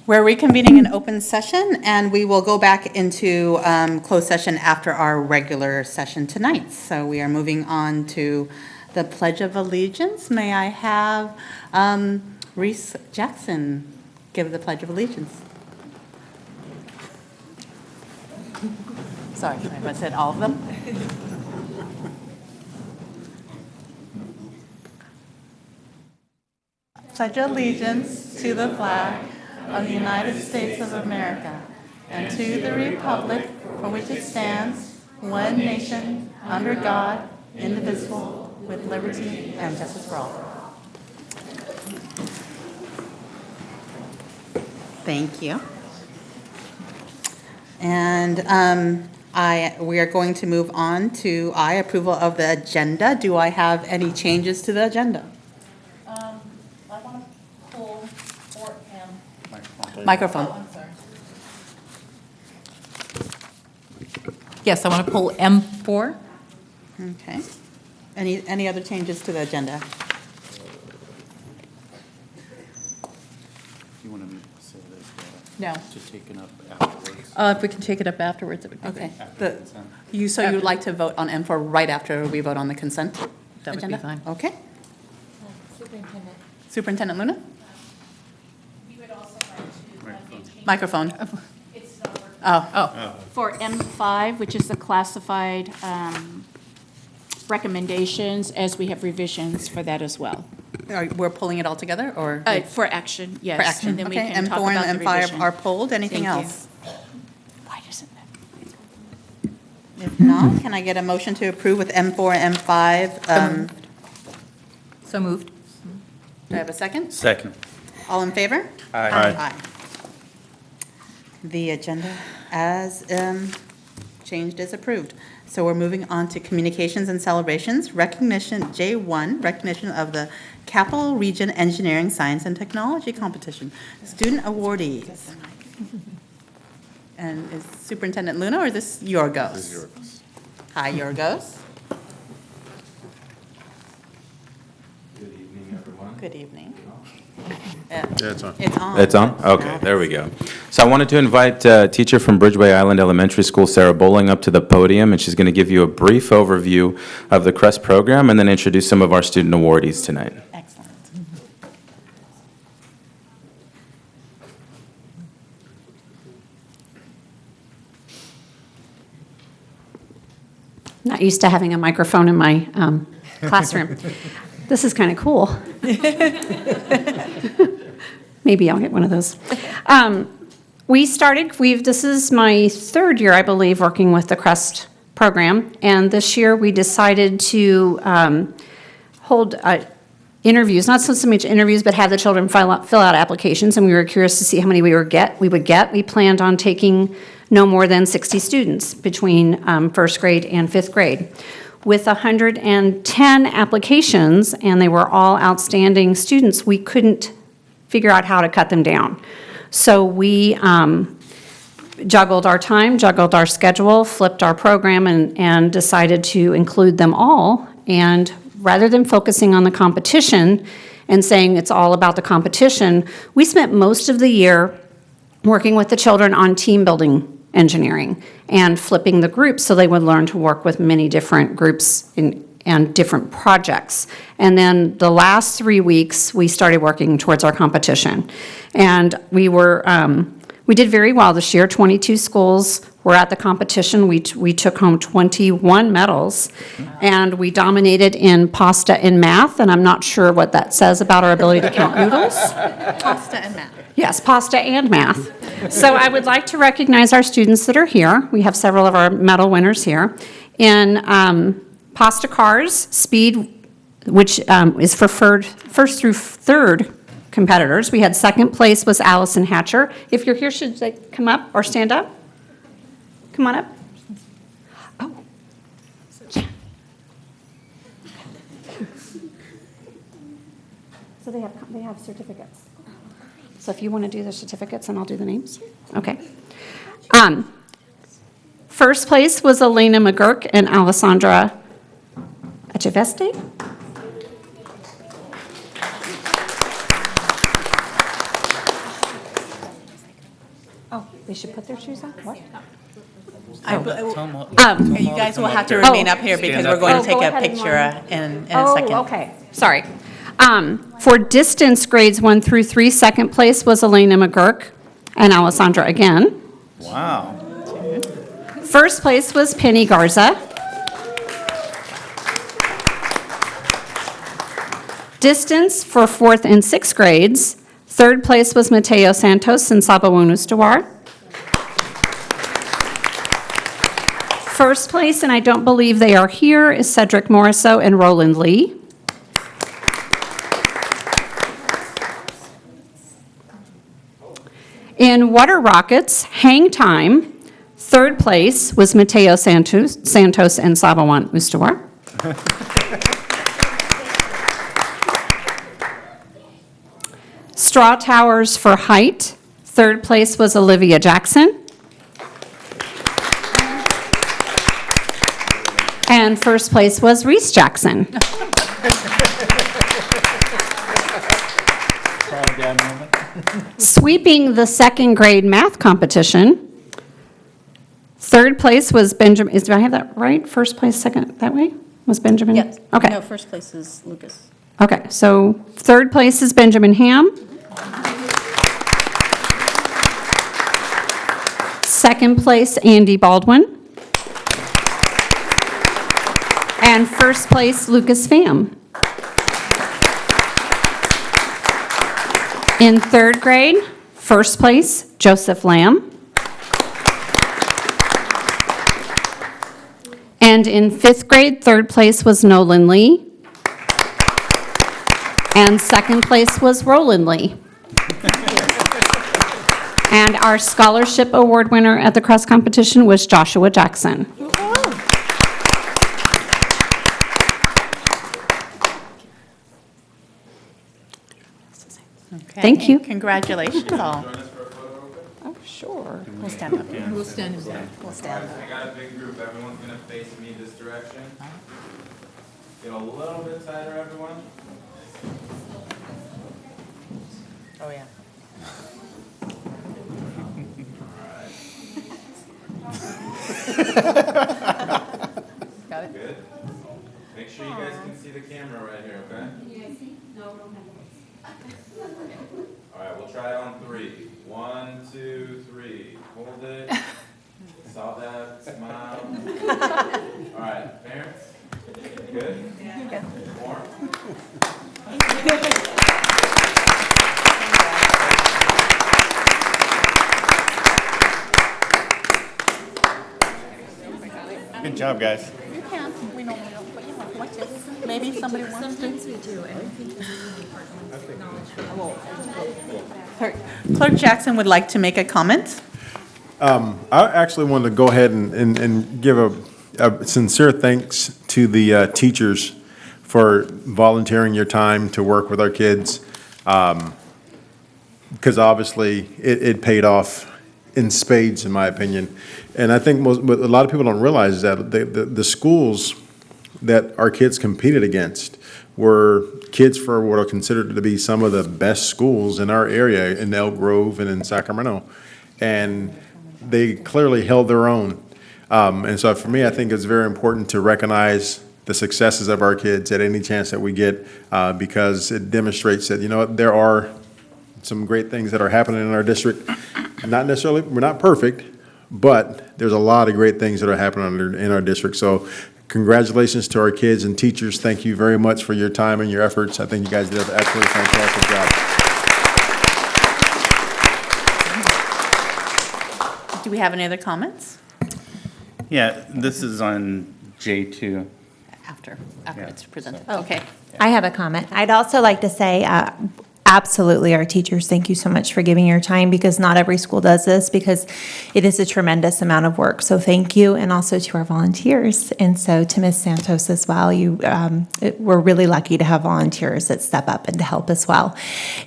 We're reconvening an open session, and we will go back into closed session after our regular session tonight. So we are moving on to the Pledge of Allegiance. May I have Reese Jackson give the Pledge of Allegiance? Sorry, I said all of them. Pledge allegiance to the flag of the United States of America and to the republic for which it stands, one nation, under God, indivisible, with liberty and justice for all. Thank you. And we are going to move on to approval of the agenda. Do I have any changes to the agenda? I want to pull 4M. Microphone. Oh, I'm sorry. Yes, I want to pull M4. Okay. Any other changes to the agenda? You want to say this No. to take it up afterwards? If we can take it up afterwards, it would be Okay. After the consent? So you'd like to vote on M4 right after we vote on the consent That would be agenda? fine. Okay. Superintendent. Superintendent Luna? We would also like to maintain. Microphone. It's not working. Oh, For M5, which is the classified recommendations, as we have revisions for that as well. we're pulling it all together, or? For action, yes. For action, And then we okay. can talk M4 about and the M5 revision. are pulled. Anything Thank you. else? Why doesn't that? If not, can I get a motion to approve with M4 and M5? So moved. Do I have a second? Second. All in favor? Aye. The agenda as changed is approved. So we're moving on to communications and celebrations. Recognition, J1, recognition of the Capital Region Engineering, Science, and Technology Competition. Student awardees. And is Superintendent Luna, or is this Yorgos? This is yours. Hi, Yorgos. Good evening, everyone. Good evening. Yeah, it's on. It's on. It's on? Okay, there we go. So I wanted to invite a teacher from Bridgeway Island Elementary School, Sarah Bowling, up to the podium, and she's going to give you a brief overview of the CREST program and then introduce some of our student awardees tonight. Excellent. Not used to having a microphone in my classroom. This is kind of cool. Maybe I'll get one of those. This is my third year, I believe, working with the CREST program. And this year we decided to hold interviews, not so much interviews, but have the children fill out applications. And we were curious to see how many we would get. We planned on taking no more than 60 students between first grade and fifth grade. With 110 applications, and they were all outstanding students, we couldn't figure out how to cut them down. So we juggled our time, juggled our schedule, flipped our program, and decided to include them all. And rather than focusing on the competition and saying it's all about the competition, we spent most of the year working with the children on team building engineering and flipping the groups so they would learn to work with many different groups and different projects. And then the last 3 weeks, we started working towards our competition. And we did very well this year. 22 schools were at the competition. We took home 21 medals, and we dominated in pasta and math, and I'm not sure what that says about our ability to count noodles. Pasta and math. Yes, pasta and math. So I would like to recognize our students that are here. We have several of our medal winners here. In pasta cars, speed, which is for first through third competitors. We had second place was Allison Hatcher. If you're here, should they come up or stand up? Come on up. Oh. Yeah. So they have certificates. So if you want to do the certificates, and I'll do the names. Okay. First place was Elena McGurk and Alessandra Echeveste. They should put their shoes on? What? You guys will have to remain up here because we're going to take go a ahead and picture in a Oh, second. okay, sorry. For distance grades 1 through 3, second place was Elena McGurk and Alessandra again. Wow. First place was Penny Garza. Distance for 4th and 6th grades, third place was Mateo Santos and Sabawun Ustawar. First place, and I don't believe they are here, is Cedric Morisseau and Roland Lee. In water rockets, hang time, third place was Mateo Santos and Sabawan Ustawar. Straw towers for height, third place was Olivia Jackson. And first place was Reese Jackson. Sweeping the second grade math competition, third place was Benjamin, do I have that right? First place, second, that way? Was Benjamin? Yes. Okay. No, first place is Lucas. Okay, so third place is Benjamin Ham. Second place, Andy Baldwin. And first place, Lucas Pham. In third grade, first place, Joseph Lamb. And in fifth grade, third place was Nolan Lee. And second place was Roland Lee. And our scholarship award winner at the cross competition was Joshua Jackson. Okay. Thank you. Congratulations all. Oh, sure. We'll stand up here. We'll stand in there. We'll stand up. I got a big group, everyone's gonna face me this direction. Get a little bit tighter, everyone. Oh, yeah. Got it? Good. Make sure you guys can see the camera right here, okay? All right, we'll try it on 3. 1, 2, 3. Hold it. Saw that. Smile. All right, parents? Good? Yeah. More? Good job, guys. You can. We normally don't, but you know, watch this. Maybe somebody wants to. Sometimes we do, and I think Clerk Jackson would like to make a comment. I actually wanted to go ahead and give a sincere thanks to the teachers for volunteering your time to work with our kids, because obviously it paid off in spades, in my opinion. And I think what a lot of people don't realize is that the schools that our kids competed against were kids for what are considered to be some of the best schools in our area, in Elk Grove and in Sacramento. And they clearly held their own. And so for me, I think it's very important to recognize the successes of our kids at any chance that we get, because it demonstrates that, you know what, there are some great things that are happening in our district. Not necessarily, we're not perfect, but there's a lot of great things that are happening in our district. So congratulations to our kids and teachers. Thank you very much for your time and your efforts. I think you guys did an absolutely fantastic job. Do we have any other comments? Yeah, this is on J2. After it's presented. Oh. Okay. I have a comment. I'd also like to say, absolutely, our teachers, thank you so much for giving your time, because not every school does this, because it is a tremendous amount of work. So thank you, and also to our volunteers. And so to Ms. Santos as well, we're really lucky to have volunteers that step up and to help as well.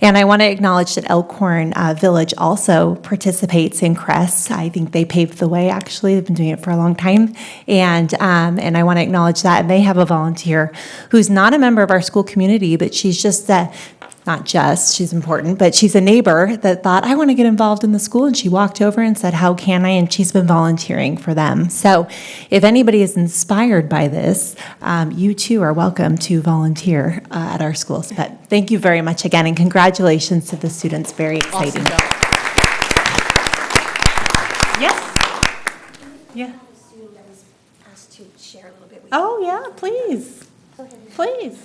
And I want to acknowledge that Elkhorn Village also participates in CREST. I think they paved the way, actually. They've been doing it for a long time. And I want to acknowledge that. And they have a volunteer who's not a member of our school community, but she's just not just, she's important, but she's a neighbor that thought, I want to get involved in the school. And she walked over and said, how can I? And she's been volunteering for them. So if anybody is inspired by this, you too are welcome to volunteer at our schools. But thank you very much again, and congratulations to the students. Very exciting. Awesome job. Yes? Yeah. Student that was asked to share a little bit with you. Oh, yeah, please. Go ahead. Please.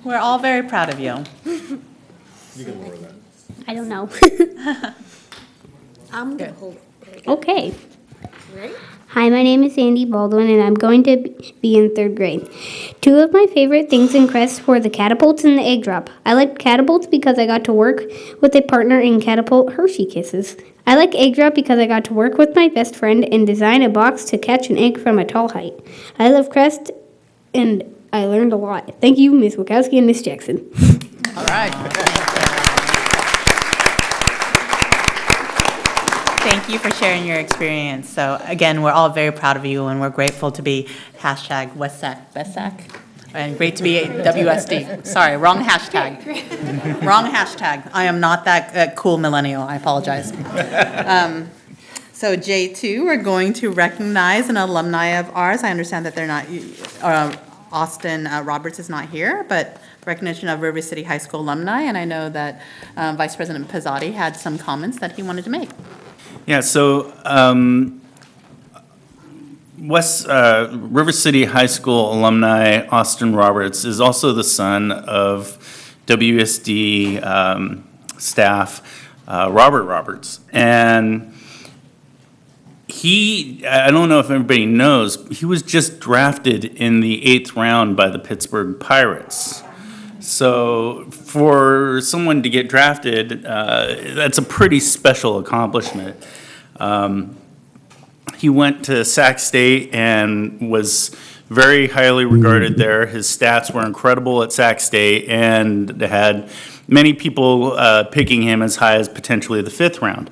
We're all very proud of you. I don't know. I'm Good. gonna hold it. Okay. Hi, my name is Sandy Baldwin, and I'm going to be in 3rd grade. 2 of my favorite things in Crest were the catapults and the egg drop. I liked catapults because I got to work with a partner in catapult Hershey Kisses. I like egg drop because I got to work with my best friend and design a box to catch an egg from a tall height. I love Crest, and I learned a lot. Thank you, Ms. Wachowski and Ms. Jackson. All right. Thank you for sharing your experience. So again, we're all very proud of you, and we're grateful to be hashtag Westsac, and great to be WSD. Sorry, wrong hashtag. Wrong hashtag. I am not that cool millennial. I apologize. So J2, we're going to recognize an alumni of ours. I understand that they're not, Austin Roberts is not here, but recognition of River City High School alumni, and I know that Vice President Pizzotti had some comments that he wanted to make. Yeah, so River City High School alumni Austin Roberts is also the son of WSD staff Robert Roberts. And I don't know if everybody knows, he was just drafted in the 8th round by the Pittsburgh Pirates. So for someone to get drafted, that's a pretty special accomplishment. He went to Sac State and was very highly regarded there. His stats were incredible at Sac State and had many people picking him as high as potentially the 5th round.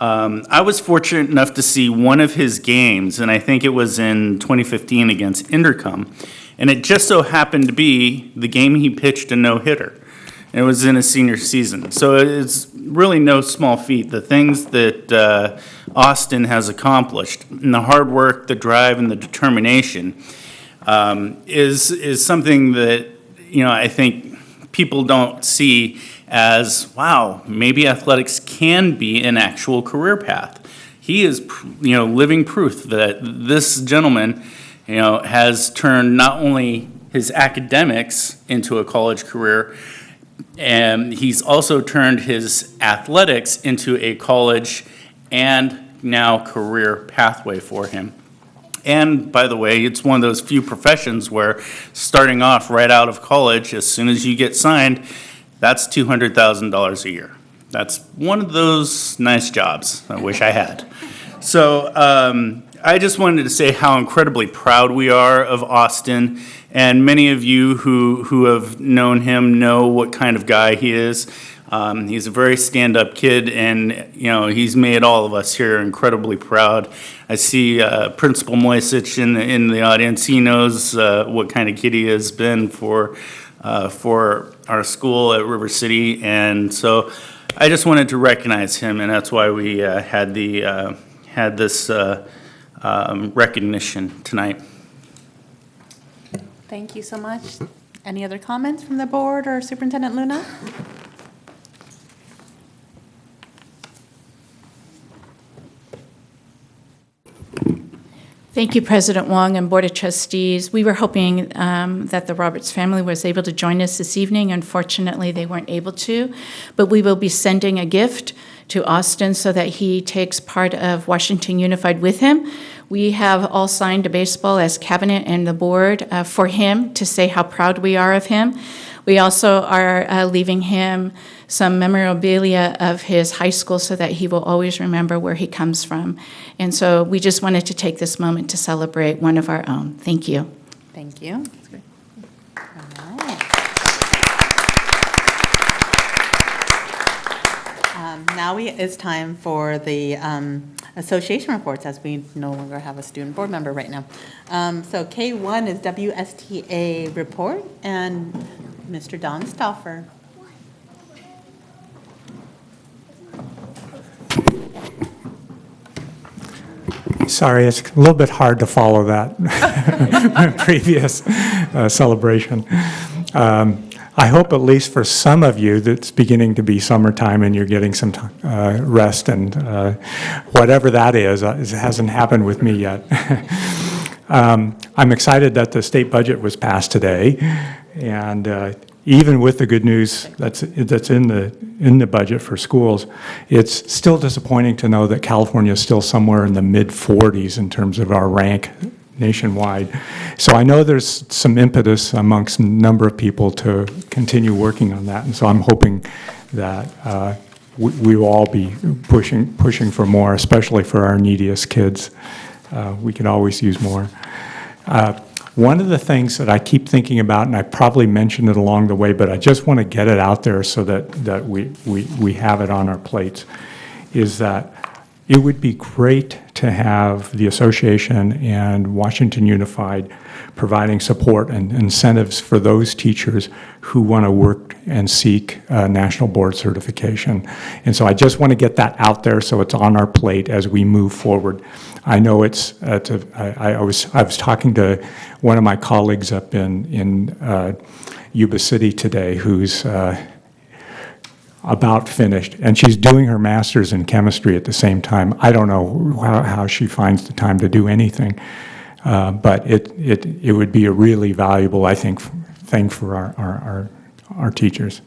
I was fortunate enough to see one of his games, and I think it was in 2015 against Intercom. And it just so happened to be the game he pitched a no-hitter. And it was in his senior season. So it's really no small feat. The things that Austin has accomplished, and the hard work, the drive, and the determination is something that, I think people don't see as, wow, maybe athletics can be an actual career path. He is, living proof that this gentleman, has turned not only his academics into a college career, and he's also turned his athletics into a college and now career pathway for him. And by the way, it's one of those few professions where starting off right out of college, as soon as you get signed, that's $200,000 a year. That's one of those nice jobs I wish I had. So I just wanted to say how incredibly proud we are of Austin, and many of you who have known him know what kind of guy he is. He's a very stand-up kid, and he's made all of us here incredibly proud. I see Principal Moisich in the audience. He knows what kind of kid he has been for our school at River City, and so I just wanted to recognize him, and that's why we had this recognition tonight. Thank you so much. Any other comments from the board or Superintendent Luna? Thank you, President Wong and Board of Trustees. We were hoping that the Roberts family was able to join us this evening. Unfortunately, they weren't able to, but we will be sending a gift to Austin so that he takes part of Washington Unified with him. We have all signed a baseball as cabinet and the board for him to say how proud we are of him. We also are leaving him some memorabilia of his high school so that he will always remember where he comes from. And so we just wanted to take this moment to celebrate one of our own. Thank you. Thank you. That's great. All right. Now it's time for the association reports, as we no longer have a student board member right now. So K1 is WSTA report, and Mr. Don Stauffer. Sorry, it's a little bit hard to follow that previous celebration. I hope at least for some of you that it's beginning to be summertime and you're getting some rest, and whatever that is, it hasn't happened with me yet. I'm excited that the state budget was passed today, and even with the good news that's in the budget for schools, it's still disappointing to know that California is still somewhere in the mid-40s in terms of our rank nationwide. So I know there's some impetus amongst a number of people to continue working on that, and so I'm hoping that we will all be pushing for more, especially for our neediest kids. We can always use more. One of the things that I keep thinking about, and I probably mentioned it along the way, but I just want to get it out there so that we have it on our plates, is that it would be great to have the association and Washington Unified providing support and incentives for those teachers who want to work and seek national board certification. And so I just want to get that out there so it's on our plate as we move forward. I know I was talking to one of my colleagues up in Yuba City today who's about finished, and she's doing her master's in chemistry at the same time. I don't know how she finds the time to do anything, but it would be a really valuable, I think, thing for our teachers.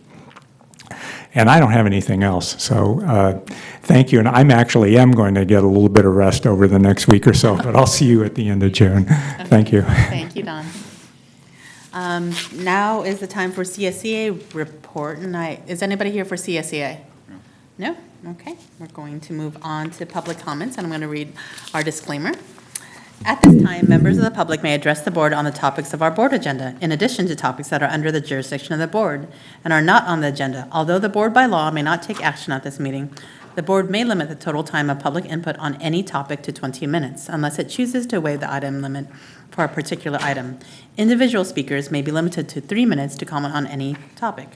And I don't have anything else, so thank you. And I'm actually going to get a little bit of rest over the next week or so, but I'll see you at the end of June. Okay. Thank you. Thank you, Don. Now is the time for CSEA report, and is anybody here for CSEA? No? Okay, we're going to move on to public comments, and I'm going to read our disclaimer. At this time, members of the public may address the board on the topics of our board agenda, in addition to topics that are under the jurisdiction of the board and are not on the agenda. Although the board by law may not take action at this meeting, the board may limit the total time of public input on any topic to 20 minutes, unless it chooses to waive the item limit for a particular item. Individual speakers may be limited to 3 minutes to comment on any topic.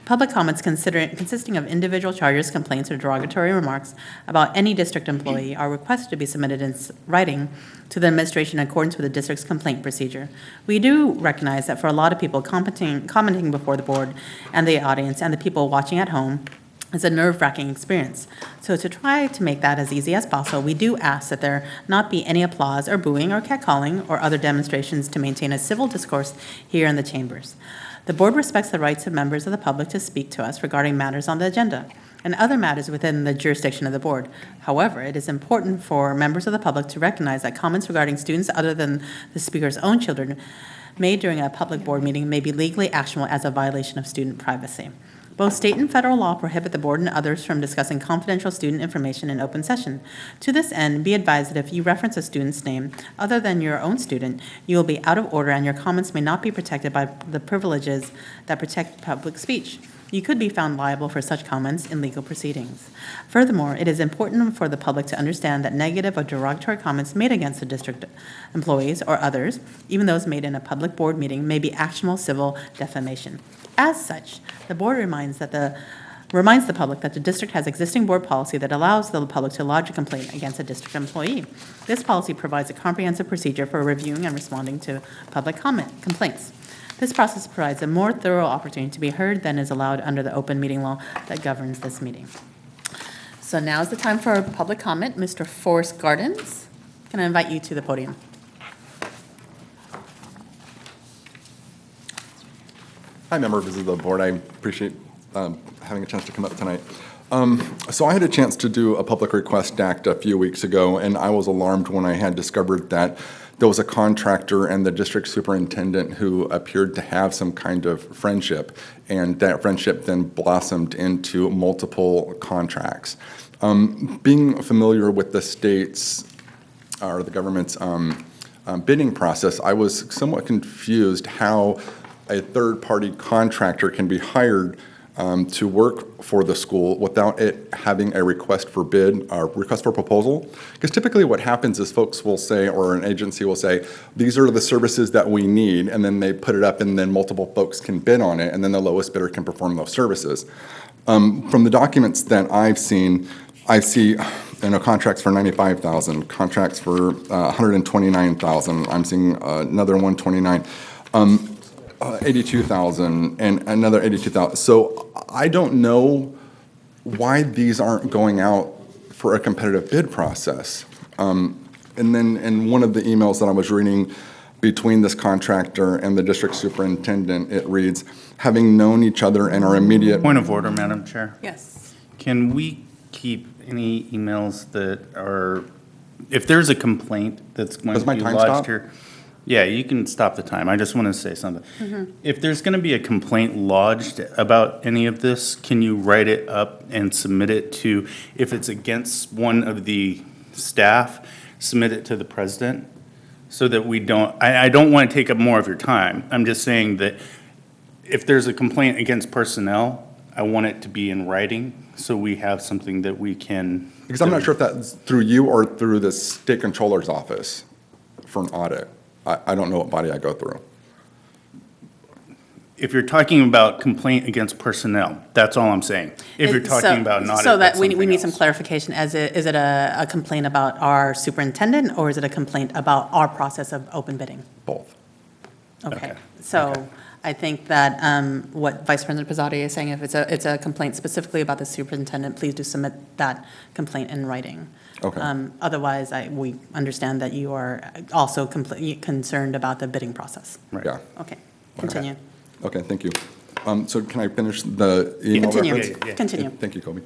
Public comments consisting of individual charges, complaints, or derogatory remarks about any district employee are requested to be submitted in writing to the administration in accordance with the district's complaint procedure. We do recognize that for a lot of people, commenting before the board and the audience and the people watching at home is a nerve-wracking experience. So to try to make that as easy as possible, we do ask that there not be any applause or booing or catcalling or other demonstrations to maintain a civil discourse here in the chambers. The board respects the rights of members of the public to speak to us regarding matters on the agenda and other matters within the jurisdiction of the board. However, it is important for members of the public to recognize that comments regarding students other than the speaker's own children made during a public board meeting may be legally actionable as a violation of student privacy. Both state and federal law prohibit the board and others from discussing confidential student information in open session. To this end, be advised that if you reference a student's name other than your own student, you will be out of order and your comments may not be protected by the privileges that protect public speech. You could be found liable for such comments in legal proceedings. Furthermore, it is important for the public to understand that negative or derogatory comments made against the district employees or others, even those made in a public board meeting, may be actionable civil defamation. As such, the board reminds the public that the district has existing board policy that allows the public to lodge a complaint against a district employee. This policy provides a comprehensive procedure for reviewing and responding to public complaints. This process provides a more thorough opportunity to be heard than is allowed under the open meeting law that governs this meeting. So now is the time for public comment. Mr. Forrest Gardens, can I invite you to the podium? Hi, members of the board. I appreciate having a chance to come up tonight. So I had a chance to do a public request act a few weeks ago, and I was alarmed when I had discovered that there was a contractor and the district superintendent who appeared to have some kind of friendship, and that friendship then blossomed into multiple contracts. Being familiar with the state's or the government's bidding process, I was somewhat confused how a third-party contractor can be hired to work for the school without it having a request for bid, or request for proposal. Because typically what happens is folks will say, or an agency will say, these are the services that we need, and then they put it up and then multiple folks can bid on it, and then the lowest bidder can perform those services. From the documents that I've seen, I see contracts for $95,000, contracts for $129,000. I'm seeing another 129. 82,000 and another 82,000. So I don't know why these aren't going out for a competitive bid process. And then in one of the emails that I was reading between this contractor and the district superintendent, it reads, having known each other and our immediate. Point of order, Madam Chair. Yes. Can we keep any emails that are, if there's a complaint that's going Does to my be time lodged stop? here? Yeah, you can stop the time. I just want to say something. If there's going to be a complaint lodged about any of this, can you write it up and submit it to, if it's against one of the staff, submit it to the president? So that we don't, I don't want to take up more of your time. I'm just saying that if there's a complaint against personnel, I want it to be in writing, so we have something that we can. Because I'm not sure if that's through you or through the state controller's office for an audit. I don't know what body I go through. If you're talking about complaint against personnel, that's all I'm saying. If you're talking about an audit, So that that's we something need some else. clarification. Is it a complaint about our superintendent, or is it a complaint about our process of open bidding? Both. Okay, Okay. so I think that what Vice President Pizzotti is saying, if it's a complaint specifically about the superintendent, please do submit that complaint in writing. Okay. Otherwise, we understand that you are also concerned about the bidding process. Right. Yeah. Okay, continue. Okay, thank you. So can I finish the email Continue, reference? continue. Thank you, Kobe.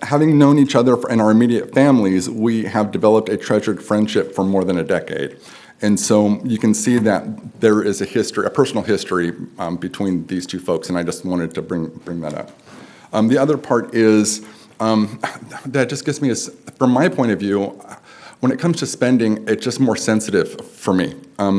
Having known each other and our immediate families, we have developed a treasured friendship for more than a decade. And so you can see that there is a history, a personal history between these two folks, and I just wanted to bring that up. The other part is, that just gets me, from my point of view, when it comes to spending, it's just more sensitive for me.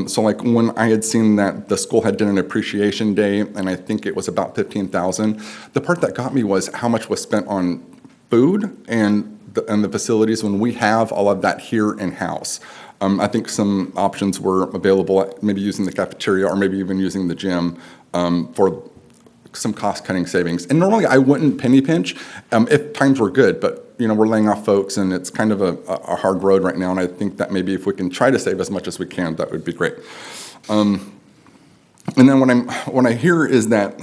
So like when I had seen that the school had done an appreciation day, and I think it was about 15,000, the part that got me was how much was spent on food and the facilities when we have all of that here in-house. I think some options were available, maybe using the cafeteria or maybe even using the gym for some cost-cutting savings. And normally I wouldn't penny pinch if times were good, but we're laying off folks and it's kind of a hard road right now, and I think that maybe if we can try to save as much as we can, that would be great. And then what I hear is that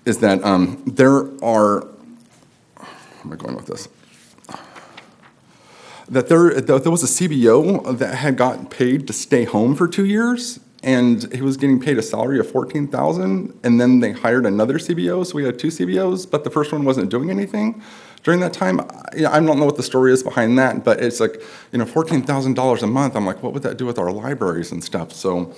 there are, where am I going with this? That there was a CBO that had gotten paid to stay home for 2 years, and he was getting paid a salary of $14,000, and then they hired another CBO, so we had two CBOs, but the first one wasn't doing anything during that time. I don't know what the story is behind that, but it's like, $14,000 a month. I'm like, what would that do with our libraries and stuff? So,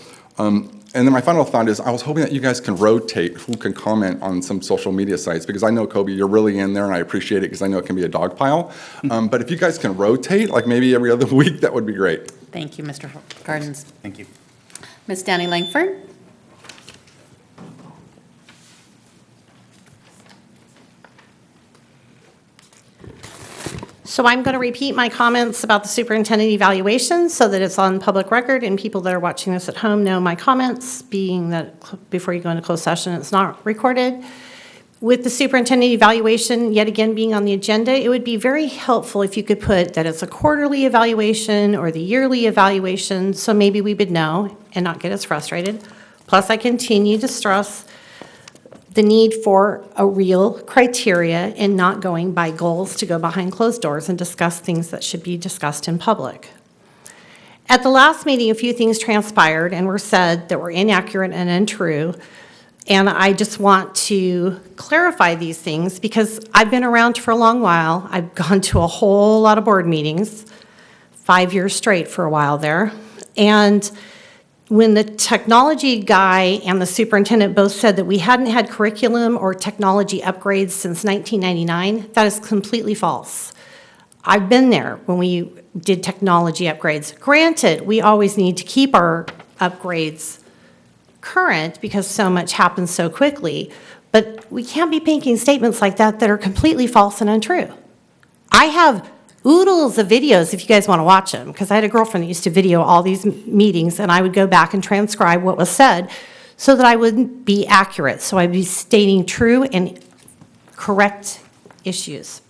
and then my final thought is, I was hoping that you guys can rotate who can comment on some social media sites, because I know, Kobe, you're really in there, and I appreciate it, because I know it can be a dog pile. But if you guys can rotate, like maybe every other week, that would be great. Thank you, Mr. Gardens. Thank you. Ms. Danny Langford? So I'm going to repeat my comments about the superintendent evaluation so that it's on public record and people that are watching this at home know my comments, being that before you go into closed session, it's not recorded. With the superintendent evaluation, yet again being on the agenda, it would be very helpful if you could put that it's a quarterly evaluation or the yearly evaluation, so maybe we would know and not get us frustrated. Plus, I continue to stress the need for a real criteria and not going by goals to go behind closed doors and discuss things that should be discussed in public. At the last meeting, a few things transpired and were said that were inaccurate and untrue. And I just want to clarify these things because I've been around for a long while. I've gone to a whole lot of board meetings, 5 years straight for a while there. And when the technology guy and the superintendent both said that we hadn't had curriculum or technology upgrades since 1999, that is completely false. I've been there when we did technology upgrades. Granted, we always need to keep our upgrades current because so much happens so quickly, But we can't be making statements like that that are completely false and untrue. I have oodles of videos if you guys want to watch them, because I had a girlfriend that used to video all these meetings, and I would go back and transcribe what was said so that I wouldn't be accurate, so I'd be stating true and correct issues.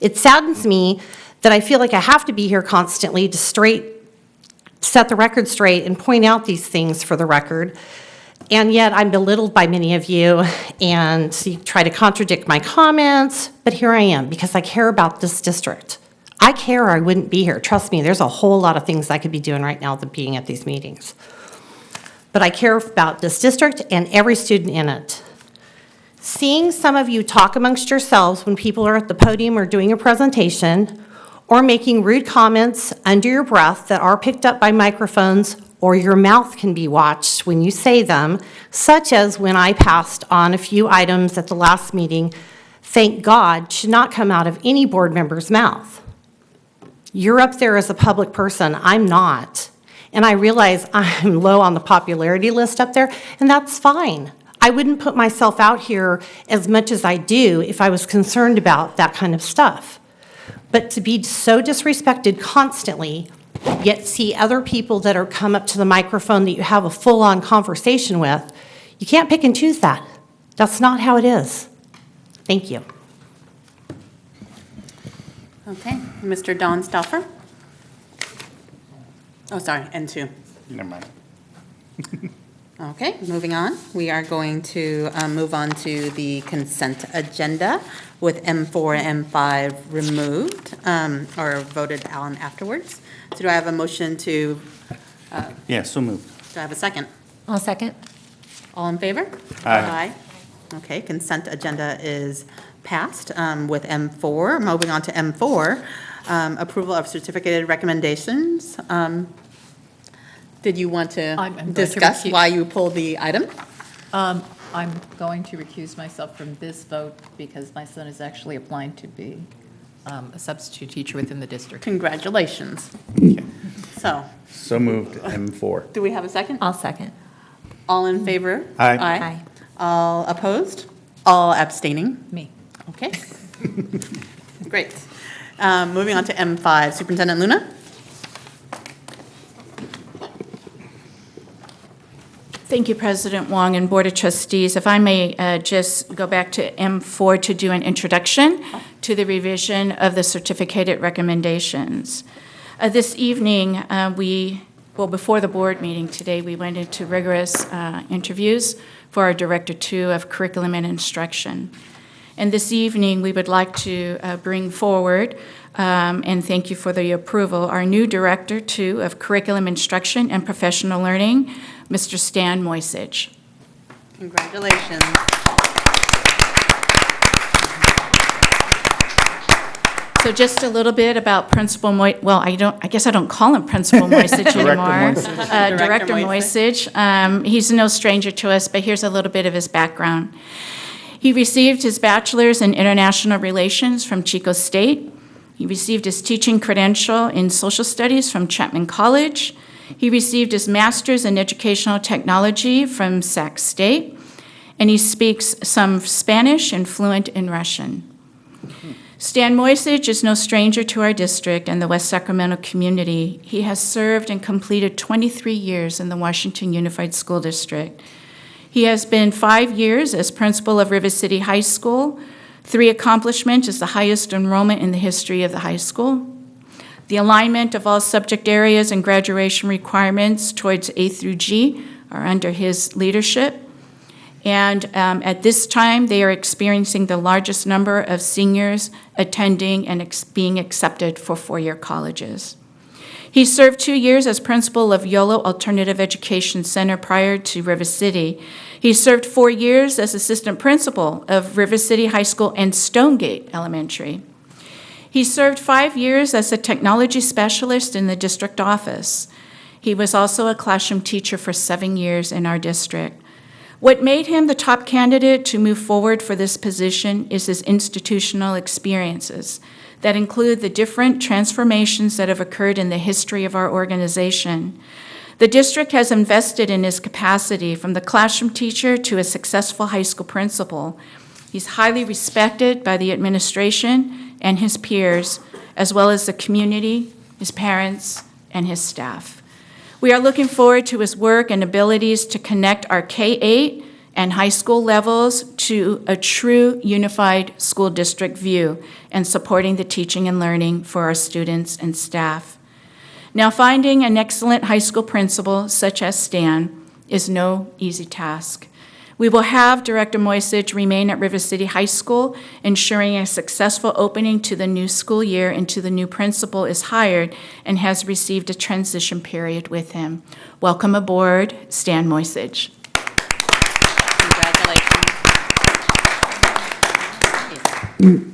It saddens me that I feel like I have to be here constantly to set the record straight and point out these things for the record, and yet I'm belittled by many of you, and you try to contradict my comments, but here I am, because I care about this district. I care or I wouldn't be here. Trust me, there's a whole lot of things I could be doing right now than being at these meetings. But I care about this district and every student in it. Seeing some of you talk amongst yourselves when people are at the podium or doing a presentation, or making rude comments under your breath that are picked up by microphones, or your mouth can be watched when you say them, such as when I passed on a few items at the last meeting, thank God, should not come out of any board member's mouth. You're up there as a public person, I'm not. And I realize I'm low on the popularity list up there, and that's fine. I wouldn't put myself out here as much as I do if I was concerned about that kind of stuff. But to be so disrespected constantly, yet see other people that are come up to the microphone that you have a full-on conversation with, you can't pick and choose that. That's not how it is. Thank you. Okay, Mr. Don Stauffer? Oh, sorry, N2. Never mind. Okay, moving on. We are going to move on to the consent agenda with M4 and M5 removed or voted on afterwards. So do I have a motion to, Yeah, so moved. do I have a second? I'll second. All in favor? Aye. Okay, consent agenda is passed with M4. Moving on to M4, approval of certificated recommendations. Did you want to I'm going to discuss recuse- why you pulled the item? I'm going to recuse myself from this vote because my son is actually applying to be a substitute teacher within the district. Congratulations. So, So moved, M4. do we have a second? I'll second. All in favor? Aye. Aye. All opposed? All abstaining? Me. Okay. Great. Moving on to M5, Superintendent Luna? Thank you, President Wong and Board of Trustees. If I may just go back to M4 to do an introduction to the revision of the certificated recommendations. This evening, before the board meeting today, we went into rigorous interviews for our Director 2 of Curriculum and Instruction. And this evening, we would like to bring forward, and thank you for the approval, our new Director 2 of Curriculum Instruction and Professional Learning, Mr. Stan Moisage. Congratulations. So just a little bit about Principal I guess I don't call him Principal Moisage anymore. Director Moisage. He's no stranger to us, but here's a little bit of his background. He received his bachelor's in international relations from Chico State. He received his teaching credential in social studies from Chapman College. He received his master's in educational technology from Sac State, and he speaks some Spanish and fluent in Russian. Stan Moisage is no stranger to our district and the West Sacramento community. He has served and completed 23 years in the Washington Unified School District. He has been 5 years as principal of River City High School. 3 accomplishments is the highest enrollment in the history of the high school. The alignment of all subject areas and graduation requirements towards A through G are under his leadership. And at this time, they are experiencing the largest number of seniors attending and being accepted for four-year colleges. He served 2 years as principal of YOLO Alternative Education Center prior to River City. He served 4 years as assistant principal of River City High School and Stonegate Elementary. He served 5 years as a technology specialist in the district office. He was also a classroom teacher for 7 years in our district. What made him the top candidate to move forward for this position is his institutional experiences that include the different transformations that have occurred in the history of our organization. The district has invested in his capacity from the classroom teacher to a successful high school principal. He's highly respected by the administration and his peers, as well as the community, his parents, and his staff. We are looking forward to his work and abilities to connect our K-8 and high school levels to a true unified school district view and supporting the teaching and learning for our students and staff. Now, finding an excellent high school principal such as Stan is no easy task. We will have Director Moisage remain at River City High School, ensuring a successful opening to the new school year until the new principal is hired and has received a transition period with him. Welcome aboard, Stan Moisage. Congratulations.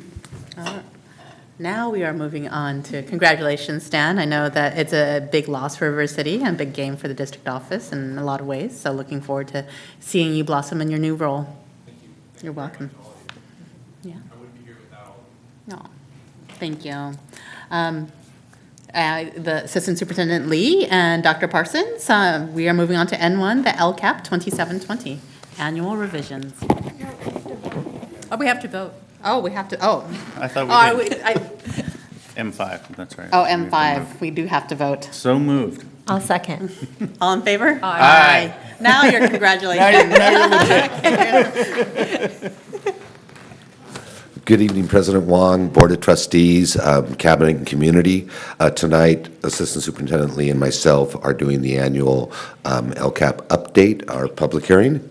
Now we are moving on to congratulations, Stan. I know that it's a big loss for River City and a big game for the district office in a lot of ways. So looking forward to seeing you blossom in your new role. Thank you. You're welcome. Yeah. I wouldn't be here without. No. Thank you. The Assistant Superintendent Lee and Dr. Parsons, we are moving on to N1, the LCAP 2720, annual revisions. Oh, we have to vote. Oh, we have to, oh. I thought we did. M5, that's right. Oh, M5, we do have to vote. So moved. I'll second. All in favor? Aye. Now your congratulations. Good evening, President Wong, Board of Trustees, Cabinet and Community. Tonight, Assistant Superintendent Lee and myself are doing the annual LCAP update, our public hearing.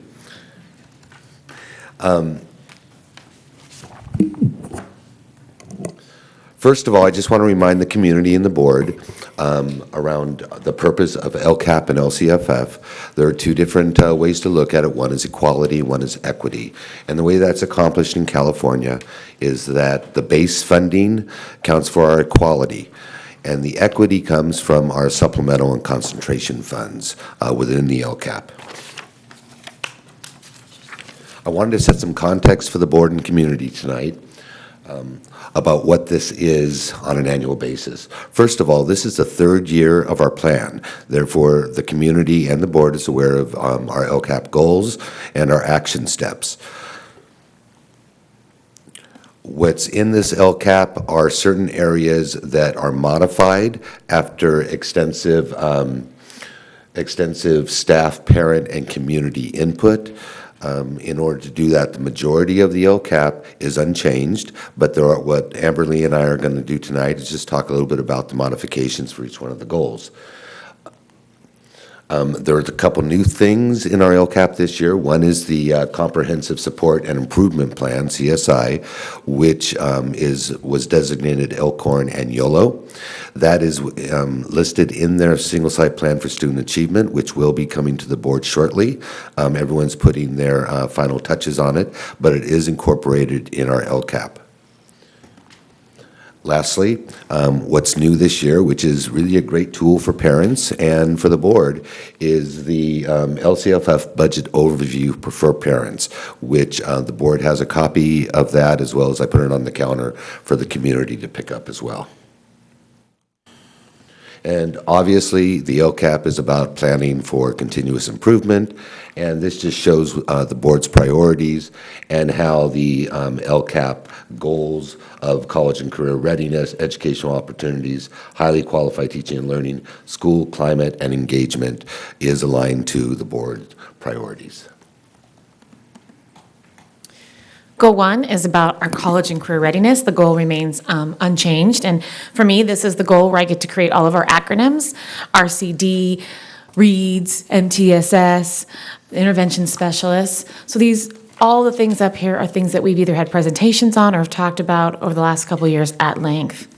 First of all, I just want to remind the community and the board around the purpose of LCAP and LCFF. There are two different ways to look at it. One is equality, one is equity. And the way that's accomplished in California is that the base funding counts for our equality, and the equity comes from our supplemental and concentration funds within the LCAP. I wanted to set some context for the board and community tonight about what this is on an annual basis. First of all, this is the third year of our plan. Therefore, the community and the board is aware of our LCAP goals and our action steps. What's in this LCAP are certain areas that are modified after extensive staff, parent, and community input. In order to do that, the majority of the LCAP is unchanged, but there are, what Amberly and I are going to do tonight is just talk a little bit about the modifications for each one of the goals. There are a couple new things in our LCAP this year. One is the Comprehensive Support and Improvement Plan, CSI, which was designated Elkhorn and YOLO. That is listed in their single site plan for student achievement, which will be coming to the board shortly. Everyone's putting their final touches on it, but it is incorporated in our LCAP. Lastly, what's new this year, which is really a great tool for parents and for the board, is the LCFF budget overview for parents, which the board has a copy of that, as well as I put it on the counter for the community to pick up as well. And obviously, the LCAP is about planning for continuous improvement, and this just shows the board's priorities and how the LCAP goals of college and career readiness, educational opportunities, highly qualified teaching and learning, school climate, and engagement is aligned to the board's priorities. Goal 1 is about our college and career readiness. The goal remains unchanged. And for me, this is the goal where I get to create all of our acronyms, RCD, READS, MTSS, intervention specialists. So all the things up here are things that we've either had presentations on or have talked about over the last couple of years at length.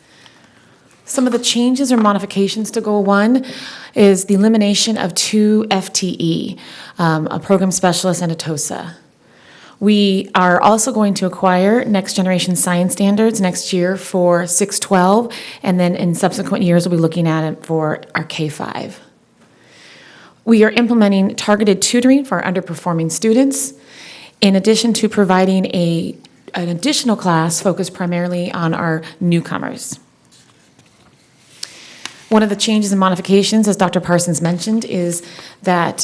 Some of the changes or modifications to Goal 1 is the elimination of 2 FTE, a program specialist and a TOSA. We are also going to acquire next generation science standards next year for 612, and then in subsequent years we'll be looking at it for our K-5. We are implementing targeted tutoring for our underperforming students, in addition to providing an additional class focused primarily on our newcomers. One of the changes and modifications, as Dr. Parsons mentioned, is that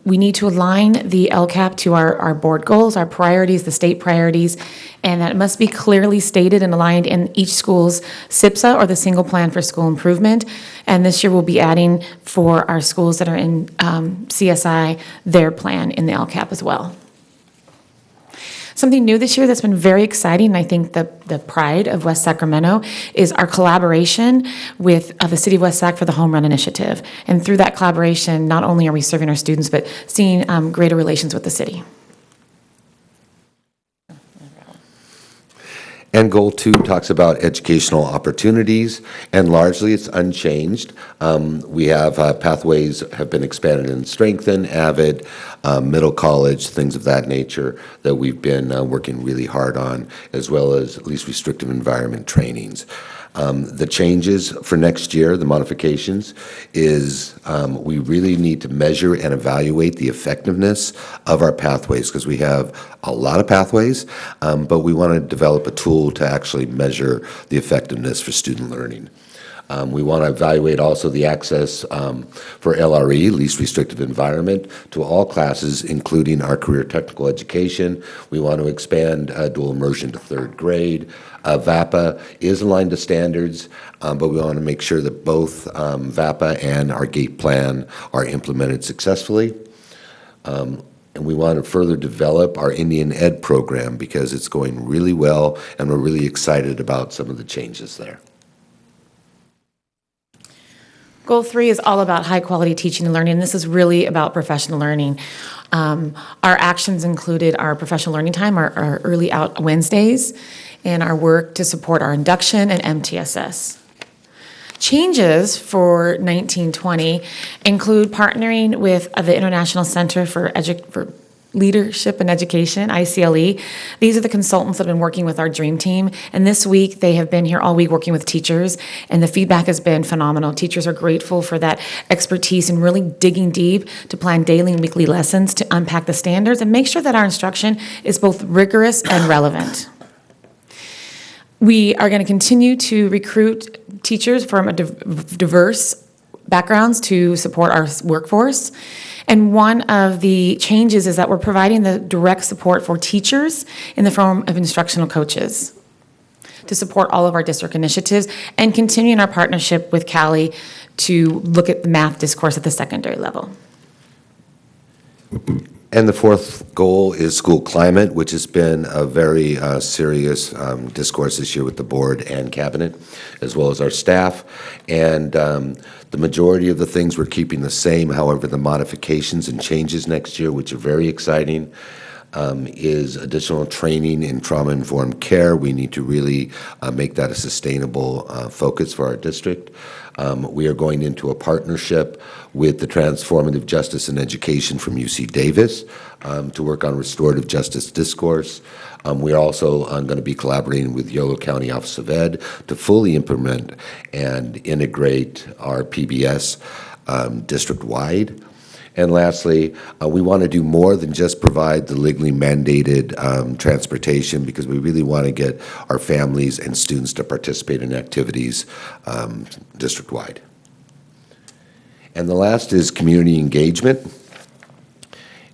we need to align the LCAP to our board goals, our priorities, the state priorities, and that it must be clearly stated and aligned in each school's SIPSA, or the Single Plan for School Improvement. And this year we'll be adding for our schools that are in CSI, their plan in the LCAP as well. Something new this year that's been very exciting, and I think the pride of West Sacramento, is our collaboration with the City of West Sac for the Home Run Initiative. And through that collaboration, not only are we serving our students, but seeing greater relations with the city. And Goal 2 talks about educational opportunities, and largely it's unchanged. We have pathways have been expanded and strengthened, AVID, middle college, things of that nature that we've been working really hard on, as well as least restrictive environment trainings. The changes for next year, the modifications, is we really need to measure and evaluate the effectiveness of our pathways, because we have a lot of pathways, but we want to develop a tool to actually measure the effectiveness for student learning. We want to evaluate also the access for LRE, least restrictive environment, to all classes, including our career technical education. We want to expand dual immersion to 3rd grade. VAPA is aligned to standards, but we want to make sure that both VAPA and our GATE plan are implemented successfully. And we want to further develop our Indian Ed program because it's going really well, and we're really excited about some of the changes there. Goal 3 is all about high-quality teaching and learning. This is really about professional learning. Our actions included our professional learning time, our early out Wednesdays, and our work to support our induction and MTSS. Changes for 1920 include partnering with the International Center for Leadership and Education, ICLE. These are the consultants that have been working with our dream team, and this week they have been here all week working with teachers, and the feedback has been phenomenal. Teachers are grateful for that expertise and really digging deep to plan daily and weekly lessons to unpack the standards and make sure that our instruction is both rigorous and relevant. We are going to continue to recruit teachers from diverse backgrounds to support our workforce. And one of the changes is that we're providing the direct support for teachers in the form of instructional coaches to support all of our district initiatives, and continuing our partnership with Cali to look at the math discourse at the secondary level. And the 4th goal is school climate, which has been a very serious discourse this year with the board and cabinet, as well as our staff. And the majority of the things we're keeping the same. However, the modifications and changes next year, which are very exciting, is additional training in trauma-informed care. We need to really make that a sustainable focus for our district. We are going into a partnership with the Transformative Justice and Education from UC Davis to work on restorative justice discourse. We're also going to be collaborating with Yolo County Office of Ed to fully implement and integrate our PBS district-wide. And lastly, we want to do more than just provide the legally mandated transportation, because we really want to get our families and students to participate in activities district-wide. And the last is community engagement.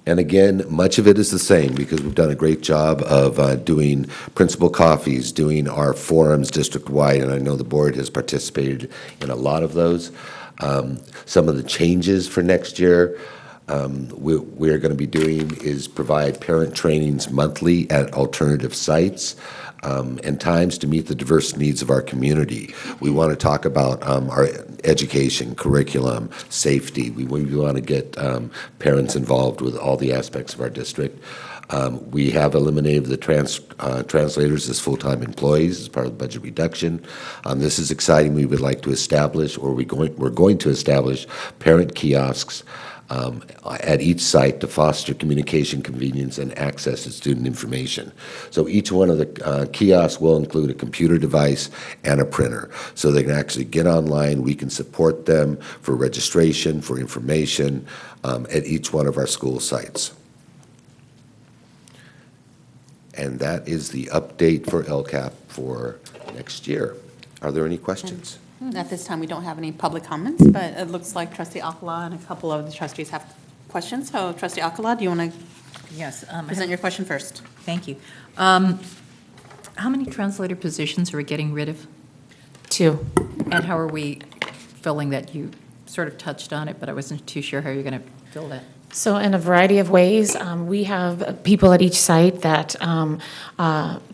And again, much of it is the same, because we've done a great job of doing principal coffees, doing our forums district-wide, and I know the board has participated in a lot of those. Some of the changes for next year we're going to be doing is provide parent trainings monthly at alternative sites and times to meet the diverse needs of our community. We want to talk about our education, curriculum, safety. We want to get parents involved with all the aspects of our district. We have eliminated the translators as full-time employees as part of the budget reduction. This is exciting. We would like to establish, or we're going to establish, parent kiosks at each site to foster communication, convenience, and access to student information. So each one of the kiosks will include a computer device and a printer, so they can actually get online. We can support them for registration, for information at each one of our school sites. And that is the update for LCAP for next year. Are there any questions? At this time, we don't have any public comments, but it looks like trustee Alcala and a couple of the trustees have questions. So trustee Alcala, do you want to Yes. present your question first? Thank you. How many translator positions are we getting rid of? 2. And how are we filling that? You sort of touched on it, but I wasn't too sure how you're going to fill that. So in a variety of ways, we have people at each site that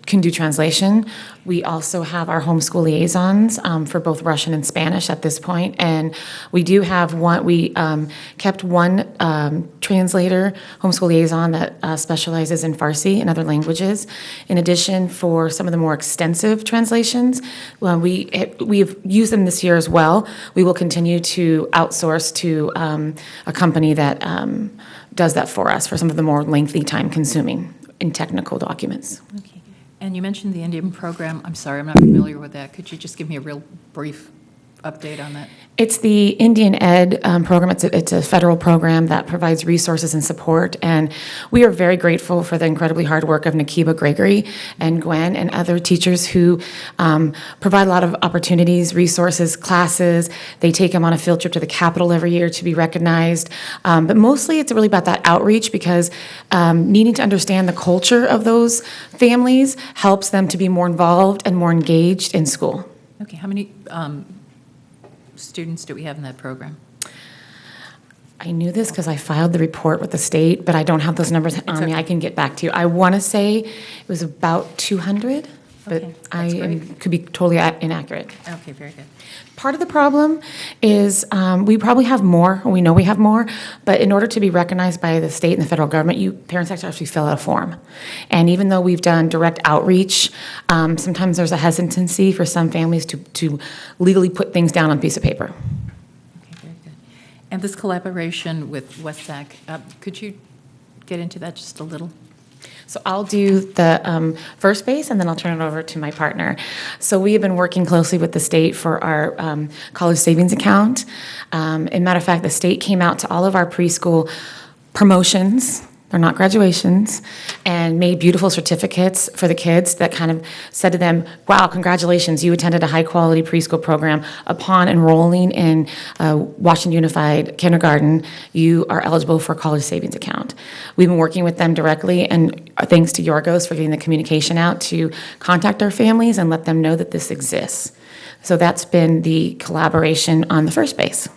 can do translation. We also have our homeschool liaisons for both Russian and Spanish at this point. And we do have one, we kept one translator, homeschool liaison that specializes in Farsi and other languages. In addition, for some of the more extensive translations, we've used them this year as well. We will continue to outsource to a company that does that for us for some of the more lengthy, time-consuming and technical documents. Okay. And you mentioned the Indian program. I'm sorry, I'm not familiar with that. Could you just give me a real brief update on that? It's the Indian Ed program. It's a federal program that provides resources and support, and we are very grateful for the incredibly hard work of Nakiba Gregory and Gwen and other teachers who provide a lot of opportunities, resources, classes. They take them on a field trip to the Capitol every year to be recognized, but mostly it's really about that outreach because needing to understand the culture of those families helps them to be more involved and more engaged in school. Okay, how many students do we have in that program? I knew this because I filed the report with the state, but I don't have those numbers on me. I can get back to you. I want to say it was about 200, but Okay, could be totally inaccurate. Okay, very good. Part of the problem is we probably have more, or we know we have more, but in order to be recognized by the state and the federal government, parents have to actually fill out a form. And even though we've done direct outreach, sometimes there's a hesitancy for some families to legally put things down on a piece of paper. Okay, very good. And this collaboration with WestSAC, could you get into that just a little? So I'll do the first base, and then I'll turn it over to my partner. So we have been working closely with the state for our college savings account. As a matter of fact, the state came out to all of our preschool promotions, they're not graduations, and made beautiful certificates for the kids that kind of said to them, wow, congratulations, you attended a high-quality preschool program. Upon enrolling in Washington Unified Kindergarten, you are eligible for a college savings account. We've been working with them directly, and thanks to Yorgos for getting the communication out to contact our families and let them know that this exists. So that's been the collaboration on the first base.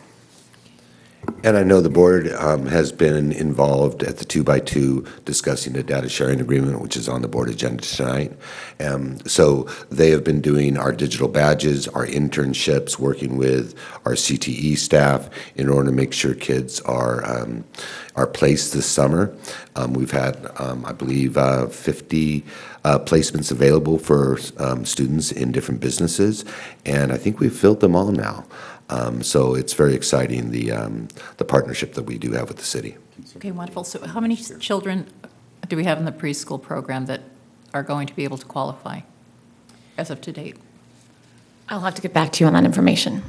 And I know the board has been involved at the 2x2 discussing the data sharing agreement, which is on the board agenda tonight. So they have been doing our digital badges, our internships, working with our CTE staff in order to make sure kids are placed this summer. We've had, I believe, 50 placements available for students in different businesses, and I think we've filled them all now. So it's very exciting, the partnership that we do have with the city. Okay, wonderful. So how many children do we have in the preschool program that are going to be able to qualify as of to date? I'll have to get back to you on that information.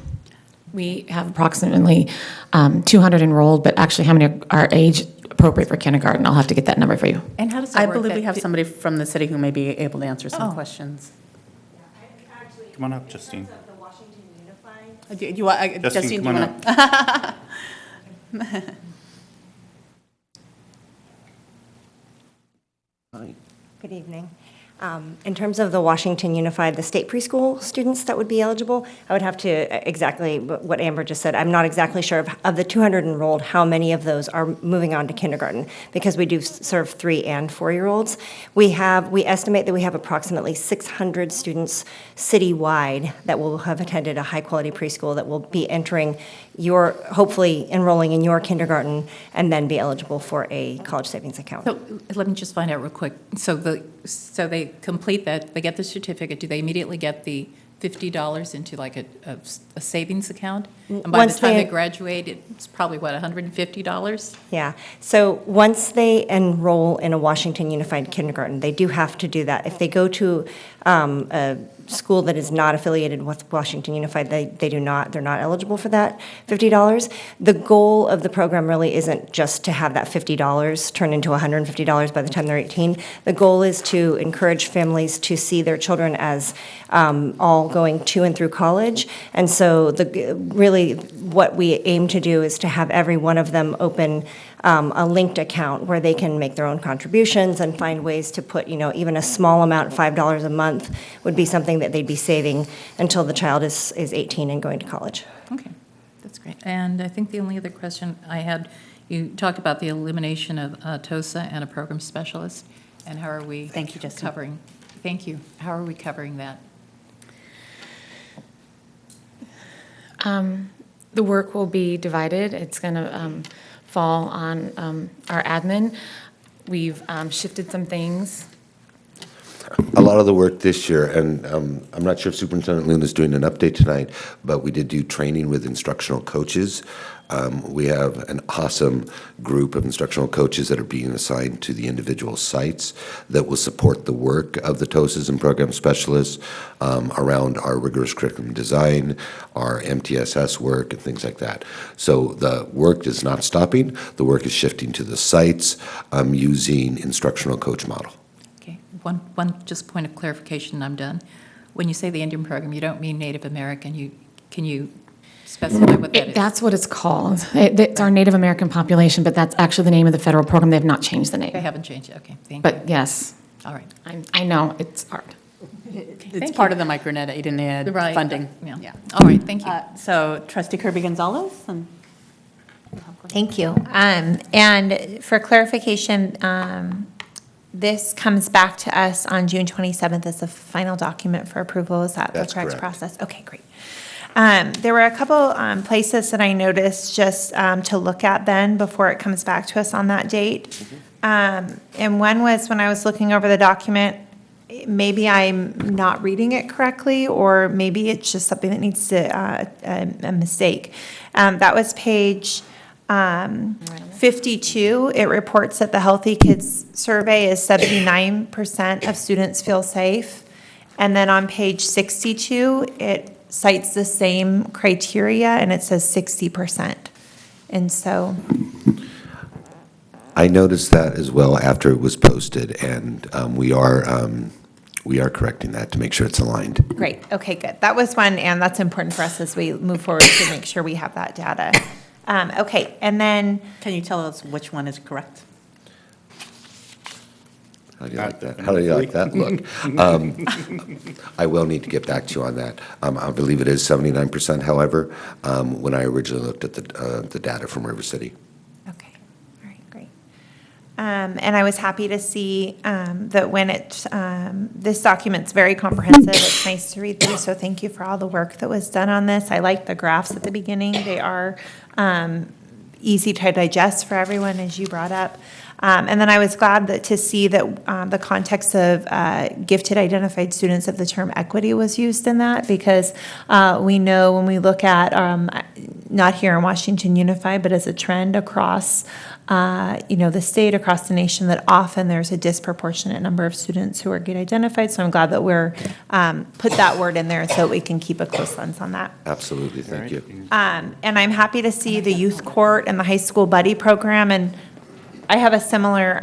We have approximately 200 enrolled, but actually how many are age appropriate for kindergarten? I'll have to get that number for you. And how does that I work? believe we have somebody from the city who may be able to answer some Oh. questions. Come on up, Justine. Do you want, Justine, do you come on want to? Good evening. In terms of the Washington Unified, the state preschool students that would be eligible, I would have to, exactly what Amber just said, I'm not exactly sure of the 200 enrolled, how many of those are moving on to kindergarten, because we do serve 3- and 4-year-olds. We estimate that we have approximately 600 students citywide that will have attended a high-quality preschool that will be entering hopefully enrolling in your kindergarten and then be eligible for a college savings account. So let me just find out real quick. So they complete that, they get the certificate. Do they immediately get the $50 into like a savings account? And by the time they graduate, it's probably, what, $150? Yeah. So once they enroll in a Washington Unified Kindergarten, they do have to do that. If they go to a school that is not affiliated with Washington Unified, they're not eligible for that $50. The goal of the program really isn't just to have that $50 turn into $150 by the time they're 18. The goal is to encourage families to see their children as all going to and through college. And so really what we aim to do is to have every one of them open a linked account where they can make their own contributions and find ways to put, even a small amount, $5 a month, would be something that they'd be saving until the child is 18 and going to college. Okay, that's great. And I think the only other question I had, you talked about the elimination of TOSA and a program specialist, and how are we Thank you, Justin. covering? Thank you. How are we covering that? The work will be divided. It's going to fall on our admin. We've shifted some things. A lot of the work this year, and I'm not sure if Superintendent Luna is doing an update tonight, but we did do training with instructional coaches. We have an awesome group of instructional coaches that are being assigned to the individual sites that will support the work of the TOSAs and program specialists around our rigorous curriculum design, our MTSS work, and things like that. So the work is not stopping. The work is shifting to the sites using instructional coach model. Okay, one just point of clarification, and I'm done. When you say the Indian program, you don't mean Native American. Can you specify what that is? That's what it's called. It's our Native American population, but that's actually the name of the federal program. They have not changed the name. They haven't changed it, okay, thank you. But yes, All right. I know, it's hard. It's part of the micronet aid and ed Right. funding. Yeah. All right, thank you. So trustee Kirby Gonzalez and. Thank you. And for clarification, this comes back to us on June 27th as the final document for approval. Is that the That's correct correct. process? Okay, great. There were a couple places that I noticed just to look at then before it comes back to us on that date. And one was when I was looking over the document, maybe I'm not reading it correctly, or maybe it's just something that needs to, a mistake. That was page 52. It reports that the Healthy Kids Survey is 79% of students feel safe. And then on page 62, it cites the same criteria, and it says 60%. And so, I noticed that as well after it was posted, and we are correcting that to make sure it's aligned. great, okay, good. That was one, and that's important for us as we move forward to make sure we have that data. Okay, and then, Can you tell us which one is correct? How do you like that? How do you like that look? I will need to get back to you on that. I believe it is 79%, however, when I originally looked at the data from River City. okay, all right, great. And I was happy to see that when this document's very comprehensive, it's nice to read through, so thank you for all the work that was done on this. I like the graphs at the beginning. They are easy to digest for everyone, as you brought up. And then I was glad to see that the context of gifted identified students of the term equity was used in that, because we know when we look at, not here in Washington Unified, but as a trend across, the state, across the nation, that often there's a disproportionate number of students who are get identified. So I'm glad that we're put that word in there so that we can keep a close lens on that. Absolutely, thank you. And I'm happy to see the youth court and the high school buddy program, and I have a similar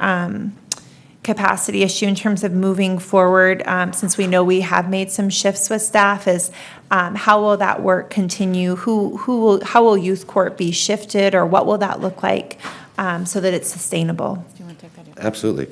capacity issue in terms of moving forward, since we know we have made some shifts with staff, is how will that work continue? How will youth court be shifted, or what will that look like so that it's sustainable? Absolutely.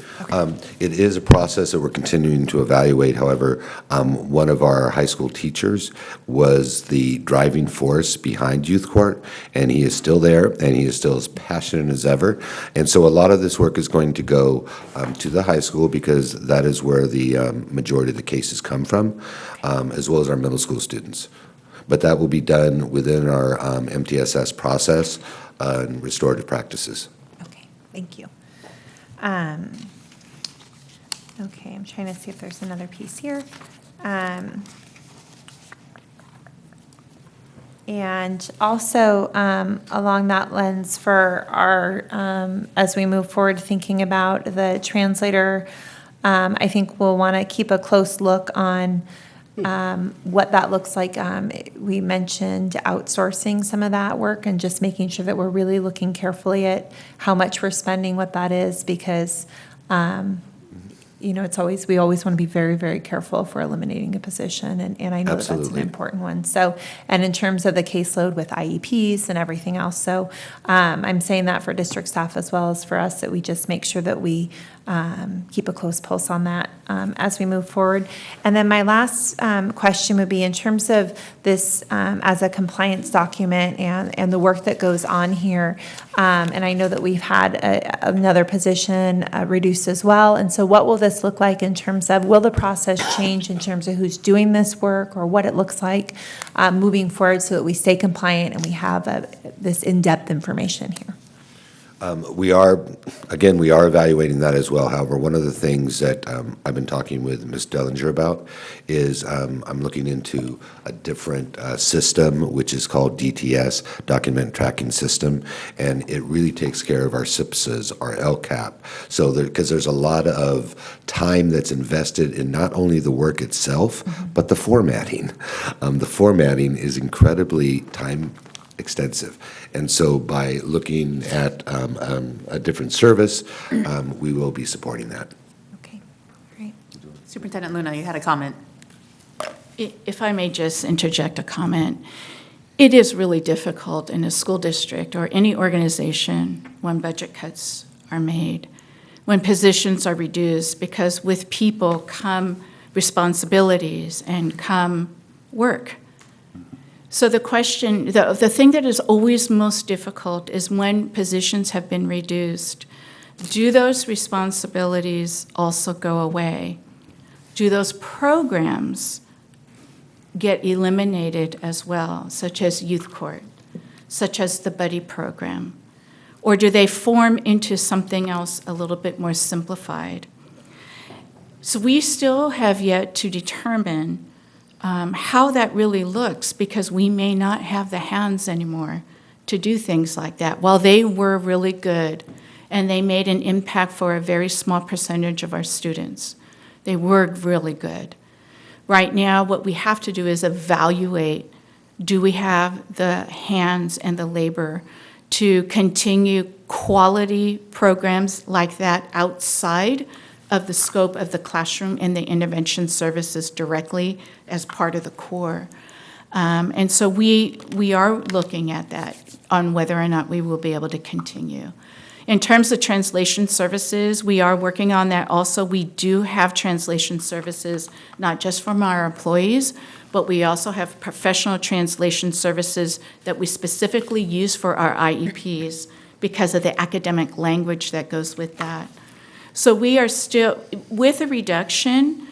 It is a process that we're continuing to evaluate. However, one of our high school teachers was the driving force behind Youth Court, and he is still there, and he is still as passionate as ever. And so a lot of this work is going to go to the high school, because that is where the majority of the cases come from, as well as our middle school students. But that will be done within our MTSS process and restorative practices. Okay, thank you. Okay, I'm trying to see if there's another piece here. And also, along that lens for our, as we move forward thinking about the translator, I think we'll want to keep a close look on what that looks like. We mentioned outsourcing some of that work and just making sure that we're really looking carefully at how much we're spending, what that is, because we always want to be very, very careful if we're eliminating a position, and I know that that's an Absolutely. important one. So, and in terms of the caseload with IEPs and everything else, so I'm saying that for district staff as well as for us, that we just make sure that we keep a close pulse on that as we move forward. And then my last question would be in terms of this as a compliance document and the work that goes on here. And I know that we've had another position reduced as well. And so what will this look like in terms of, will the process change in terms of who's doing this work or what it looks like moving forward so that we stay compliant and we have this in-depth information here? We are evaluating that as well. However, one of the things that I've been talking with Ms. Dellinger about is I'm looking into a different system, which is called DTS, Document Tracking System, and it really takes care of our SIPSs, our LCAP. So because there's a lot of time that's invested in not only the work itself, but the formatting. The formatting is incredibly time extensive. And so by looking at a different service, we will be supporting that. Okay, great. Superintendent Luna, you had a comment. If I may just interject a comment, it is really difficult in a school district or any organization when budget cuts are made, when positions are reduced, because with people come responsibilities and come work. So the question, the thing that is always most difficult is when positions have been reduced, do those responsibilities also go away? Do those programs get eliminated as well, such as youth court, such as the buddy program? Or do they form into something else a little bit more simplified? So we still have yet to determine how that really looks, because we may not have the hands anymore to do things like that. While they were really good and they made an impact for a very small percentage of our students, they were really good. Right now, what we have to do is evaluate, do we have the hands and the labor to continue quality programs like that outside of the scope of the classroom and the intervention services directly as part of the core. And so we are looking at that on whether or not we will be able to continue. In terms of translation services, we are working on that also. We do have translation services, not just from our employees, but we also have professional translation services that we specifically use for our IEPs because of the academic language that goes with that. So we are still, with a reduction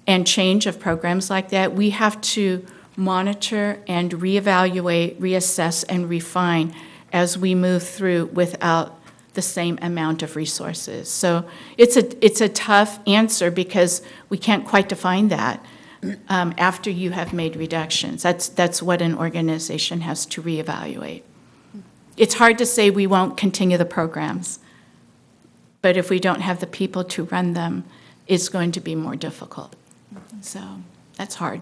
and change of programs like that, we have to monitor and reevaluate, reassess, and refine as we move through without the same amount of resources. So it's a tough answer because we can't quite define that after you have made reductions. That's what an organization has to reevaluate. It's hard to say we won't continue the programs, but if we don't have the people to run them, it's going to be more difficult. So that's hard.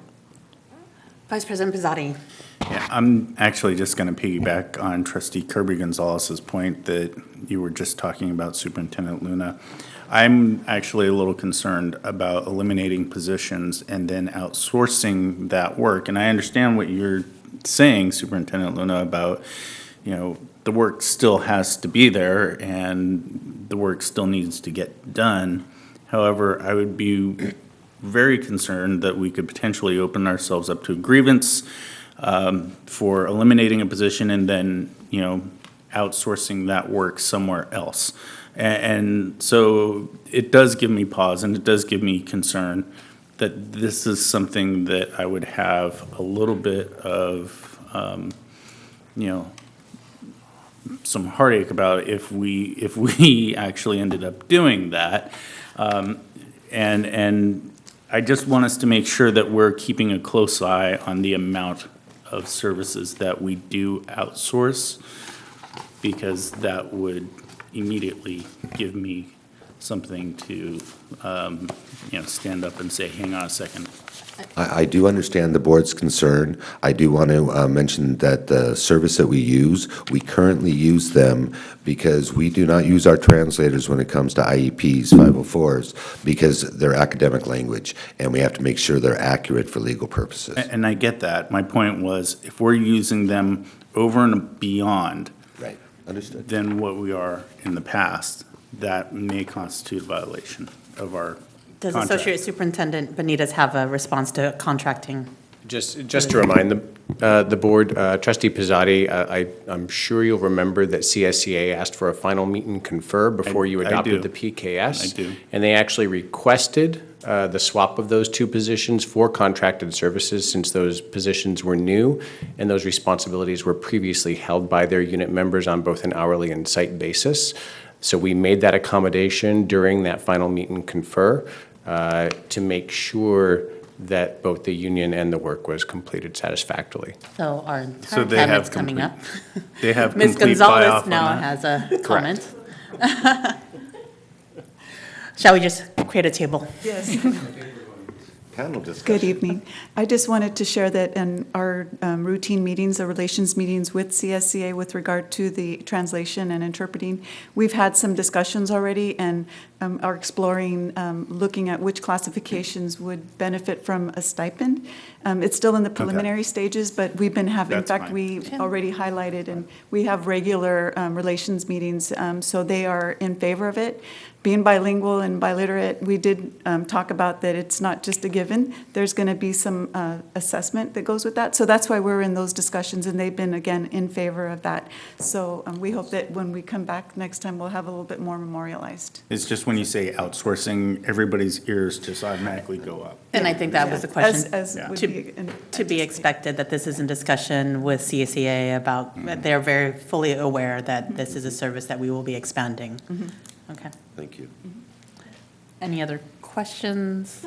Vice President Pizzotti. Yeah, I'm actually just going to piggyback on Trustee Kirby Gonzalez's point that you were just talking about, Superintendent Luna. I'm actually a little concerned about eliminating positions and then outsourcing that work. And I understand what you're saying, Superintendent Luna, about, the work still has to be there and the work still needs to get done. However, I would be very concerned that we could potentially open ourselves up to a grievance for eliminating a position and then, outsourcing that work somewhere else. And so it does give me pause and it does give me concern that this is something that I would have a little bit of, some heartache about if we actually ended up doing that. And I just want us to make sure that we're keeping a close eye on the amount of services that we do outsource, because that would immediately give me something to, stand up and say, hang on a second. I do understand the board's concern. I do want to mention that the service that we use, we currently use them because we do not use our translators when it comes to IEPs, 504s, because they're academic language, and we have to make sure they're accurate for legal purposes. And I get that. My point was, if we're using them over and beyond Right, understood. than what we are in the past, that may constitute a violation of our Does contract. Associate Superintendent Benitez have a response to contracting? Just to remind the board, Trustee Pizzotti, I'm sure you'll remember that CSEA asked for a final meet and confer before you I adopted do. the PKS. I do. And they actually requested the swap of those two positions for contracted services since those positions were new and those responsibilities were previously held by their unit members on both an hourly and site basis. So we made that accommodation during that final meet and confer to make sure that both the union and the work was completed satisfactorily. So our So entire they have cabinet's coming up. They have Ms. complete buy-off Gonzalez on now that. has a comment. Shall we just create a table? Yes. Panel discussion. Good evening. I just wanted to share that in our routine meetings, the relations meetings with CSCA with regard to the translation and interpreting, we've had some discussions already and are exploring looking at which classifications would benefit from a stipend. It's still in the preliminary stages, but we've been having, in That's fact, fine. we already highlighted, and we have regular relations meetings, so they are in favor of it. Being bilingual and biliterate, we did talk about that it's not just a given. There's going to be some assessment that goes with that. So that's why we're in those discussions, and they've been, again, in favor of that. So we hope that when we come back next time, we'll have a little bit more memorialized. It's just when you say outsourcing, everybody's ears just automatically go up. And I think that was the question. As Yeah. would To- be To be expected that this is in discussion with CSEA about, they're very fully aware that this is a service that we will be expanding. Okay. Thank you. Any other questions?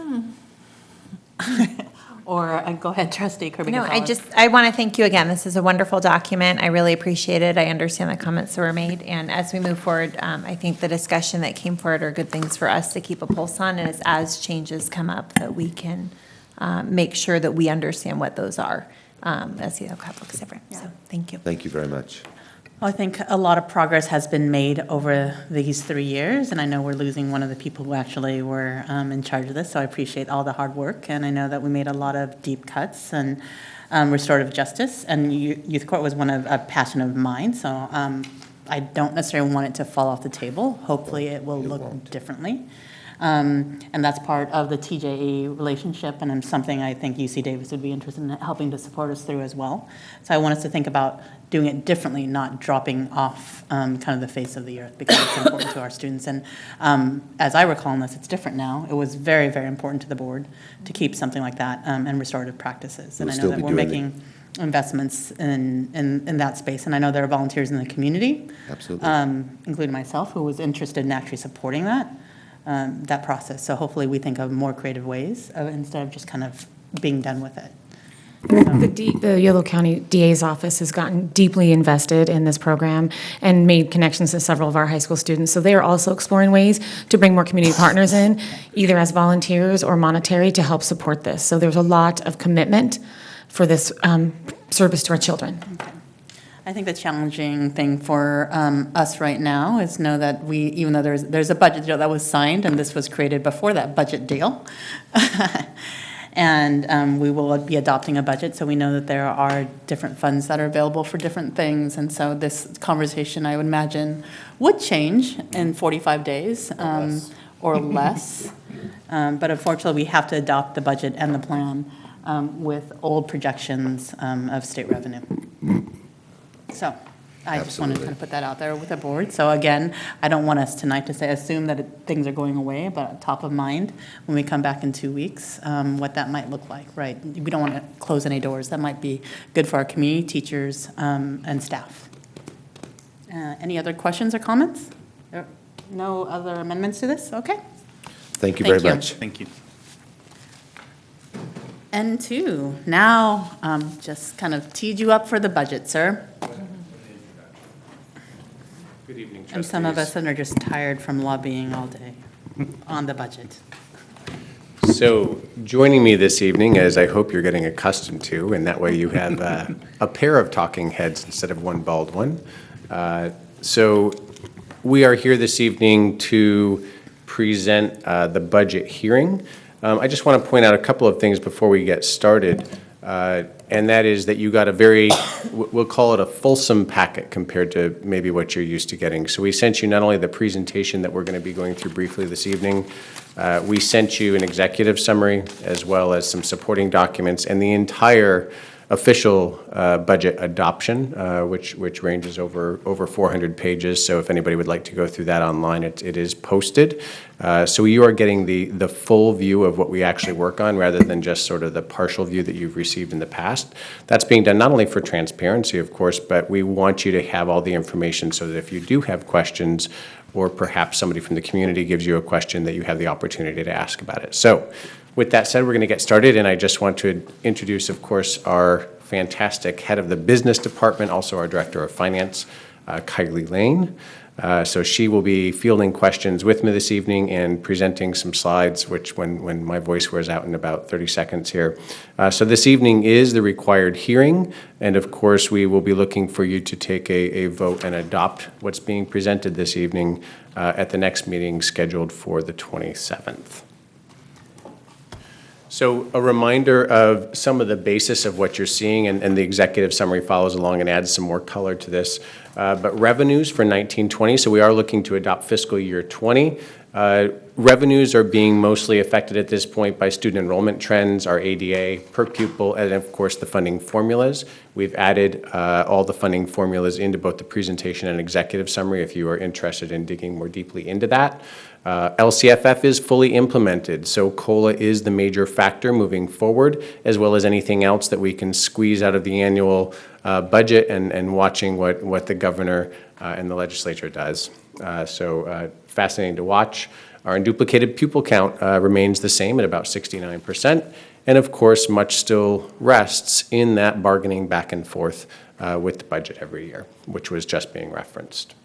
Or, go ahead, Trustee Kirby No, Gonzalez. I want to thank you again. This is a wonderful document. I really appreciate it. I understand the comments that were made. And as we move forward, I think the discussion that came forward are good things for us to keep a pulse on. And as changes come up, that we can make sure that we understand what those are, as the LCAP looks different. So, thank you. Thank you very much. Well, I think a lot of progress has been made over these 3 years, and I know we're losing one of the people who actually were in charge of this, so I appreciate all the hard work, and I know that we made a lot of deep cuts and restorative justice, and youth court was a passion of mine, so I don't necessarily want it to fall off the table. Hopefully, it will look differently. And that's part of the TJE relationship, and something I think UC Davis would be interested in helping to support us through as well. So I want us to think about doing it differently, not dropping off kind of the face of the earth, because it's important to our students. And as I recall in this, it's different now. It was very, very important to the board to keep something like that and restorative practices. And We'll I know still that be we're doing it. making investments in that space. And I know there are volunteers in the community, Absolutely. including myself, who was interested in actually supporting that process. So hopefully we think of more creative ways instead of just kind of being done with it. The Yolo County DA's office has gotten deeply invested in this program and made connections to several of our high school students. So they are also exploring ways to bring more community partners in, either as volunteers or monetary, to help support this. So there's a lot of commitment for this service to our children. I think the challenging thing for us right now is know that even though there's a budget deal that was signed, and this was created before that budget deal, and we will be adopting a budget, so we know that there are different funds that are available for different things, and so this conversation, I would imagine, would change in 45 days or less. But unfortunately, we have to adopt the budget and the plan with old projections of state revenue. So I just wanted to kind of put that out there with the board. So again, I don't want us tonight to assume that things are going away, but top of mind when we come back in 2 weeks, what that might look like, right? We don't want to close any doors. That might be good for our community, teachers, and staff. Any other questions or comments? No other amendments to this? Okay. Thank you very much. Thank you. N2, now just kind of teed you up for the budget, sir. Good evening, trustees. And some of us are just tired from lobbying all day. on the budget. So joining me this evening, as I hope you're getting accustomed to, and that way you have a pair of talking heads instead of one bald one. So we are here this evening to present the budget hearing. I just want to point out a couple of things before we get started, and that is that you got a very, we'll call it a fulsome packet compared to maybe what you're used to getting. So we sent you not only the presentation that we're going to be going through briefly this evening, we sent you an executive summary as well as some supporting documents and the entire official budget adoption, which ranges over 400 pages. So if anybody would like to go through that online, it is posted. So you are getting the full view of what we actually work on rather than just sort of the partial view that you've received in the past. That's being done not only for transparency, of course, but we want you to have all the information so that if you do have questions or perhaps somebody from the community gives you a question, that you have the opportunity to ask about it. So with that said, we're going to get started, and I just want to introduce, of course, our fantastic head of the business department, also our director of finance, Kylie Lane. So she will be fielding questions with me this evening and presenting some slides, which when my voice wears out in about 30 seconds here. So this evening is the required hearing, and of course, we will be looking for you to take a vote and adopt what's being presented this evening at the next meeting scheduled for the 27th. So a reminder of some of the basis of what you're seeing, and the executive summary follows along and adds some more color to this. But revenues for 1920, so we are looking to adopt fiscal year 20. Revenues are being mostly affected at this point by student enrollment trends, our ADA per pupil, and of course the funding formulas. We've added all the funding formulas into both the presentation and executive summary if you are interested in digging more deeply into that. LCFF is fully implemented, so COLA is the major factor moving forward, as well as anything else that we can squeeze out of the annual budget and watching what the governor and the legislature does. So fascinating to watch. Our unduplicated pupil count remains the same at about 69%. And of course, much still rests in that bargaining back and forth with the budget every year, which was just being referenced.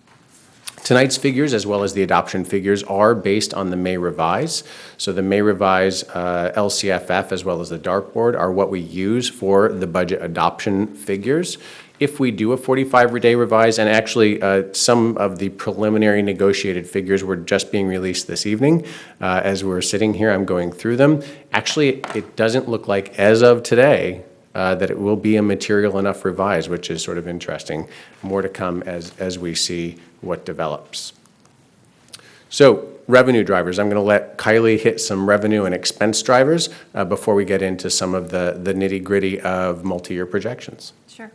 Tonight's figures, as well as the adoption figures, are based on the May revise. So the May revise LCFF, as well as the dartboard, are what we use for the budget adoption figures. If we do a 45-day revise, and actually some of the preliminary negotiated figures were just being released this evening. As we're sitting here, I'm going through them. Actually, it doesn't look like, as of today, that it will be a material enough revise, which is sort of interesting. More to come as we see what develops. So revenue drivers, I'm going to let Kylie hit some revenue and expense drivers before we get into some of the nitty-gritty of multi-year projections. Sure.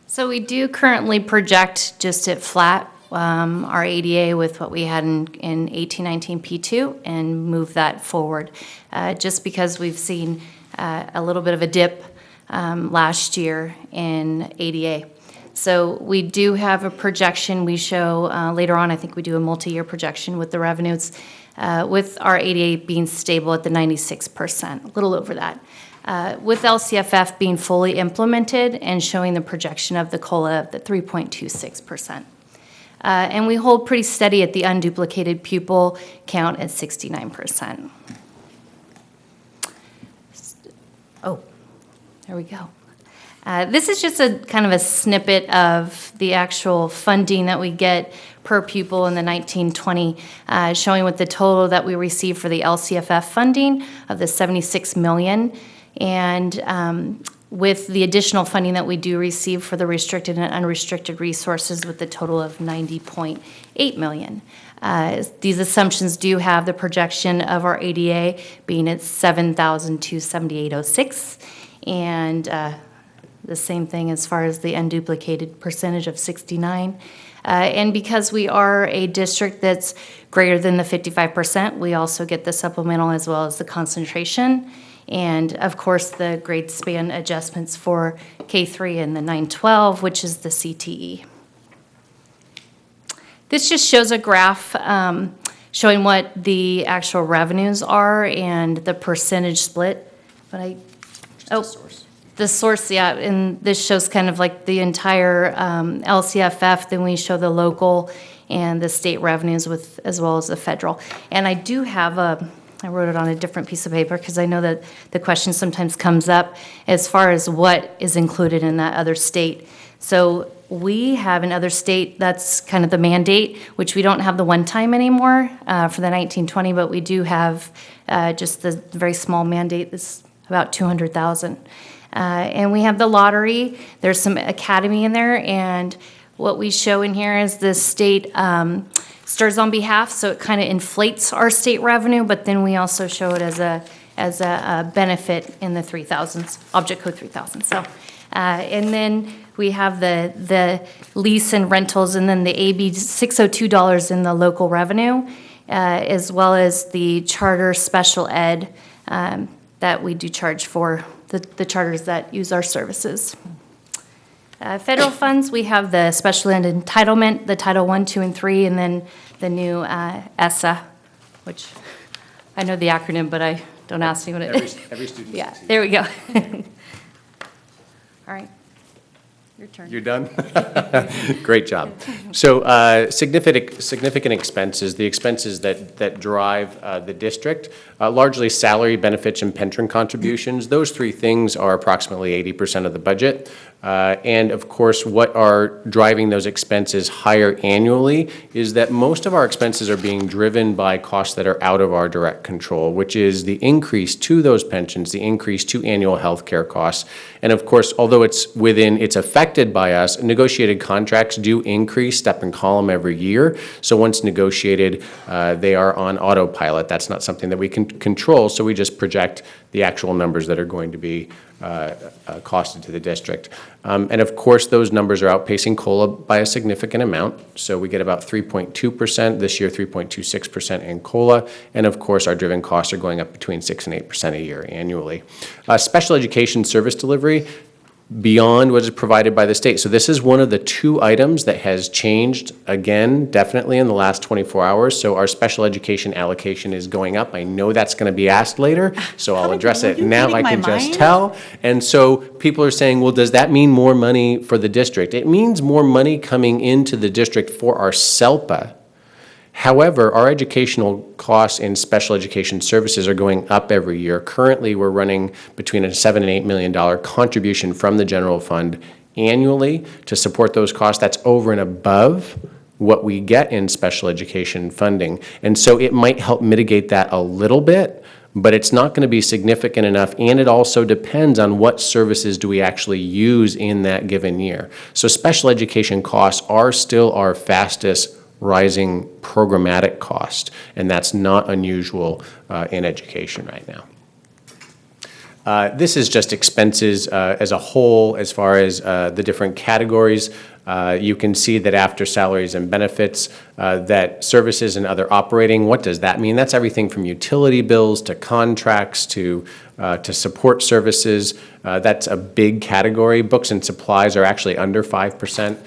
So we do currently project just at flat our ADA with what we had in 1819 P2 and move that forward, just because we've seen a little bit of a dip last year in ADA. So we do have a projection we show later on. I think we do a multi-year projection with the revenues, with our ADA being stable at the 96%, a little over that. With LCFF being fully implemented and showing the projection of the COLA of the 3.26%. And we hold pretty steady at the unduplicated pupil count at 69%. Oh, there we go. This is just a kind of a snippet of the actual funding that we get per pupil in the 1920, showing what the total that we receive for the LCFF funding of the $76 million. And with the additional funding that we do receive for the restricted and unrestricted resources with the total of $90.8 million. These assumptions do have the projection of our ADA being at $7,278.06, and the same thing as far as the unduplicated percentage of 69. And because we are a district that's greater than the 55%, we also get the supplemental as well as the concentration. And of course, the grade span adjustments for K3 and the 912, which is the CTE. This just shows a graph showing what the actual revenues are and the percentage split. But the source, yeah, and this shows kind of like the entire LCFF, then we show the local and the state revenues with, as well as the federal. And I do have I wrote it on a different piece of paper because I know that the question sometimes comes up as far as what is included in that other state. So we have another state, that's kind of the mandate, which we don't have the one time anymore for the 1920, but we do have just the very small mandate that's about 200,000. And we have the lottery, there's some academy in there, and what we show in here is the state stirs on behalf, so it kind of inflates our state revenue, but then we also show it as a benefit in the 3000s, Object Code 3000. So, and then we have the lease and rentals, and then the AB $602 in the local revenue, as well as the charter special ed that we do charge for the charters that use our services. Federal funds, we have the special ed entitlement, the Title I, II, and III, and then the new ESSA, which I know the acronym, but I don't ask me what it is. Every student. Yeah, there we go. All right. Your turn. You're done? Great job. So significant expenses, the expenses that drive the district, largely salary, benefits, and pension contributions. Those three things are approximately 80% of the budget. And of course, what are driving those expenses higher annually is that most of our expenses are being driven by costs that are out of our direct control, which is the increase to those pensions, the increase to annual health care costs. And of course, although it's affected by us, negotiated contracts do increase step and column every year. So once negotiated, they are on autopilot. That's not something that we can control, so we just project the actual numbers that are going to be costed to the district. And of course, those numbers are outpacing COLA by a significant amount. So we get about 3.2%, this year 3.26% in COLA. And of course, our driven costs are going up between 6 and 8% a year annually. Special education service delivery, beyond what is provided by the state. So this is one of the two items that has changed, again, definitely in the last 24 hours. So our special education allocation is going up. I know that's going to be asked later, so I'll address it now. I can just tell. And so people are saying, well, does that mean more money for the district? It means more money coming into the district for our SELPA. However, our educational costs in special education services are going up every year. Currently, we're running between a $7 and $8 million contribution from the general fund annually to support those costs. That's over and above what we get in special education funding. And so it might help mitigate that a little bit, but it's not going to be significant enough, and it also depends on what services do we actually use in that given year. So special education costs are still our fastest rising programmatic cost, and that's not unusual in education right now. This is just expenses as a whole as far as the different categories. You can see that after salaries and benefits, that services and other operating, what does that mean? That's everything from utility bills to contracts to support services. That's a big category. Books and supplies are actually under 5%.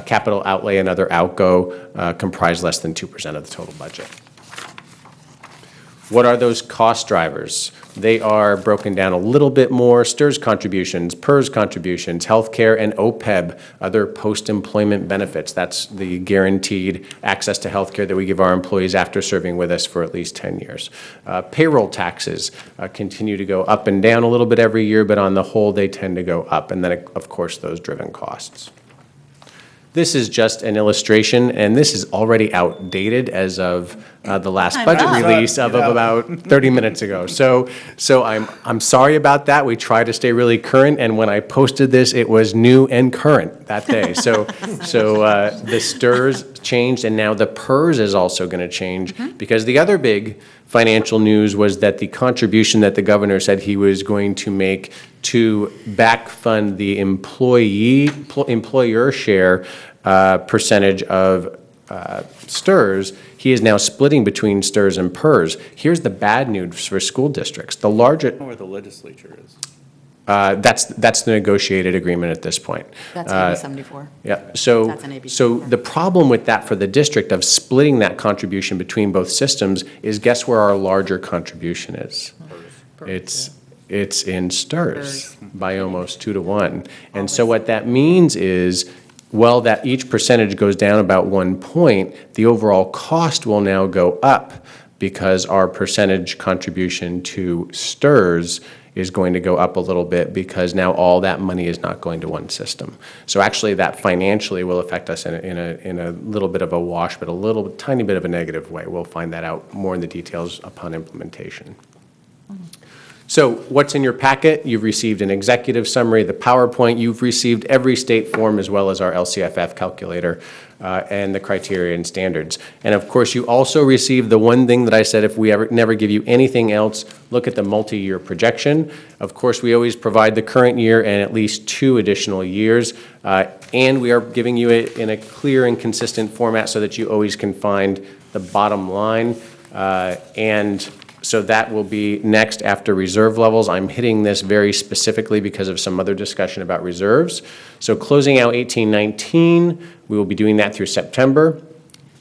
Capital outlay and other outgo comprise less than 2% of the total budget. What are those cost drivers? They are broken down a little bit more. STIRS contributions, PERS contributions, healthcare, and OPEB, other post-employment benefits. That's the guaranteed access to healthcare that we give our employees after serving with us for at least 10 years. Payroll taxes continue to go up and down a little bit every year, but on the whole, they tend to go up. And then, of course, those driven costs. This is just an illustration, and this is already outdated as of the last budget release of about 30 minutes ago. So I'm sorry about that. We try to stay really current, and when I posted this, it was new and current that day. So the STIRS changed, and now the PERS is also going to change, because the other big financial news was that the contribution that the governor said he was going to make to back fund the employer share percentage of STIRS, he is now splitting between STIRS and PERS. Here's the bad news for school districts. The larger... Where the legislature is. That's the negotiated agreement at this point. That's AB 74. Yeah, so, That's an AB so the problem with that for the district of splitting that contribution between both systems is, guess where our larger contribution is? It's in STIRS. by almost 2 to 1. And so what that means is, well, that each percentage goes down about 1 point, the overall cost will now go up because our percentage contribution to STRS is going to go up a little bit because now all that money is not going to one system. So actually that financially will affect us in a little bit of a wash, but a little tiny bit of a negative way. We'll find that out more in the details upon implementation. So what's in your packet? You've received an executive summary, the PowerPoint. You've received every state form as well as our LCFF calculator and the criteria and standards. And of course, you also received the one thing that I said, if we ever never give you anything else, look at the multi-year projection. Of course, we always provide the current year and at least 2 additional years. And we are giving you it in a clear and consistent format so that you always can find the bottom line. And so that will be next after reserve levels. I'm hitting this very specifically because of some other discussion about reserves. So closing out 18-19, we will be doing that through September.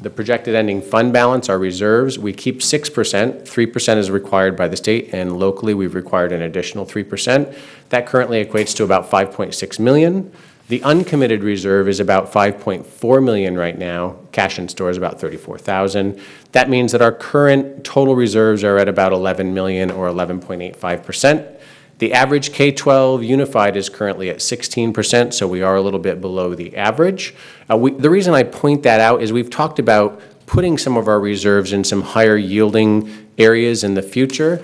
The projected ending fund balance, our reserves, we keep 6%. 3% is required by the state, and locally we've required an additional 3%. That currently equates to about $5.6 million. The uncommitted reserve is about $5.4 million right now. Cash in store is about $34,000. That means that our current total reserves are at about $11 million or 11.85%. The average K-12 unified is currently at 16%, so we are a little bit below the average. The reason I point that out is we've talked about putting some of our reserves in some higher yielding areas in the future.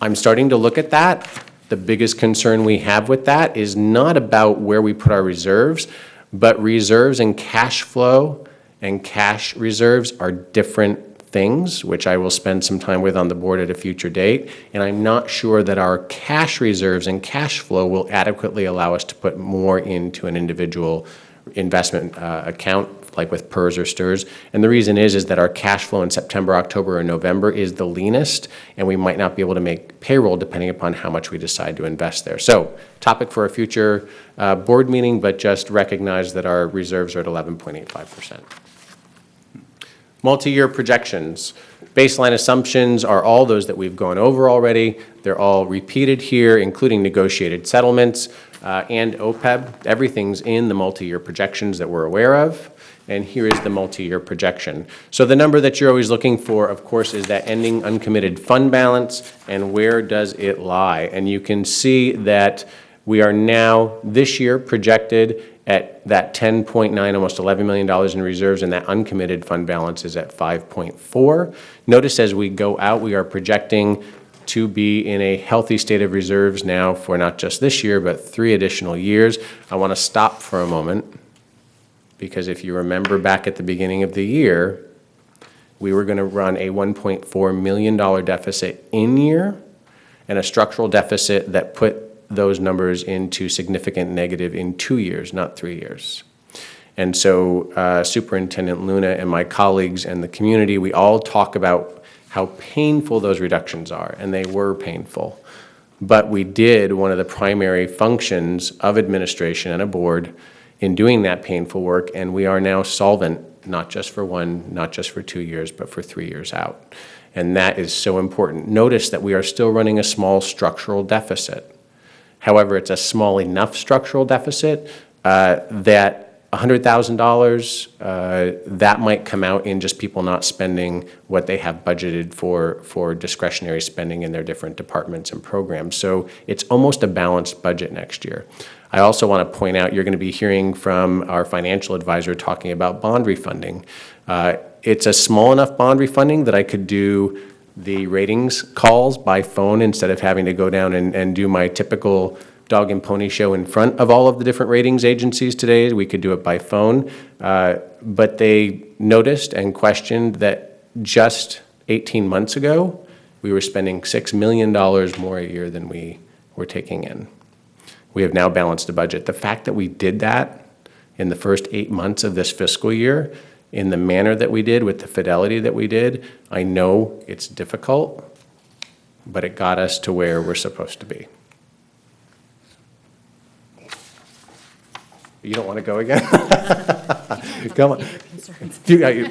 I'm starting to look at that. The biggest concern we have with that is not about where we put our reserves, but reserves and cash flow and cash reserves are different things, which I will spend some time with on the board at a future date. And I'm not sure that our cash reserves and cash flow will adequately allow us to put more into an individual investment account, like with PERS or STRS. And the reason is that our cash flow in September, October, or November is the leanest, and we might not be able to make payroll depending upon how much we decide to invest there. So, topic for a future board meeting, but just recognize that our reserves are at 11.85%. Multi-year projections. Baseline assumptions are all those that we've gone over already. They're all repeated here, including negotiated settlements and OPEB. Everything's in the multi-year projections that we're aware of. And here is the multi-year projection. So the number that you're always looking for, of course, is that ending uncommitted fund balance, and where does it lie? And you can see that we are now, this year, projected at that $10.9, almost $11 million in reserves, and that uncommitted fund balance is at 5.4. Notice as we go out, we are projecting to be in a healthy state of reserves now for not just this year, but 3 additional years. I want to stop for a moment, because if you remember back at the beginning of the year, we were going to run a $1.4 million deficit in year and a structural deficit that put those numbers into significant negative in 2 years, not 3 years. And so Superintendent Luna and my colleagues and the community, we all talk about how painful those reductions are, and they were painful. But we did one of the primary functions of administration and a board in doing that painful work, and we are now solvent, not just for 1, not just for 2 years, but for 3 years out. And that is so important. Notice that we are still running a small structural deficit. However, it's a small enough structural deficit that $100,000, that might come out in just people not spending what they have budgeted for discretionary spending in their different departments and programs. So it's almost a balanced budget next year. I also want to point out, you're going to be hearing from our financial advisor talking about bond refunding. It's a small enough bond refunding that I could do the ratings calls by phone instead of having to go down and do my typical dog and pony show in front of all of the different ratings agencies today. We could do it by phone. But they noticed and questioned that just 18 months ago, we were spending $6 million more a year than we were taking in. We have now balanced the budget. The fact that we did that in the first 8 months of this fiscal year, in the manner that we did, with the fidelity that we did, I know it's difficult, but it got us to where we're supposed to be. You don't want to go again? Come on.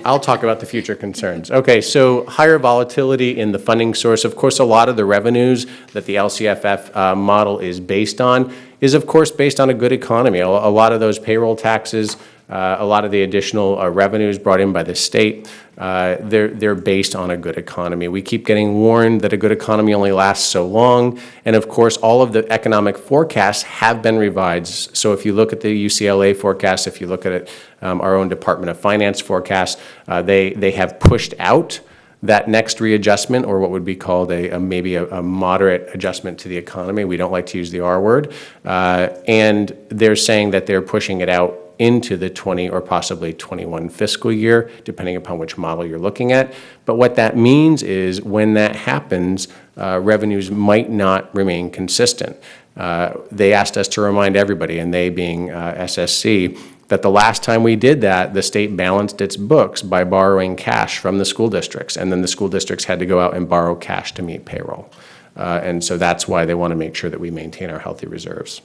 I'll talk about the future concerns. Okay, so higher volatility in the funding source. Of course, a lot of the revenues that the LCFF model is based on is, of course, based on a good economy. A lot of those payroll taxes, a lot of the additional revenues brought in by the state, they're based on a good economy. We keep getting warned that a good economy only lasts so long, and of course, all of the economic forecasts have been revised. So if you look at the UCLA forecast, if you look at it, our own Department of Finance forecast, they have pushed out that next readjustment, or what would be called maybe a moderate adjustment to the economy. We don't like to use the R word. And they're saying that they're pushing it out into the 20 or possibly 21 fiscal year, depending upon which model you're looking at. But what that means is when that happens, revenues might not remain consistent. They asked us to remind everybody, and they being SSC, that the last time we did that, the state balanced its books by borrowing cash from the school districts, and then the school districts had to go out and borrow cash to meet payroll. And so that's why they want to make sure that we maintain our healthy reserves.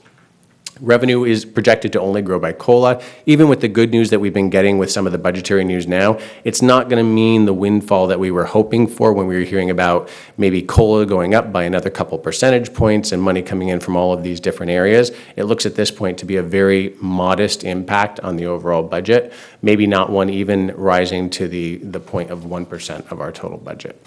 Revenue is projected to only grow by COLA. Even with the good news that we've been getting with some of the budgetary news now, it's not going to mean the windfall that we were hoping for when we were hearing about maybe COLA going up by another couple percentage points and money coming in from all of these different areas. It looks at this point to be a very modest impact on the overall budget, maybe not one even rising to the point of 1% of our total budget.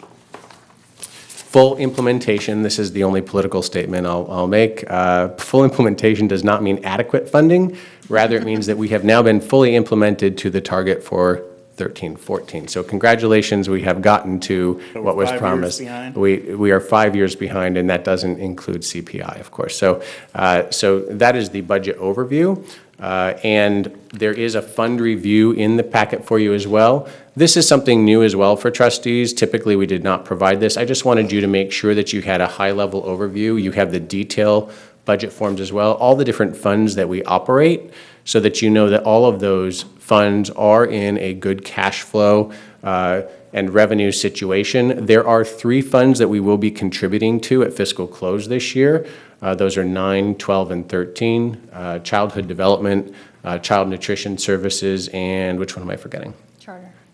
Full implementation, this is the only political statement I'll make. Full implementation does not mean adequate funding. Rather, it means that we have now been fully implemented to the target for 13-14. So congratulations, we have gotten to what was promised. We are 5 years behind, and that doesn't include CPI, of course. So that is the budget overview. And there is a fund review in the packet for you as well. This is something new as well for trustees. Typically, we did not provide this. I just wanted you to make sure that you had a high-level overview. You have the detail budget forms as well, all the different funds that we operate, so that you know that all of those funds are in a good cash flow and revenue situation. There are 3 funds that we will be contributing to at fiscal close this year. Those are 9, 12, and 13, childhood development, child nutrition services, and which one am I forgetting?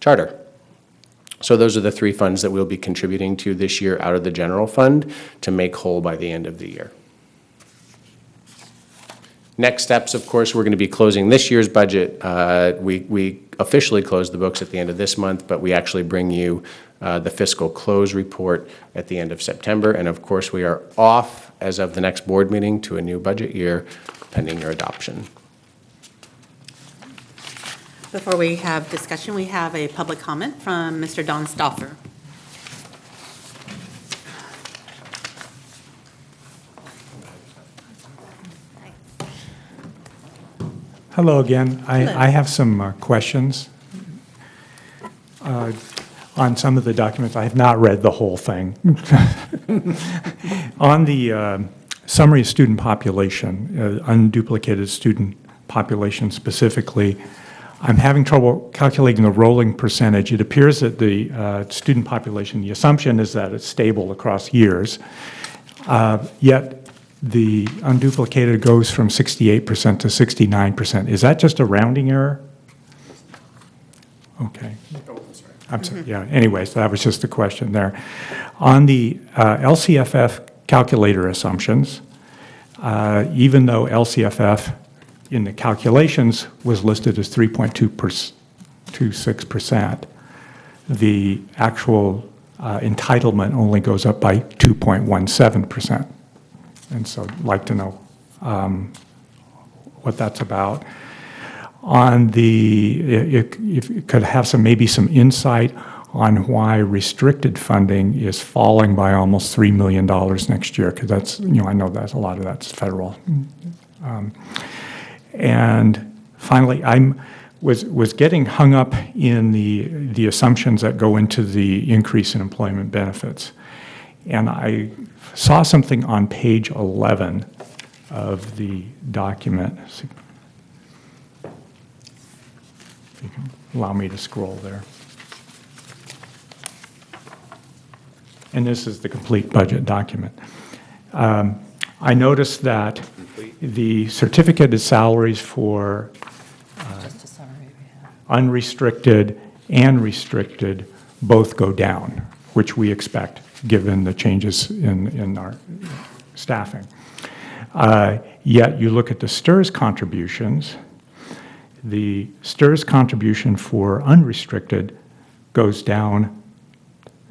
Charter. So those are the 3 funds that we'll be contributing to this year out of the general fund to make whole by the end of the year. Next steps, of course, we're going to be closing this year's budget. We officially close the books at the end of this month, but we actually bring you the fiscal close report at the end of September. And of course, we are off as of the next board meeting to a new budget year, pending your adoption. Before we have discussion, we have a public comment from Mr. Don Stauffer. Hello again. I have some questions on some of the documents. I have not read the whole thing. On the summary of student population, unduplicated student population specifically, I'm having trouble calculating the rolling percentage. It appears that the student population, the assumption is that it's stable across years, yet the unduplicated goes from 68% to 69%. Is that just a rounding error? Okay. I'm sorry. Yeah, anyway, so that was just a question there. On the LCFF calculator assumptions, even though LCFF in the calculations was listed as 3.26%, the actual entitlement only goes up by 2.17%. And so I'd like to know what that's about. On the, if you could have maybe some insight on why restricted funding is falling by almost $3 million next year, because that's, I know that's a lot of that's federal. And finally, was getting hung up in the assumptions that go into the increase in employment benefits. And I saw something on page 11 of the document. If you can allow me to scroll there. And this is the complete budget document. I noticed that. Complete. the certificated salaries for unrestricted and restricted both go down, which we expect, given the changes in our staffing. Yet you look at the STIRS contributions, the STIRS contribution for unrestricted goes down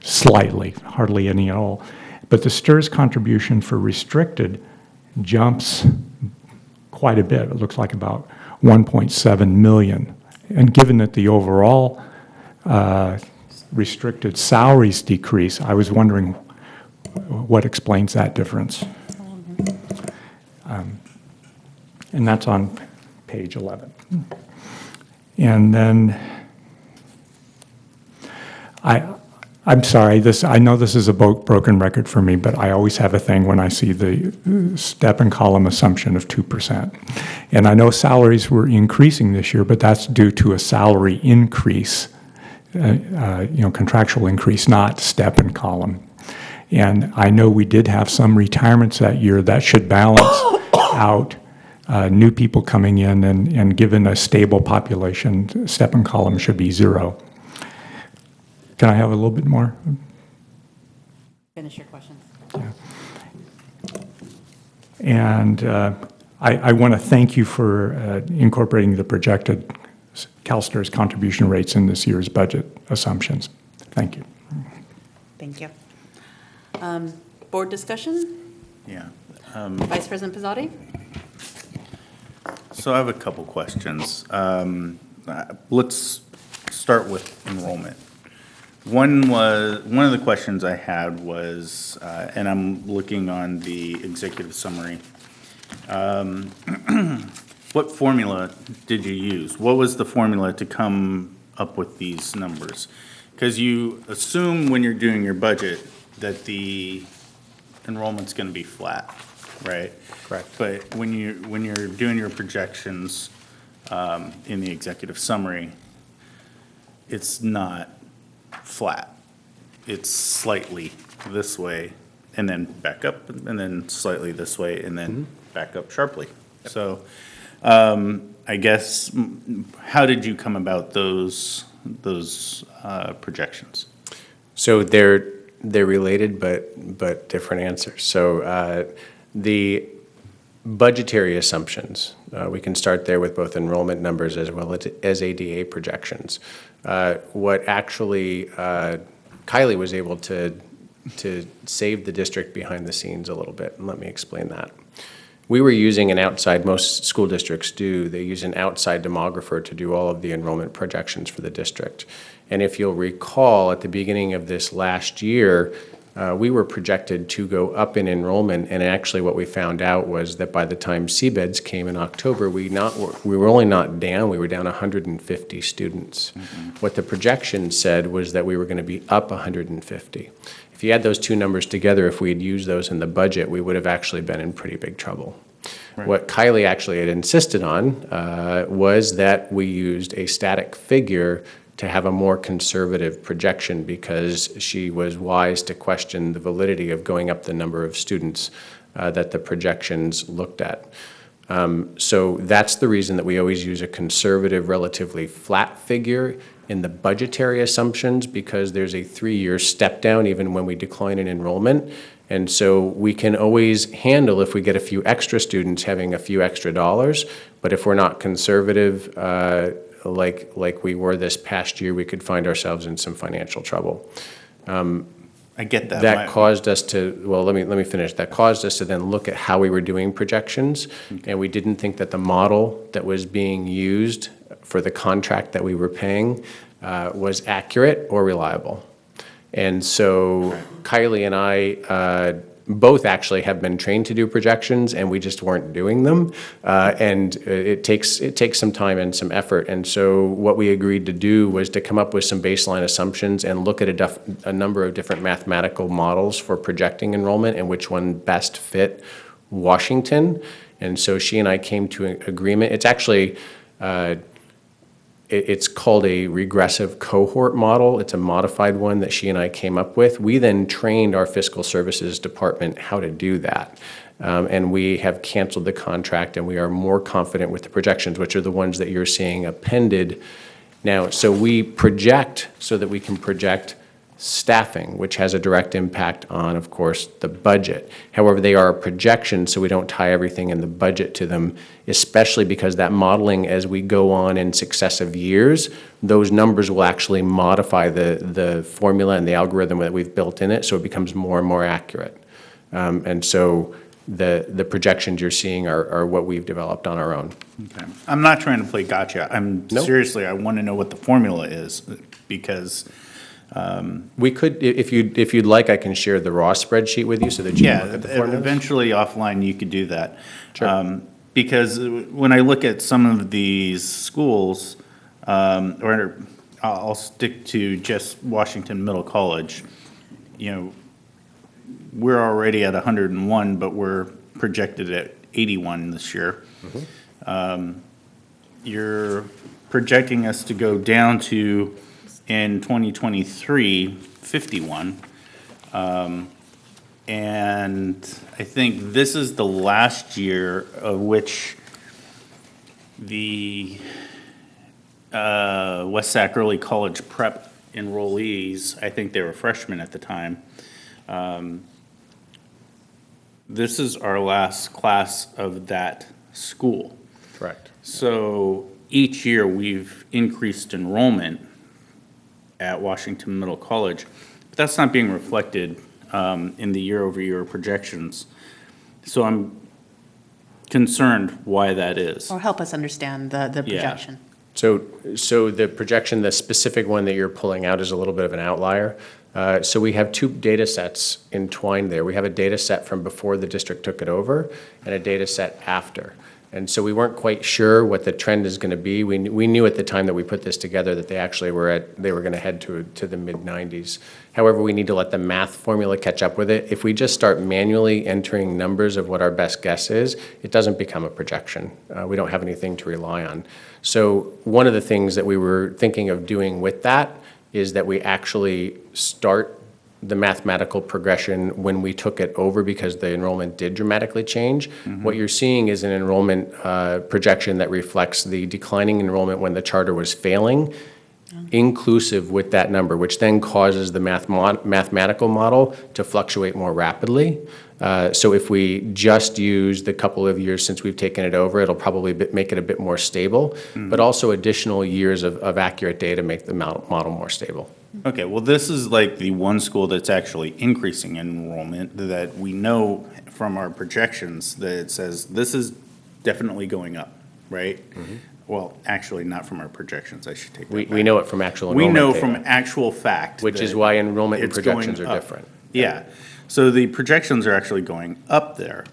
slightly, hardly any at all. But the STIRS contribution for restricted jumps quite a bit. It looks like about 1.7 million. And given that the overall restricted salaries decrease, I was wondering what explains that difference. And that's on page 11. And then I'm sorry, I know this is a broken record for me, but I always have a thing when I see the step and column assumption of 2%. And I know salaries were increasing this year, but that's due to a salary increase, contractual increase, not step and column. And I know we did have some retirements that year that should balance out new people coming in, and given a stable population, step and column should be 0. Can I have a little bit more? Finish your questions. Yeah. And I want to thank you for incorporating the projected CalSTRS contribution rates in this year's budget assumptions. Thank you. Thank you. Board discussion? Yeah. Vice President Pizzotti? So I have a couple questions. Let's start with enrollment. One of the questions I had was, and I'm looking on the executive summary, what formula did you use? What was the formula to come up with these numbers? Because you assume when you're doing your budget that the enrollment's going to be flat, right? Correct. But when you're doing your projections in the executive summary, it's not flat. It's slightly this way and then back up, and then slightly this way and then back up sharply. Yep. So I guess, how did you come about those projections? So they're related but different answers. So the budgetary assumptions, we can start there with both enrollment numbers as well as ADA projections. What actually Kylie was able to save the district behind the scenes a little bit, and let me explain that. We were using an outside, most school districts do, they use an outside demographer to do all of the enrollment projections for the district. And if you'll recall, at the beginning of this last year, we were projected to go up in enrollment, and actually what we found out was that by the time CBEDS came in October, we were only not down, we were down 150 students. Mm-hmm. What the projection said was that we were going to be up 150. If you add those two numbers together, if we had used those in the budget, we would have actually been in pretty big trouble. Right. What Kylie actually had insisted on was that we used a static figure to have a more conservative projection, because she was wise to question the validity of going up the number of students that the projections looked at. So that's the reason that we always use a conservative, relatively flat figure in the budgetary assumptions, because there's a 3-year step down even when we decline in enrollment. And so we can always handle, if we get a few extra students, having a few extra dollars. But if we're not conservative, like we were this past year, we could find ourselves in some financial trouble. I get that. That caused us to, well, let me finish. That caused us to then look at how we were doing projections, and we didn't think that the model that was being used for the contract that we were paying was accurate or reliable. And so Kylie and I both actually have been trained to do projections, and we just weren't doing them. And it takes some time and some effort. And so what we agreed to do was to come up with some baseline assumptions and look at a number of different mathematical models for projecting enrollment and which one best fit Washington. And so she and I came to an agreement. It's actually it's called a regressive cohort model. It's a modified one that she and I came up with. We then trained our fiscal services department how to do that. And we have canceled the contract, and we are more confident with the projections, which are the ones that you're seeing appended now. So we project so that we can project staffing, which has a direct impact on, of course, the budget. However, they are a projection, so we don't tie everything in the budget to them, especially because that modeling, as we go on in successive years, those numbers will actually modify the formula and the algorithm that we've built in it, so it becomes more and more accurate. And so the projections you're seeing are what we've developed on our own. Okay. I'm not trying to play gotcha. Nope. Seriously, I want to know what the formula is, because we could, if you'd like, I can share the raw spreadsheet with you so that you can look at the formulas. Eventually offline you could do that. Sure. Because when I look at some of these schools, or I'll stick to just Washington Middle College, we're already at 101, but we're projected at 81 this year. You're projecting us to go down to, in 2023, 51. And I think this is the last year of which the West Sac Early College Prep enrollees, I think they were freshmen at the time, this is our last class of that school. Correct. So each year we've increased enrollment at Washington Middle College, but that's not being reflected in the year-over-year projections. So I'm concerned why that is. Or help us understand the projection. So the projection, the specific one that you're pulling out is a little bit of an outlier. So we have two data sets entwined there. We have a data set from before the district took it over and a data set after. And so we weren't quite sure what the trend is going to be. We knew at the time that we put this together that they actually were going to head to the mid-90s. However, we need to let the math formula catch up with it. If we just start manually entering numbers of what our best guess is, it doesn't become a projection. We don't have anything to rely on. So one of the things that we were thinking of doing with that is that we actually start the mathematical progression when we took it over, because the enrollment did dramatically change. What you're seeing is an enrollment projection that reflects the declining enrollment when the charter was failing, inclusive with that number, which then causes the mathematical model to fluctuate more rapidly. So if we just use the couple of years since we've taken it over, it'll probably make it a bit more stable, but also additional years of accurate data make the model more stable. Okay, well, this is like the one school that's actually increasing enrollment that we know from our projections that it says this is definitely going up, right? Well, actually, not from our projections, I should take that back. We know it from actual We enrollment know data, from actual fact. which is that why enrollment and it's going projections are up. different. Yeah, so the projections are actually going up there.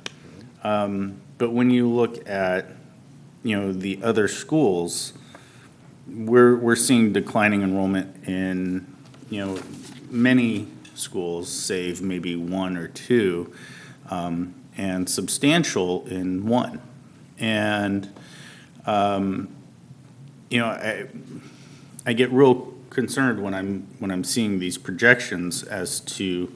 But when you look at, the other schools, we're seeing declining enrollment in, many schools, save maybe one or two, and substantial in one. And, I get real concerned when I'm seeing these projections as to,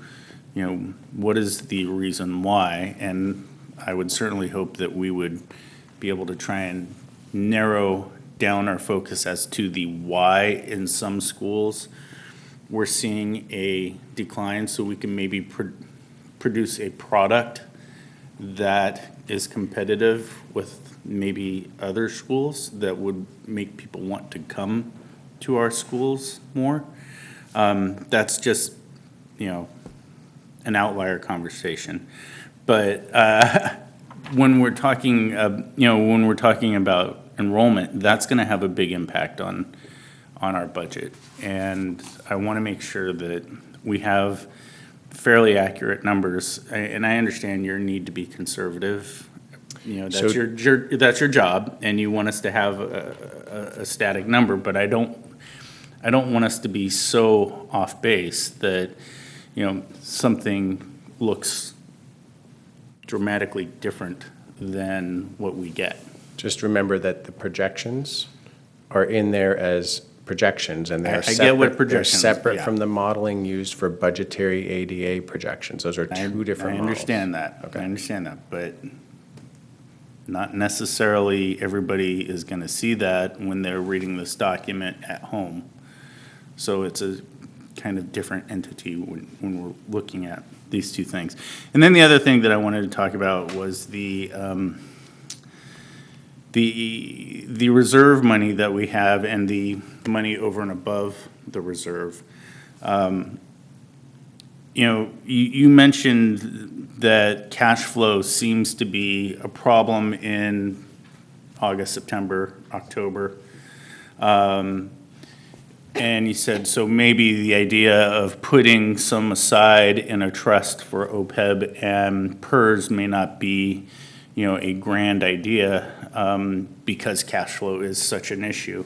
what is the reason why? And I would certainly hope that we would be able to try and narrow down our focus as to the why in some schools we're seeing a decline, so we can maybe produce a product that is competitive with maybe other schools that would make people want to come to our schools more. That's just, an outlier conversation. But when we're talking, about enrollment, that's going to have a big impact on our budget. And I want to make sure that we have fairly accurate numbers. And I understand your need to be conservative. That's your job, and you want us to have a static number. But I don't want us to be so off base that something looks dramatically different than what we get. Just remember that the projections are in there as projections, and they're I separate. get what projections, They're separate yeah. from the modeling used for budgetary ADA projections. Those are two different I models. understand that. Okay. I understand that, but not necessarily everybody is going to see that when they're reading this document at home. So it's a kind of different entity when we're looking at these two things. And then the other thing that I wanted to talk about was the reserve money that we have and the money over and above the reserve. You mentioned that cash flow seems to be a problem in August, September, October. And you said, so maybe the idea of putting some aside in a trust for OPEB and PERS may not be, a grand idea because cash flow is such an issue.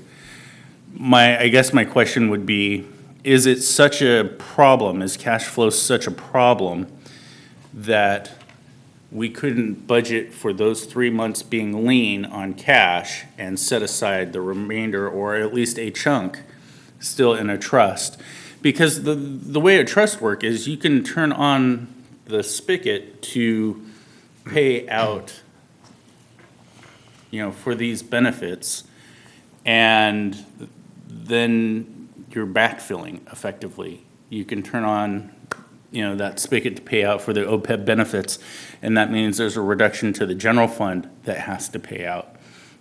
I guess my question would be, is it such a problem, is cash flow such a problem that we couldn't budget for those 3 months being lean on cash and set aside the remainder, or at least a chunk, still in a trust? Because the way a trust works is you can turn on the spigot to pay out, for these benefits, and then you're backfilling effectively. You can turn on, that spigot to pay out for the OPEB benefits, and that means there's a reduction to the general fund that has to pay out.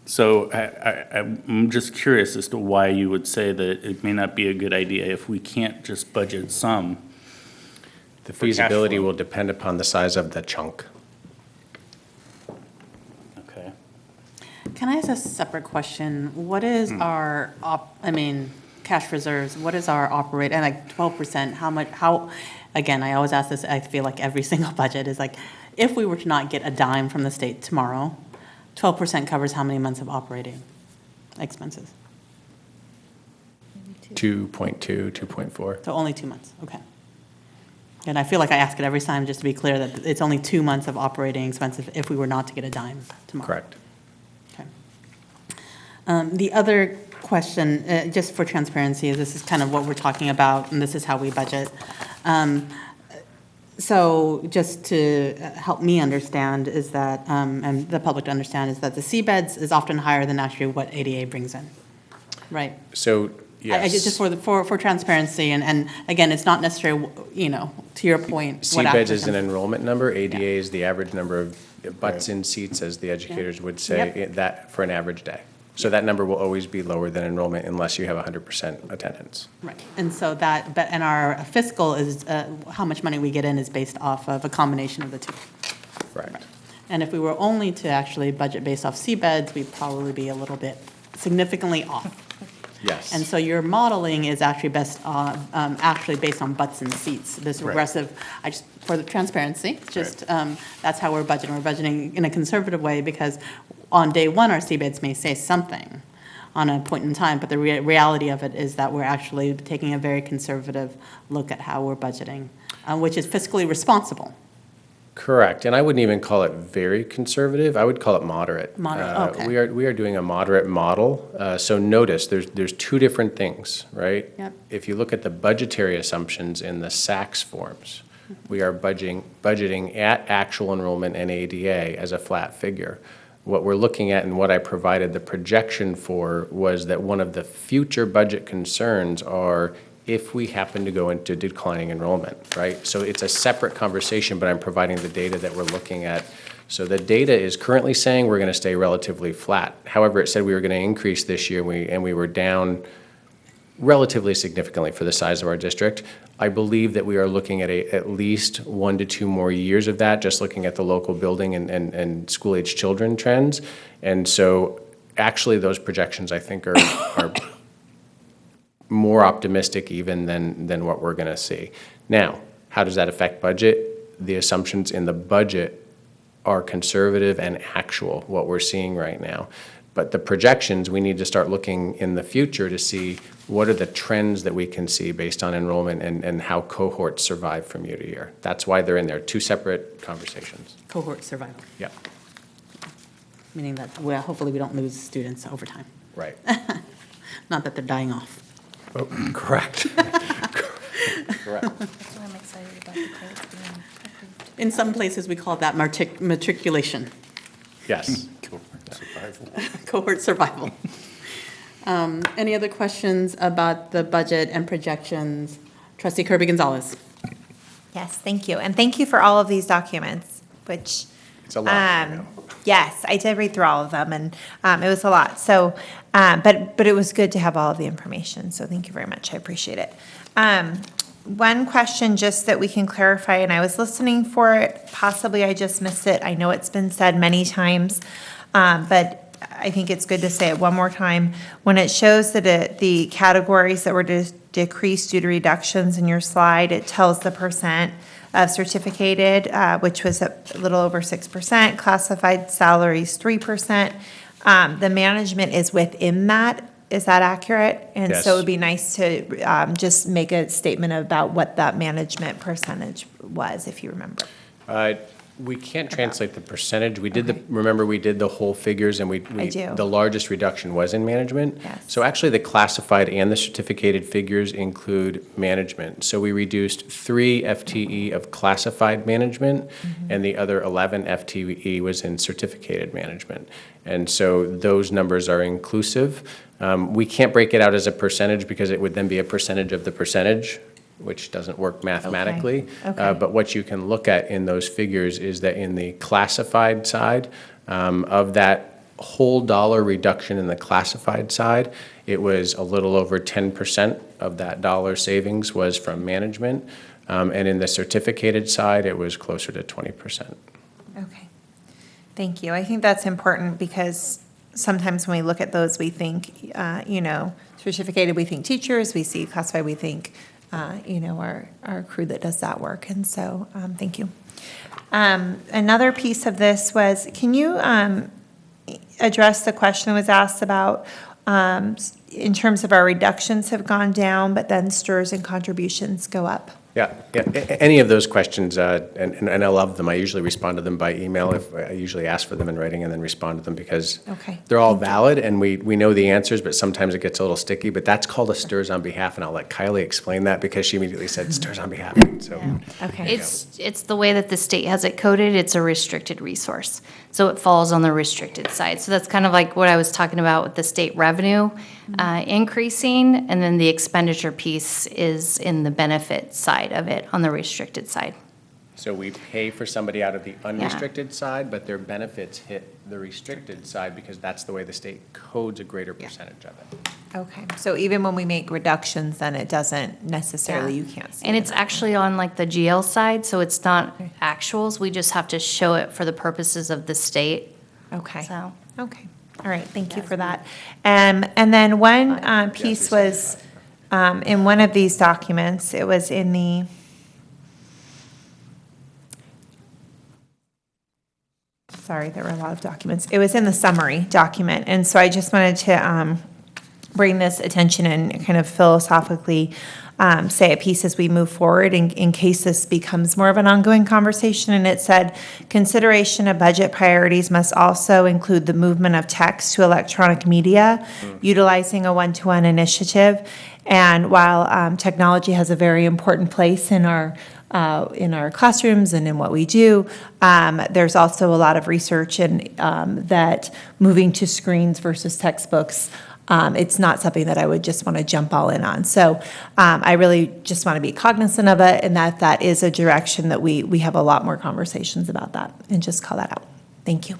So I'm just curious as to why you would say that it may not be a good idea if we can't just budget some. The feasibility will depend upon the size of the chunk. Okay. Can I ask a separate question? What is our, cash reserves, what is our operate, and like 12%, again, I always ask this, I feel like every single budget is like, if we were to not get a dime from the state tomorrow, 12% covers how many months of operating expenses? 2.2, 2.4. So only 2 months, okay. And I feel like I ask it every time, just to be clear, that it's only 2 months of operating expenses if we were not to get a dime tomorrow. Correct. Okay. The other question, just for transparency, is this is kind of what we're talking about, and this is how we budget. So just to help me understand is that, and the public to understand, is that the seabeds is often higher than actually what ADA brings in, right? So, yes. Just for transparency, and again, it's not necessarily, to your point. what CBEDS actually is an comes- enrollment number. ADA is the average number of butts in seats, as the educators would say, that for an average day. So that number will always be lower than enrollment unless you have 100% attendance. Right, and so and our fiscal is, how much money we get in is based off of a combination of the two. Correct. And if we were only to actually budget based off seabeds, we'd probably be a little bit significantly off. Yes. And so your modeling is actually based on butts and seats, this regressive, for the transparency, that's how we're budgeting. We're budgeting in a conservative way because on day one, our seabeds may say something on a point in time, but the reality of it is that we're actually taking a very conservative look at how we're budgeting, which is fiscally responsible. Correct, and I wouldn't even call it very conservative. I would call it moderate. Moderate, okay. We are doing a moderate model. So notice there's two different things, right? Yep. If you look at the budgetary assumptions in the SACS forms, we are budgeting at actual enrollment and ADA as a flat figure. What we're looking at and what I provided the projection for was that one of the future budget concerns are if we happen to go into declining enrollment, right? So it's a separate conversation, but I'm providing the data that we're looking at. So the data is currently saying we're going to stay relatively flat. However, it said we were going to increase this year, and we were down relatively significantly for the size of our district. I believe that we are looking at at least 1 to 2 more years of that, just looking at the local building and school-age children trends. And so actually those projections, I think, are more optimistic even than what we're going to see. Now, how does that affect budget? The assumptions in the budget are conservative and actual, what we're seeing right now. But the projections, we need to start looking in the future to see what are the trends that we can see based on enrollment and how cohorts survive from year to year. That's why they're in there, 2 separate conversations. Cohort survival. Yeah. Meaning that, hopefully we don't lose students over time. Right. Not that they're dying off. Oh, correct. Correct. That's why I'm excited about the credits being approved. In some places, we call that matriculation, Yes. cohort survival. Any other questions about the budget and projections? Trustee Kirby Gonzalez. Yes, thank you. And thank you for all of these documents, which. It's a lot, I know. Yes, I did read through all of them, and it was a lot. So, but it was good to have all of the information, so thank you very much. I appreciate it. One question just that we can clarify, and I was listening for it, possibly I just missed it. I know it's been said many times, but I think it's good to say it one more time. When it shows that the categories that were decreased due to reductions in your slide, it tells the percent of certificated, which was a little over 6%, classified salaries 3%. The management is within that. Is that accurate? And Yes. so it would be nice to just make a statement about what that management percentage was, if you remember. We can't translate the percentage. We did remember we did the whole figures, and I do. the largest reduction was in management. Yes. So actually, the classified and the certificated figures include management. So we reduced 3 FTE of classified management, and the other 11 FTE was in certificated management. And so those numbers are inclusive. We can't break it out as a percentage because it would then be a percentage of the percentage, which doesn't work mathematically. Okay. But what you can look at in those figures is that in the classified side, of that whole dollar reduction in the classified side, it was a little over 10% of that dollar savings was from management. And in the certificated side, it was closer to 20%. Okay. Thank you. I think that's important because sometimes when we look at those, we think, certificated, we think teachers, we see classified, we think our crew that does that work. And so, thank you. Another piece of this was, can you address the question that was asked about, in terms of our reductions have gone down, but then STRS and contributions go up? Yeah. Any of those questions, and I love them. I usually respond to them by email. I usually ask for them in writing and then respond to them because they're all valid and we know the answers, but sometimes it gets a little sticky. But that's called a STRS on behalf, and I'll let Kylie explain that because she immediately said STRS on behalf. So Okay. It's the way that the state has it coded, it's a restricted resource. So it falls on the restricted side. So that's kind of like what I was talking about with the state revenue increasing, and then the expenditure piece is in the benefit side of it, on the restricted side. So we pay for somebody out of the unrestricted side, but their benefits hit the restricted side because that's the way the state codes a greater percentage of it. Okay. So even when we make reductions, then it doesn't necessarily, you can't see And it. it's actually on like the GL side, so it's not actuals, we just have to show it for the purposes of the state. Okay. So. Okay. All right. Thank you for that. And then one piece was in one of these documents, it was in the, sorry, there were a lot of documents. It was in the summary document. And so I just wanted to bring this attention and kind of philosophically say a piece as we move forward in case this becomes more of an ongoing conversation. And it said, consideration of budget priorities must also include the movement of text to electronic media, utilizing a one-to-one initiative. And while technology has a very important place in our classrooms and in what we do, there's also a lot of research in that moving to screens versus textbooks, it's not something that I would just want to jump all in on. So I really just want to be cognizant of it, and that is a direction that we have a lot more conversations about that, and just call that out. Thank you.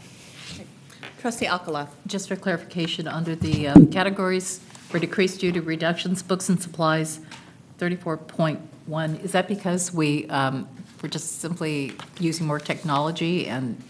Trustee Alcala. Just for clarification, under the categories for decreased due to reductions, books and supplies, 34.1, is that because we're just simply using more technology and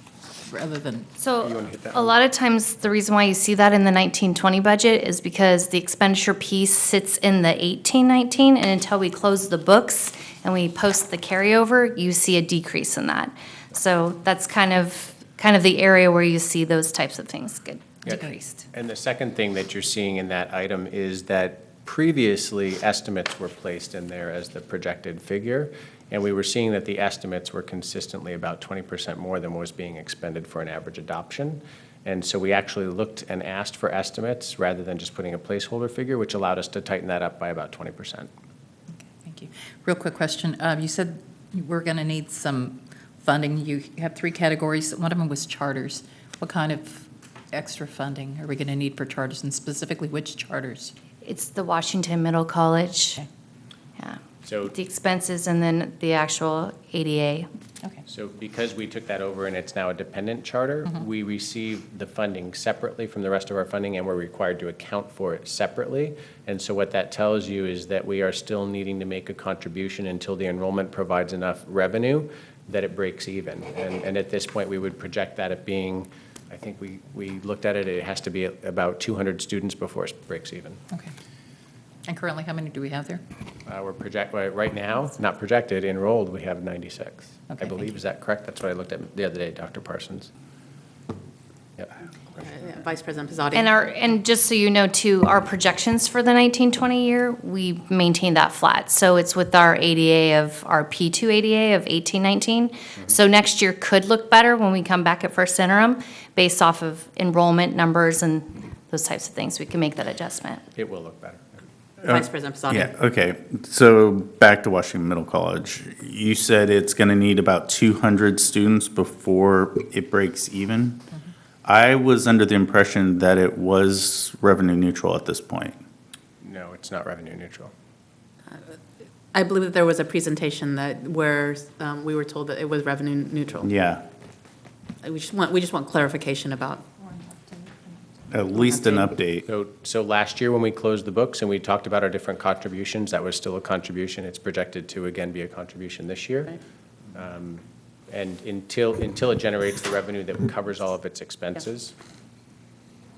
rather than? So a lot of times, the reason why you see that in the 1920 budget is because the expenditure piece sits in the 1819, and until we close the books and we post the carryover, you see a decrease in that. So that's kind of the area where you see those types of things get decreased. And the second thing that you're seeing in that item is that previously estimates were placed in there as the projected figure, and we were seeing that the estimates were consistently about 20% more than was being expended for an average adoption. And so we actually looked and asked for estimates rather than just putting a placeholder figure, which allowed us to tighten that up by about 20%. Thank you. Real quick question. You said we're going to need some funding. You have 3 categories. One of them was charters. What kind of extra funding are we going to need for charters, and specifically which charters? It's the Washington Middle College. Yeah. So The expenses and then the actual ADA. Okay. So because we took that over and it's now a dependent charter, we receive the funding separately from the rest of our funding, and we're required to account for it separately. And so what that tells you is that we are still needing to make a contribution until the enrollment provides enough revenue that it breaks even. And at this point, we would project that at being, I think we looked at it, it has to be about 200 students before it breaks even. Okay. And currently, how many do we have there? Right now, not projected, enrolled, we have 96. Okay, I believe, is that correct? That's what I looked at the other day, Dr. Parsons. Yep. Vice President Pizzotti. And just so you know too, our projections for the 1920 year, we maintain that flat. So it's with our ADA of our P2 ADA of 1819. So next year could look better when we come back at first interim based off of enrollment numbers and those types of things. We can make that adjustment. It will look better. Vice President Pizzotti. Yeah, okay. So back to Washington Middle College. You said it's going to need about 200 students before it breaks even? I was under the impression that it was revenue neutral at this point. No, it's not revenue neutral. I believe that there was a presentation where we were told that it was revenue neutral. Yeah, We just want clarification about. at least an update. So last year when we closed the books and we talked about our different contributions, that was still a contribution. It's projected to again be a contribution this year. And until it generates the revenue that covers all of its expenses,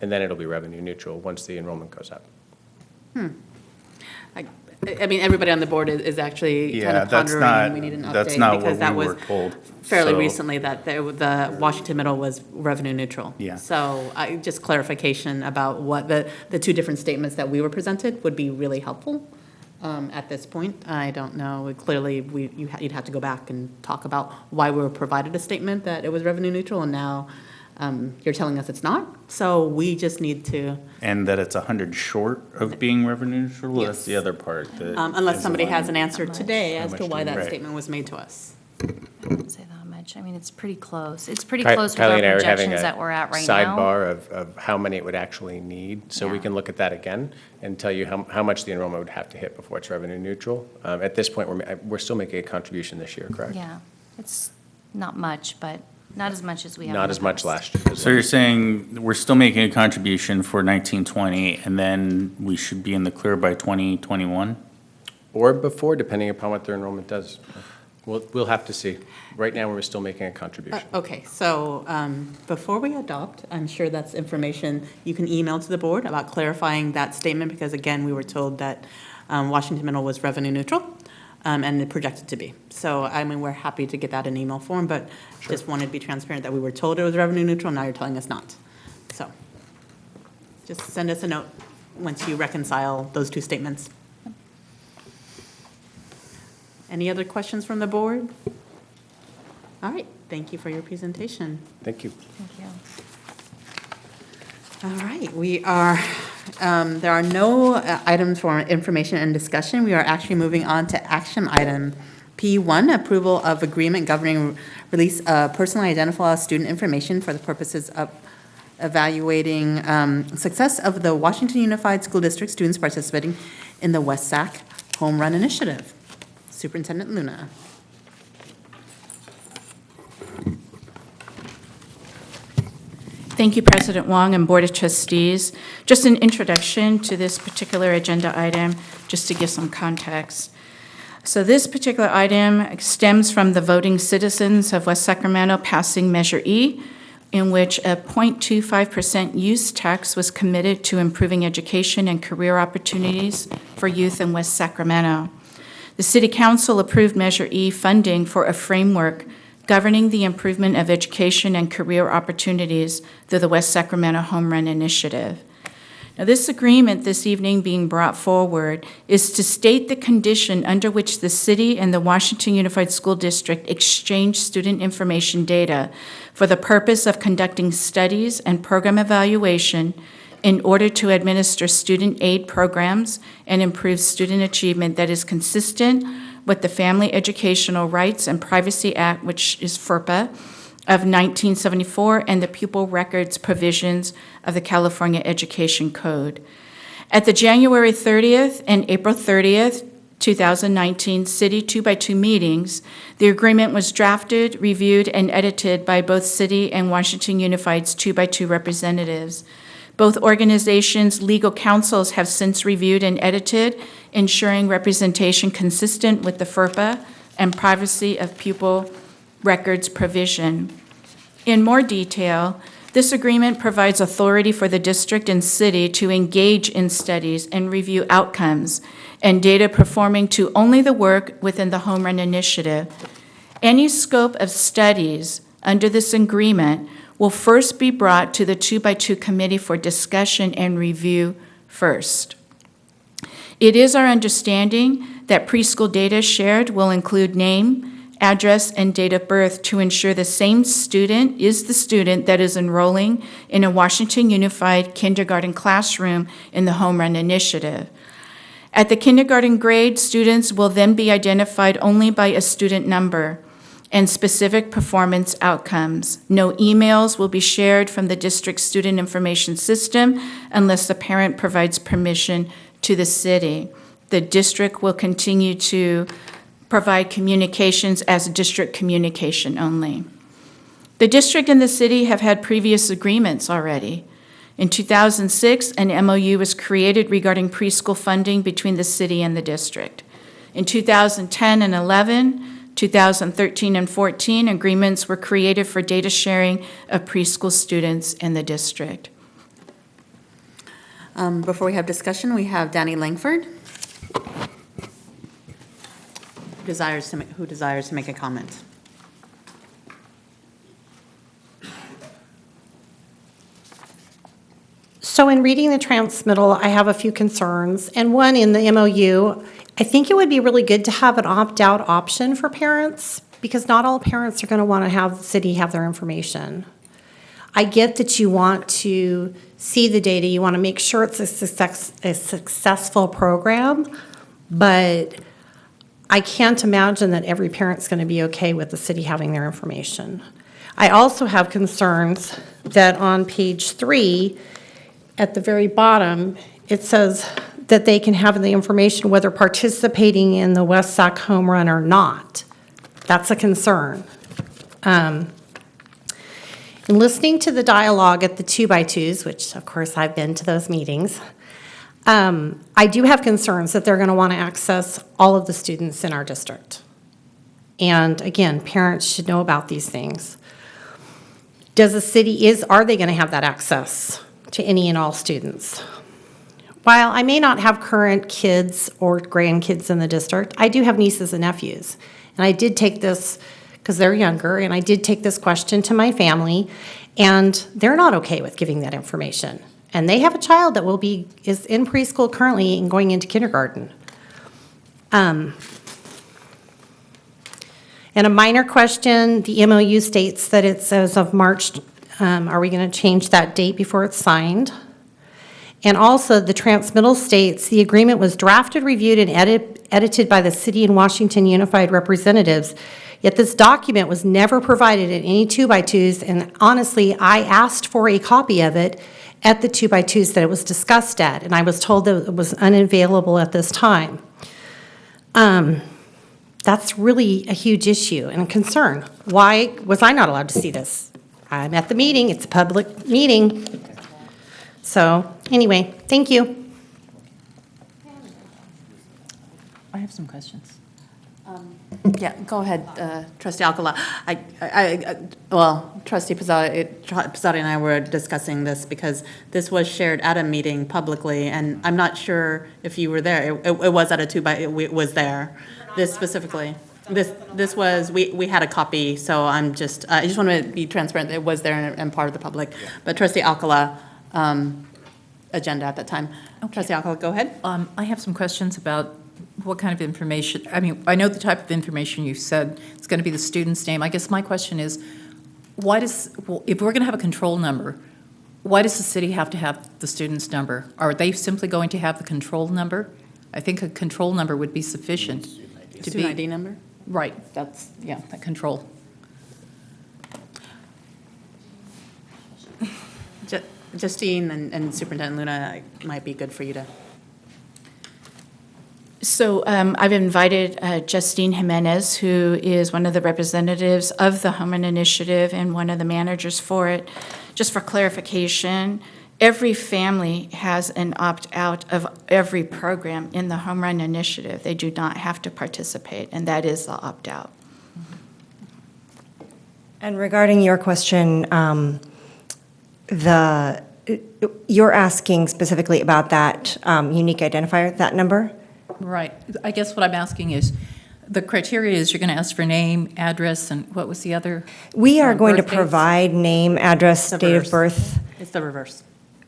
and then it'll be revenue neutral once the enrollment goes up. I mean, everybody on the board is actually kind Yeah, of that's pondering, not, and we need an update. that's not because what that we was were told. fairly So- recently that the Washington Middle was revenue neutral. Yeah. So just clarification about what the 2 different statements that we were presented would be really helpful at this point. I don't know, clearly, you'd have to go back and talk about why we were provided a statement that it was revenue neutral, and now you're telling us it's not. So we just need to, And that it's 100 short of being revenue neutral? That's Yes. the other part. that unless is somebody the has one. an answer today How as much to do why we- that Right. statement was made to us. I wouldn't say that much. I mean, it's pretty close. It's pretty Ky- close with Kylie our and I are having projections a that we're at right now. sidebar of how many it would actually need, so we Yeah. can look at that again and tell you how much the enrollment would have to hit before it's revenue neutral. At this point, we're still making a contribution this year, correct? Yeah, it's not much, but not as much as we have. in Not the as much past. last year. So you're saying we're still making a contribution for 1920, and then we should be in the clear by 2021? Or before, depending upon what their enrollment does. We'll have to see. Right now, we're still making a contribution. Okay, so before we adopt, I'm sure that's information you can email to the board about clarifying that statement, because again, we were told that Washington Middle was revenue neutral and it projected to be. So, I mean, we're happy to get that in email form, but just wanted to be transparent that we were told it was revenue neutral, now you're telling us not. So, just send us a note once you reconcile those 2 statements. Any other questions from the board? All right, thank you for your presentation. Thank you. Thank you. All right, there are no items for information and discussion. We are actually moving on to action item P1, approval of agreement governing release of personally identifiable student information for the purposes of evaluating success of the Washington Unified School District students participating in the West Sac Home Run Initiative. Superintendent Luna. Thank you, President Wong and Board of Trustees. Just an introduction to this particular agenda item, just to give some context. So this particular item stems from the voting citizens of West Sacramento passing Measure E, in which a 0.25% use tax was committed to improving education and career opportunities for youth in West Sacramento. The City Council approved Measure E funding for a framework governing the improvement of education and career opportunities through the West Sacramento Home Run Initiative. Now, this agreement this evening being brought forward is to state the condition under which the city and the Washington Unified School District exchange student information data for the purpose of conducting studies and program evaluation in order to administer student aid programs and improve student achievement that is consistent with the Family Educational Rights and Privacy Act, which is FERPA, of 1974 and the pupil records provisions of the California Education Code. At the January 30th and April 30th, 2019 City 2x2 meetings, the agreement was drafted, reviewed, and edited by both City and Washington Unified's 2x2 representatives. Both organizations' legal counsels have since reviewed and edited, ensuring representation consistent with the FERPA and privacy of pupil records provision. In more detail, this agreement provides authority for the district and city to engage in studies and review outcomes and data performing to only the work within the Home Run Initiative. Any scope of studies under this agreement will first be brought to the 2x2 committee for discussion and review first. It is our understanding that preschool data shared will include name, address, and date of birth to ensure the same student is the student that is enrolling in a Washington Unified kindergarten classroom in the Home Run Initiative. At the kindergarten grade, students will then be identified only by a student number and specific performance outcomes. No emails will be shared from the district student information system unless the parent provides permission to the city. The district will continue to provide communications as district communication only. The district and the city have had previous agreements already. In 2006, an MOU was created regarding preschool funding between the city and the district. In 2010 and 11, 2013 and 14, agreements were created for data sharing of preschool students in the district. Before we have discussion, we have Danny Langford. Who desires to make a comment? So in reading the transmittal, I have a few concerns. And one, in the MOU, I think it would be really good to have an opt-out option for parents, because not all parents are going to want to have the city have their information. I get that you want to see the data, you want to make sure it's a successful program, but I can't imagine that every parent's going to be okay with the city having their information. I also have concerns that on page 3, at the very bottom, it says that they can have the information whether participating in the West Sac Home Run or not. That's a concern. In listening to the dialogue at the 2x2s, which of course I've been to those meetings, I do have concerns that they're going to want to access all of the students in our district. And again, parents should know about these things. Does the city, are they going to have that access to any and all students? While I may not have current kids or grandkids in the district, I do have nieces and nephews. And I did take this, because they're younger, and I did take this question to my family, and they're not okay with giving that information. And they have a child that is in preschool currently and going into kindergarten. And a minor question, the MOU states that it says of March. Are we going to change that date before it's signed? And also, the transmittal states the agreement was drafted, reviewed, and edited by the City and Washington Unified representatives, yet this document was never provided at any 2x2s, and honestly, I asked for a copy of it at the 2x2s that it was discussed at, and I was told that it was unavailable at this time. That's really a huge issue and a concern. Why was I not allowed to see this? I'm at the meeting, it's a public meeting. So, anyway, thank you. I have some questions. Yeah, go ahead, Trustee Alcala. Trustee Pizzotti and I were discussing this because this was shared at a meeting publicly, and I'm not sure if you were there. It was at a 2x, it was there. This specifically. This was, we had a copy, so I just want to be transparent. It was there and part of the public. But Trustee Alcala, agenda at that time. Trustee Alcala, go ahead. I have some questions about what kind of information, I mean, I know the type of information you said, it's going to be the student's name. I guess my question is, if we're going to have a control number, why does the city have to have the student's number? Are they simply going to have the control number? I think a control number would be sufficient to be. Student ID number? Right, that's, yeah, that control. Justine and Superintendent Luna, it might be good for you to. So I've invited Justine Jimenez, who is one of the representatives of the Home Run Initiative and one of the managers for it. Just for clarification, every family has an opt-out of every program in the Home Run Initiative. They do not have to participate, and that is the opt-out. And regarding your question, you're asking specifically about that unique identifier, that number? Right. I guess what I'm asking is, the criteria is you're going to ask for name, address, and what was the other? We are going to birth dates? provide name, address, The date of reverse. birth It's the reverse.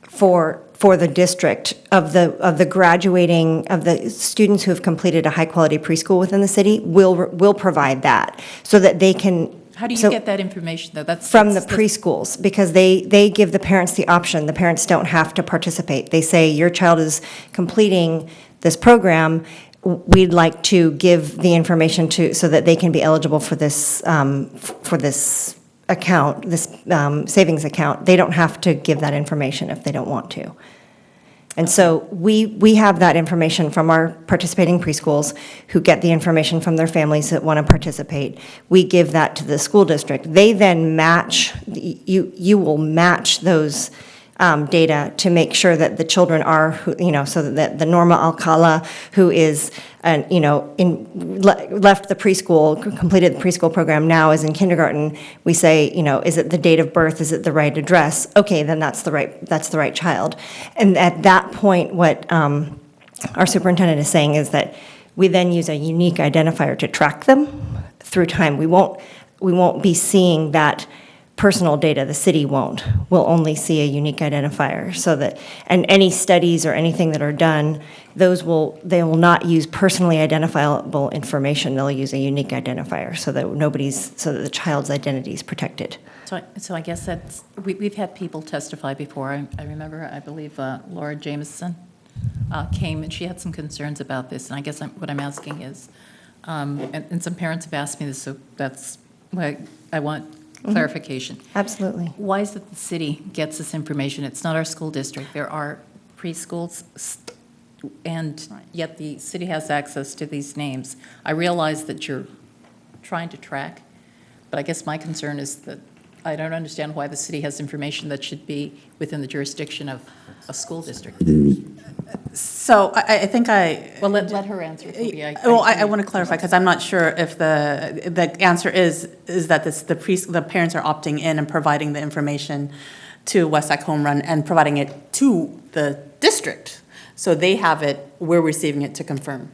for the district of the graduating, of the students who have completed a high-quality preschool within the city. We'll provide that so that they can. How do you so- get that information, though? From the preschools, because they give the parents the option. The parents don't have to participate. They say, your child is completing this program. We'd like to give the information so that they can be eligible for this account, this savings account. They don't have to give that information if they don't want to. And so we have that information from our participating preschools who get the information from their families that want to participate. We give that to the school district. They then match, you will match those data to make sure that the children are, so that the Norma Alcala, who is, left the preschool, completed the preschool program, now is in kindergarten, we say, is it the date of birth, is it the right address? Okay, then that's the right child. And at that point, what our superintendent is saying is that we then use a unique identifier to track them through time. We won't be seeing that personal data, the city won't. We'll only see a unique identifier so that, and any studies or anything that are done, they will not use personally identifiable information. They'll use a unique identifier so that the child's identity is protected. So I guess that's, we've had people testify before. I remember, I believe Laura Jameson came and she had some concerns about this. And I guess what I'm asking is, and some parents have asked me this, so that's why I want clarification. Absolutely. Why is it the city gets this information? It's not our school district. There are preschools, and yet the city has access to these names. I realize that you're trying to track, but I guess my concern is that I don't understand why the city has information that should be within the jurisdiction of a school district. So I think Well, let her answer. I want to clarify, because I'm not sure if the answer is that the parents are opting in and providing the information to Westside Home Run and providing it to the district. So they have it, we're receiving it to confirm.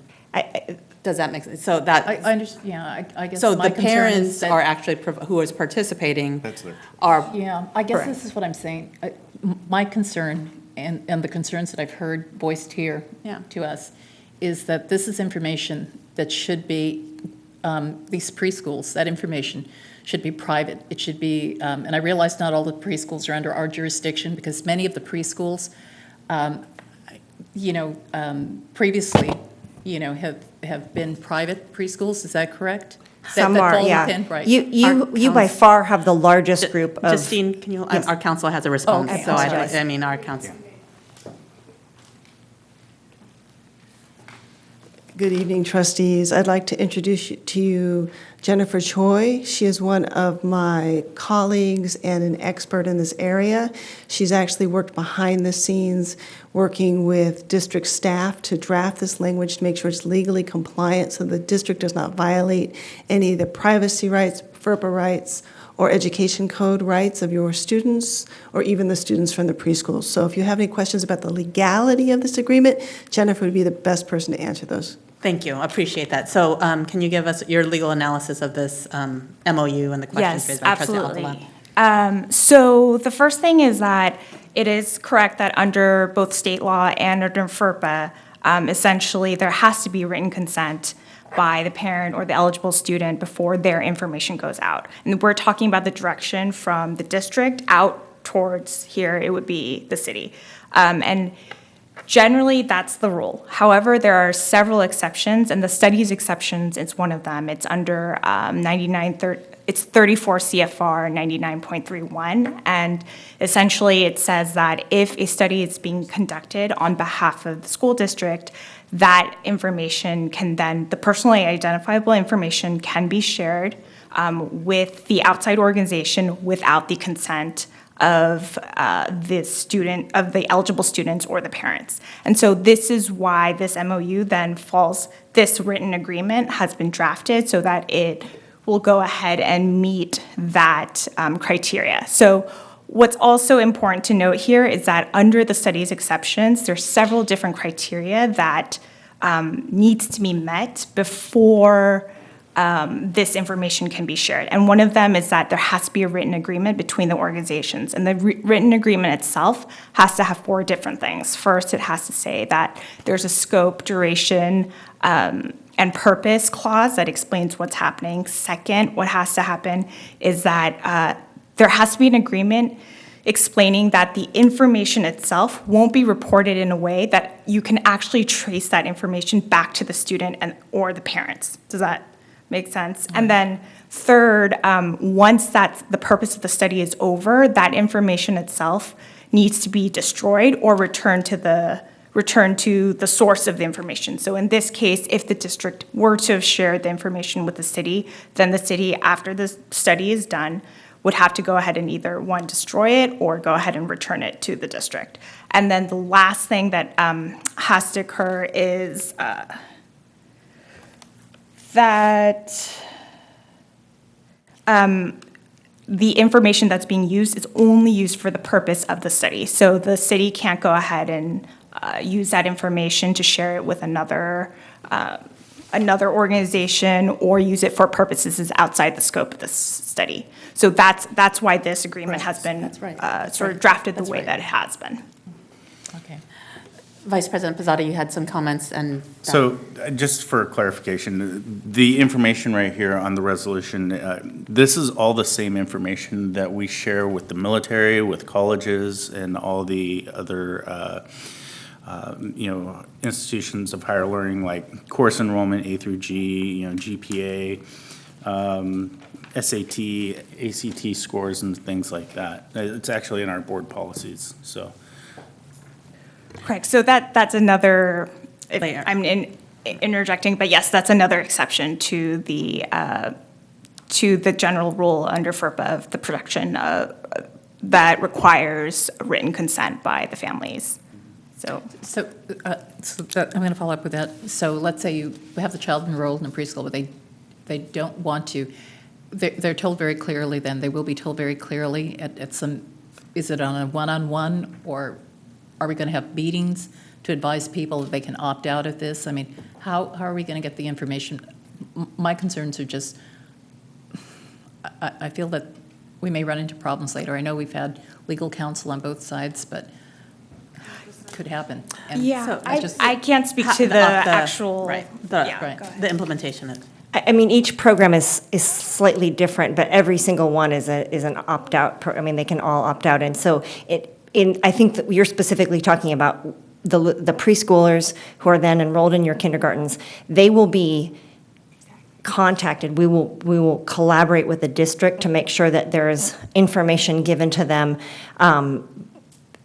Does that make sense? So that. I understand, yeah, I guess So my the concern parents is that- are actually, who is participating. That's their. Are. Yeah, I guess Correct. this is what I'm saying. My concern, and the concerns that I've heard voiced here to us, is that this is information that should be, these preschools, that information should be private. It should be, and I realize not all the preschools are under our jurisdiction, because many of the preschools, previously, have been private preschools, is that correct? Some That are, fall yeah. within, right. You by far have the largest group of. Justine, can you, Yes. our council has a response, okay. so Apologize. our council. Good evening, trustees. I'd like to introduce to you Jennifer Choi. She is one of my colleagues and an expert in this area. She's actually worked behind the scenes, working with district staff to draft this language to make sure it's legally compliant so the district does not violate any of the privacy rights, FERPA rights, or education code rights of your students, or even the students from the preschools. So if you have any questions about the legality of this agreement, Jennifer would be the best person to answer those. Thank you, I appreciate that. So can you give us your legal analysis of this MOU and the questions raised by Trustee Alcala? So the first thing is that it is correct that under both state law and under FERPA, essentially there has to be written consent by the parent or the eligible student before their information goes out. And we're talking about the direction from the district out towards here, it would be the city. And generally, that's the rule. However, there are several exceptions, and the studies exceptions is one of them. It's under it's 34 CFR 99.31, and essentially it says that if a study is being conducted on behalf of the school district, that information can then, the personally identifiable information can be shared with the outside organization without the consent of the student, of the eligible students or the parents. And so this is why this MOU then falls, this written agreement has been drafted so that it will go ahead and meet that criteria. So what's also important to note here is that under the studies exceptions, there's several different criteria that needs to be met before this information can be shared. And one of them is that there has to be a written agreement between the organizations. And the written agreement itself has to have 4 different things. First, it has to say that there's a scope, duration, and purpose clause that explains what's happening. Second, what has to happen is that there has to be an agreement explaining that the information itself won't be reported in a way that you can actually trace that information back to the student and or the parents. Does that make sense? And then third, once that's the purpose of the study is over, that information itself needs to be destroyed or returned to the source of the information. So in this case, if the district were to have shared the information with the city, then the city, after the study is done, would have to go ahead and either, one, destroy it or go ahead and return it to the district. And then the last thing that has to occur is that the information that's being used is only used for the purpose of the study. So the city can't go ahead and use that information to share it with another organization or use it for purposes outside the scope of this study. So that's why this agreement has been sort of drafted the way that it has been. Okay. Vice President Pizzata, you had some comments and. So just for clarification, the information right here on the resolution, this is all the same information that we share with the military, with colleges, and all the other institutions of higher learning like course enrollment, A through G, GPA, SAT, ACT scores, and things like that. It's actually in our board policies, so. Correct. So that's another, I'm interjecting, but yes, that's another exception to the general rule under FERPA of the production that requires written consent by the families. So I'm going to follow up with that. So let's say you have the child enrolled in a preschool, but they don't want to. They're told very clearly then, they will be told very clearly at some, is it on a one-on-one, or are we going to have meetings to advise people that they can opt out of this? I mean, how are we going to get the information? My concerns are just, I feel that we may run into problems later. I know we've had legal counsel on both sides, but could happen. And yeah, so I can't speak to the actual. The implementation of. I mean, each program is slightly different, but every single one is an opt-out. I mean, they can all opt out, and so I think that you're specifically talking about the preschoolers who are then enrolled in your kindergartens. They will be contacted. We will collaborate with the district to make sure that there is information given to them,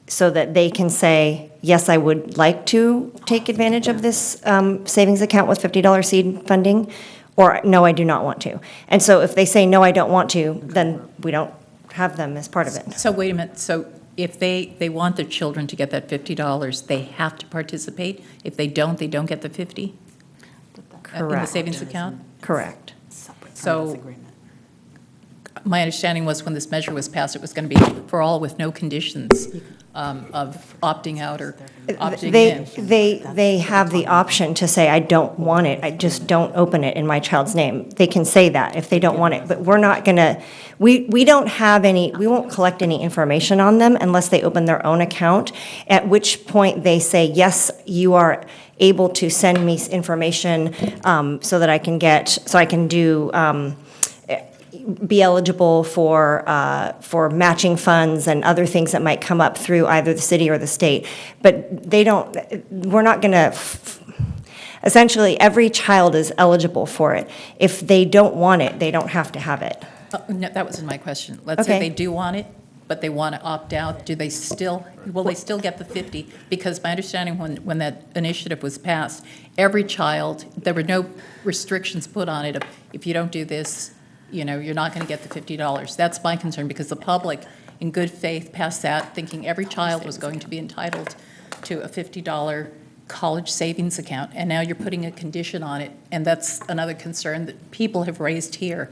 so that they can say, yes, I would like to take advantage of this savings account with $50 seed funding, or no, I do not want to. And so if they say, no, I don't want to, then we don't have them as part of it. So wait a minute. So if they want their children to get that $50, they have to participate? If they don't get the 50? Correct. In the savings account? Correct. So my understanding was when this measure was passed, it was going to be for all with no conditions. of opting out or opting in. They have the option to say, I don't want it, I just don't open it in my child's name. They can say that if they don't want it, but we're not gonna, we don't have any, we won't collect any information on them unless they open their own account, at which point they say, yes, you are able to send me information so that I can be eligible for matching funds and other things that might come up through either the city or the state. But we're not gonna, essentially, every child is eligible for it. If they don't want it, they don't have to have it. No, that wasn't my question. Let's say they do want it, but they want to opt out. Will they still get the 50? Because my understanding when that initiative was passed, every child, there were no restrictions put on it. If you don't do this, you're not going to get the $50. That's my concern, because the public, in good faith, passed that thinking every child was going to be entitled to a $50 college savings account, and now you're putting a condition on it, and that's another concern that people have raised here.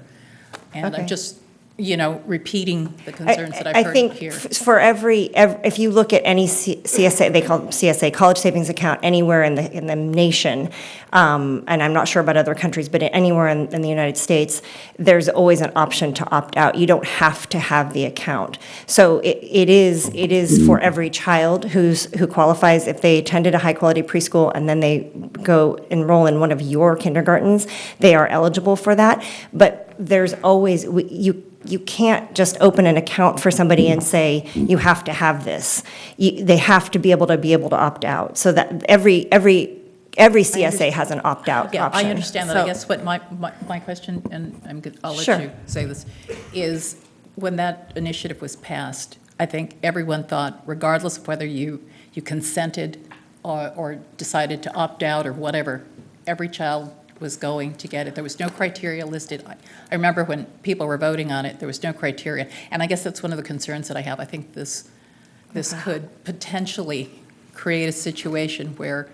And I'm just, repeating the concerns that I've heard here. I think for if you look at any CSA, they call it CSA, college savings account, anywhere in the nation, and I'm not sure about other countries, but anywhere in the United States, there's always an option to opt out. You don't have to have the account. So it is for every child who qualifies. If they attended a high-quality preschool and then they go enroll in one of your kindergartens, they are eligible for that. But there's always, you can't just open an account for somebody and say, you have to have this. They have to be able to opt out. So that every CSA has an opt-out Yeah, option. I understand that. I guess what my question, and I'll let you say this, is when that initiative was passed, I think everyone thought, regardless of whether you consented or decided to opt out or whatever, every child was going to get it. There was no criteria listed. I remember when people were voting on it, there was no criteria. And I guess that's one of the concerns that I have. I think this could potentially create a situation where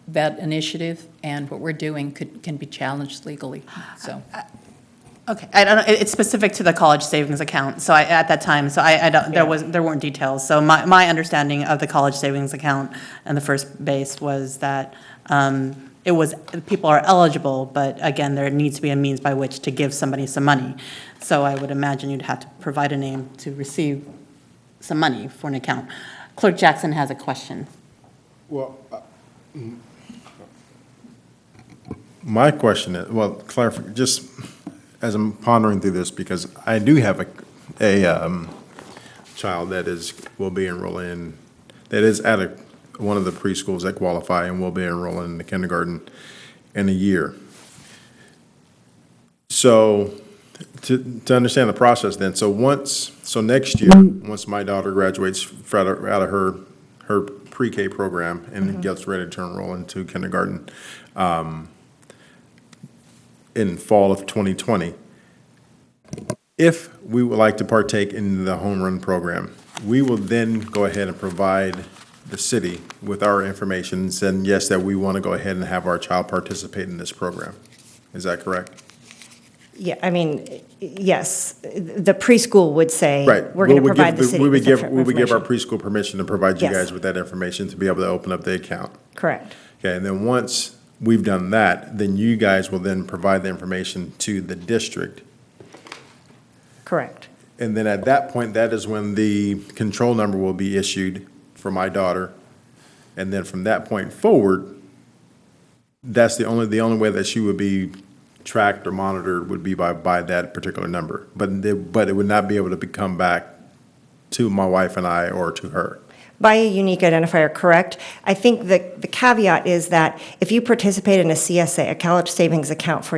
that initiative and what we're doing can be challenged legally, so. Okay, I don't know, it's specific to the college savings account, so at that time, so I don't, there weren't details. So my understanding of the college savings account and the first base was that, it was, people are eligible, but again, there needs to be a means by which to give somebody some money. So I would imagine you'd have to provide a name to receive some money for an account. Clerk Jackson has a question. Well, my question is, just as I'm pondering through this, because I do have a child that will be enrolling, that is at one of the preschools that qualify and will be enrolling in the kindergarten in a year. So to understand the process then, so next year, once my daughter graduates out of her pre-K program and gets ready to enroll into kindergarten in fall of 2020, if we would like to partake in the home run program, we will then go ahead and provide the city with our information and said, yes, that we want to go ahead and have our child participate in this program. Is that correct? Yeah, I mean, yes, the preschool would say, Right. we're going to provide the city We with would give our information. preschool permission to provide you Yes. guys with that information to be able to open up the account. Correct. Okay, and then once we've done that, then you guys will then provide the information to the district. Correct. And then at that point, that is when the control number will be issued for my daughter. And then from that point forward, that's the only way that she would be tracked or monitored would be by that particular number. But it would not be able to come back to my wife and I or to her. By a unique identifier, correct. I think the caveat is that if you participate in a CSA, a college savings account for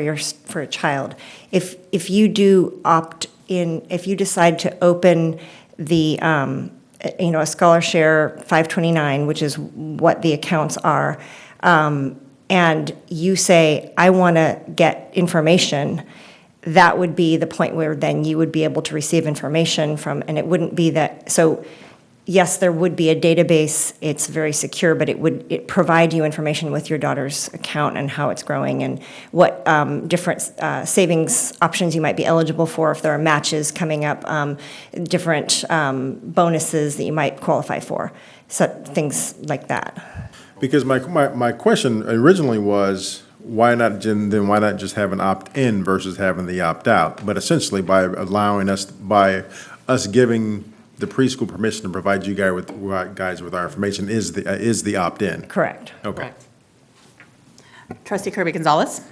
a child, if you do opt in, if you decide to open the a Scholar Share 529, which is what the accounts are, and you say, I want to get information, that would be the point where then you would be able to receive information from, and it wouldn't be that, so yes, there would be a database. It's very secure, but it provide you information with your daughter's account and how it's growing and what different savings options you might be eligible for, if there are matches coming up, different bonuses that you might qualify for, so things like that. Because my question originally was, why not just have an opt-in versus having the opt-out? But essentially, by us giving the preschool permission to provide you guys with our information is the opt-in. Correct. Okay. Trustee Kirby Gonzalez.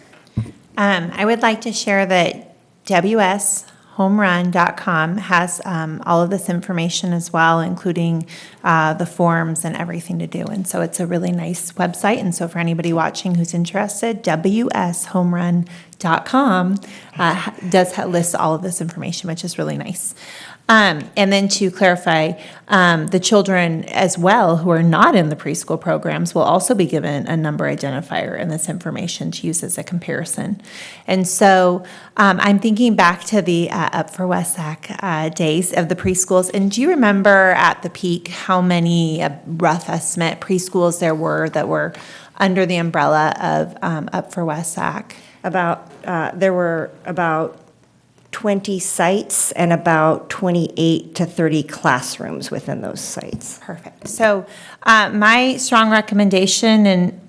I would like to share that WSHomeRun.com has all of this information as well, including the forms and everything to do. And so it's a really nice website. And so for anybody watching who's interested, WSHomeRun.com does list all of this information, which is really nice. And then to clarify, the children as well who are not in the preschool programs will also be given a number identifier in this information to use as a comparison. And so I'm thinking back to the Up for WSAC days of the preschools. And do you remember at the peak how many rough estimate preschools there were that were under the umbrella of Up for WSAC? There were about 20 sites and about 28 to 30 classrooms within those sites. Perfect. So my strong recommendation, and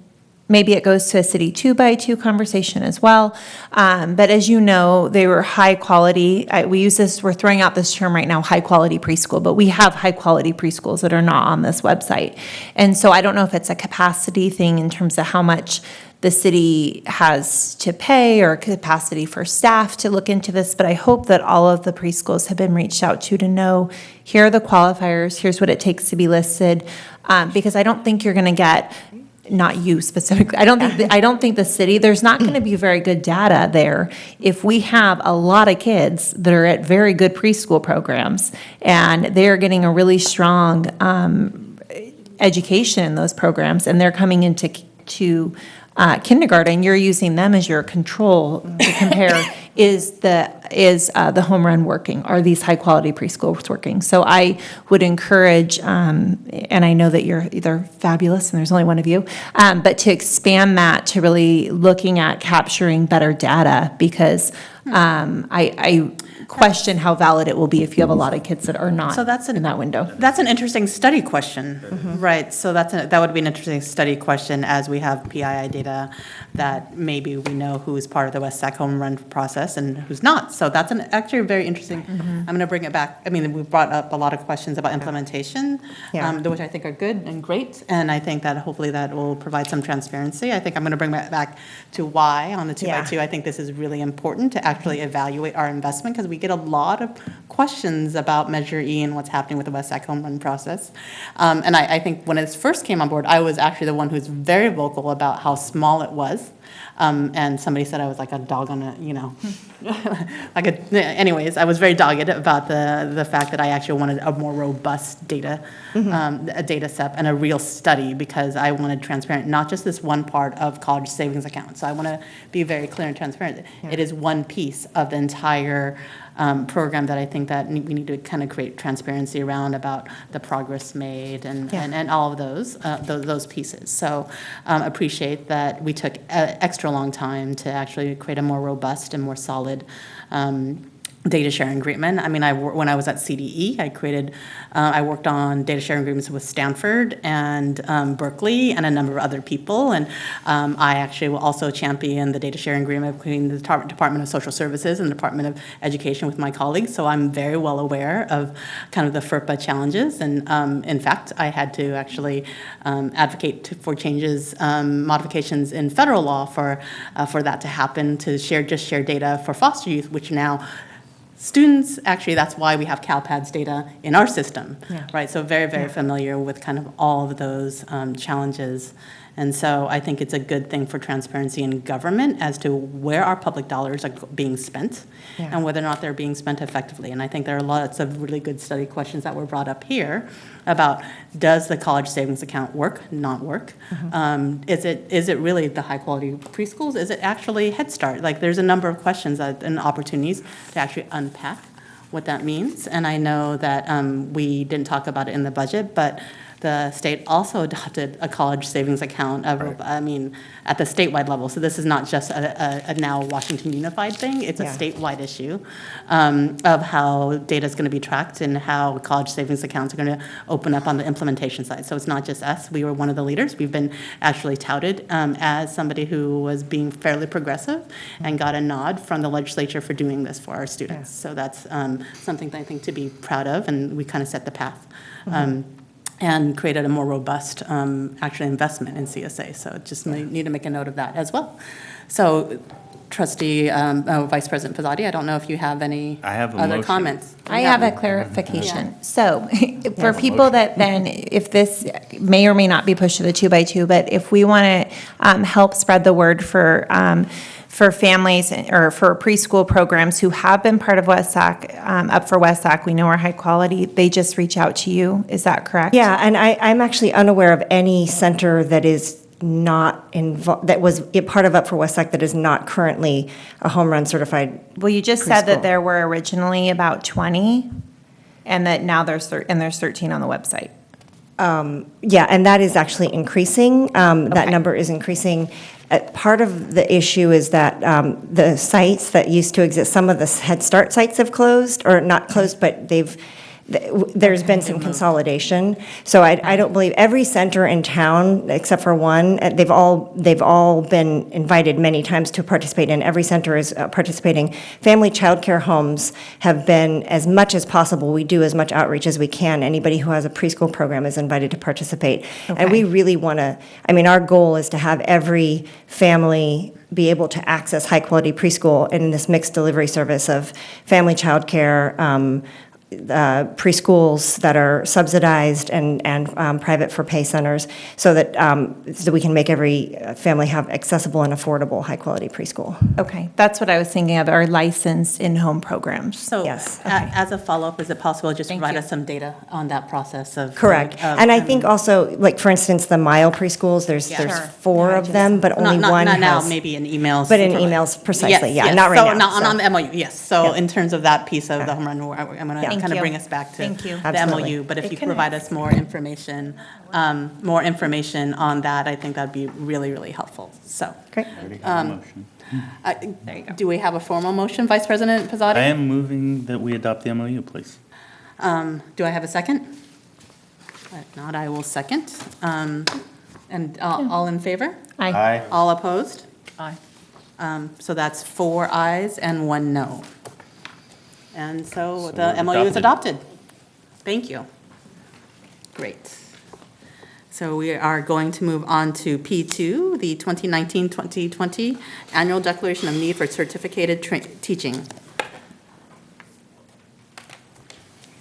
maybe it goes to a city 2x2 conversation as well, but as you know, they were high quality. We're throwing out this term right now, high quality preschool, but we have high quality preschools that are not on this website. And so I don't know if it's a capacity thing in terms of how much the city has to pay or capacity for staff to look into this, but I hope that all of the preschools have been reached out to know, here are the qualifiers, here's what it takes to be listed, because I don't think you're going to get, not you specifically, I don't think the city, there's not going to be very good data there if we have a lot of kids that are at very good preschool programs and they're getting a really strong education in those programs and they're coming into kindergarten, you're using them as your control to compare, is the home run working? Are these high quality preschools working? So I would encourage, and I know that you're either fabulous and there's only one of you, but to expand that to really looking at capturing better data, because I question how valid it will be if you have a lot of kids that are not in that window. That's an interesting study question, right? So that would be an interesting study question as we have PII data that maybe we know who's part of the WSAC home run process and who's not. So that's actually very interesting. I'm going to bring it back. I mean, we brought up a lot of questions about implementation, which I think are good and great, and I think that hopefully that will provide some transparency. I think I'm going to bring that back to why on the 2x2. I think this is really important to actually evaluate our investment, because we get a lot of questions about Measure E and what's happening with the WSAC home run process. And I think when it first came on board, I was actually the one who's very vocal about how small it was. And somebody said I was like a dog on a, anyways, I was very dogged about the fact that I actually wanted a more robust data, a data set and a real study, because I wanted transparent, not just this one part of college savings account. So I want to be very clear and transparent. It is one piece of the entire program that I think that we need to kind of create transparency around, about the progress made and all of those pieces. So appreciate that we took extra long time to actually create a more robust and more solid data sharing agreement. I mean, when I was at CDE, I worked on data sharing agreements with Stanford and Berkeley and a number of other people. And I actually will also champion the data sharing agreement between the Department of Social Services and the Department of Education with my colleagues. So I'm very well aware of kind of the FERPA challenges. And in fact, I had to actually advocate for changes, modifications in federal law for that to happen, to share data for foster youth, which now students, actually, that's why we have CalPADS data in our system, right? So very, very familiar with kind of all of those challenges. And so I think it's a good thing for transparency in government as to where our public dollars are being spent and whether or not they're being spent effectively. And I think there are lots of really good study questions that were brought up here about, does the college savings account work, not work? Is it really the high quality preschools? Is it actually Head Start? Like, there's a number of questions and opportunities to actually unpack what that means. And I know that we didn't talk about it in the budget, but the state also adopted a college savings account, at the statewide level. So this is not just a now Washington Unified thing. It's a statewide issue of how data is going to be tracked and how college savings accounts are going to open up on the implementation side. So it's not just us. We were one of the leaders. We've been actually touted as somebody who was being fairly progressive and got a nod from the legislature for doing this for our students. So that's something that I think to be proud of, and we kind of set the path. And created a more robust, actually, investment in CSA. So just need to make a note of that as well. So Trustee, Vice President Pizzotti, I don't know if you have any other comments. I have a clarification. So for people that then, if this may or may not be pushed to the 2x2, but if we want to help spread the word for families or for preschool programs who have been part of WESAC, up for WESAC, we know are high quality, they just reach out to you. Is that correct? Yeah, and I'm actually unaware of any center that is not involved, that was part of Up for WESAC that is not currently a home run certified. Well, you just said that there were originally about 20 and that now there's 13 on the website. Yeah, and that is actually increasing. That number is increasing. Part of the issue is that the sites that used to exist, some of the Head Start sites have closed, or not closed, but there's been some consolidation. So I don't believe every center in town, except for one, they've all been invited many times to participate, and every center is participating. Family childcare homes have been, as much as possible, we do as much outreach as we can. Anybody who has a preschool program is invited to participate. And we really want to, our goal is to have every family be able to access high-quality preschool in this mixed delivery service of family childcare, preschools that are subsidized and private for pay centers, so that we can make every family have accessible and affordable high-quality preschool. Okay, that's what I was thinking of, our licensed in-home programs. So as a follow-up, is it possible just provide us some data on that process of? Correct. And I think also, like, for instance, the mile preschools, there's 4 of them, but only one has. Not now, maybe in emails. But in emails, precisely, yes. not right now. So on the MOU, yes. So in terms of that piece of the home run, I'm going to kind of bring us back to the MOU. But if you could provide us more information on that, I think that'd be really, really helpful. So. Great. There you go. Do we have a formal motion, Vice President Pizzotti? I am moving that we adopt the MOU, please. Do I have a second? If not, I will second. And all in favor? Aye. Aye. All opposed? Aye. So that's 4 ayes and 1 no. And so the we're MOU is adopted. Thank you. Great. So we are going to move on to P2, the 2019-2020 Annual Declaration of Need for Certificated Teaching.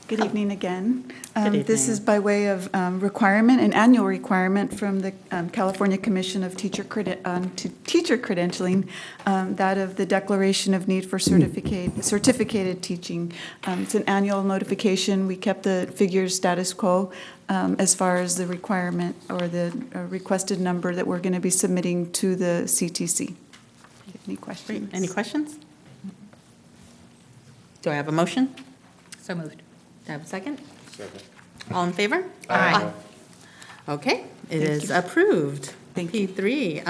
Good evening again. Good This evening. is by way of requirement, an annual requirement from the California Commission of Teacher Credentialing, that of the Declaration of Need for Certificated Teaching. It's an annual notification. We kept the figures status quo as far as the requirement or the requested number that we're going to be submitting to the CTC. Any questions? Any questions? Do I have a motion? So moved. Do I have a second? Second. All in favor? Aye. Okay, it is approved. P3,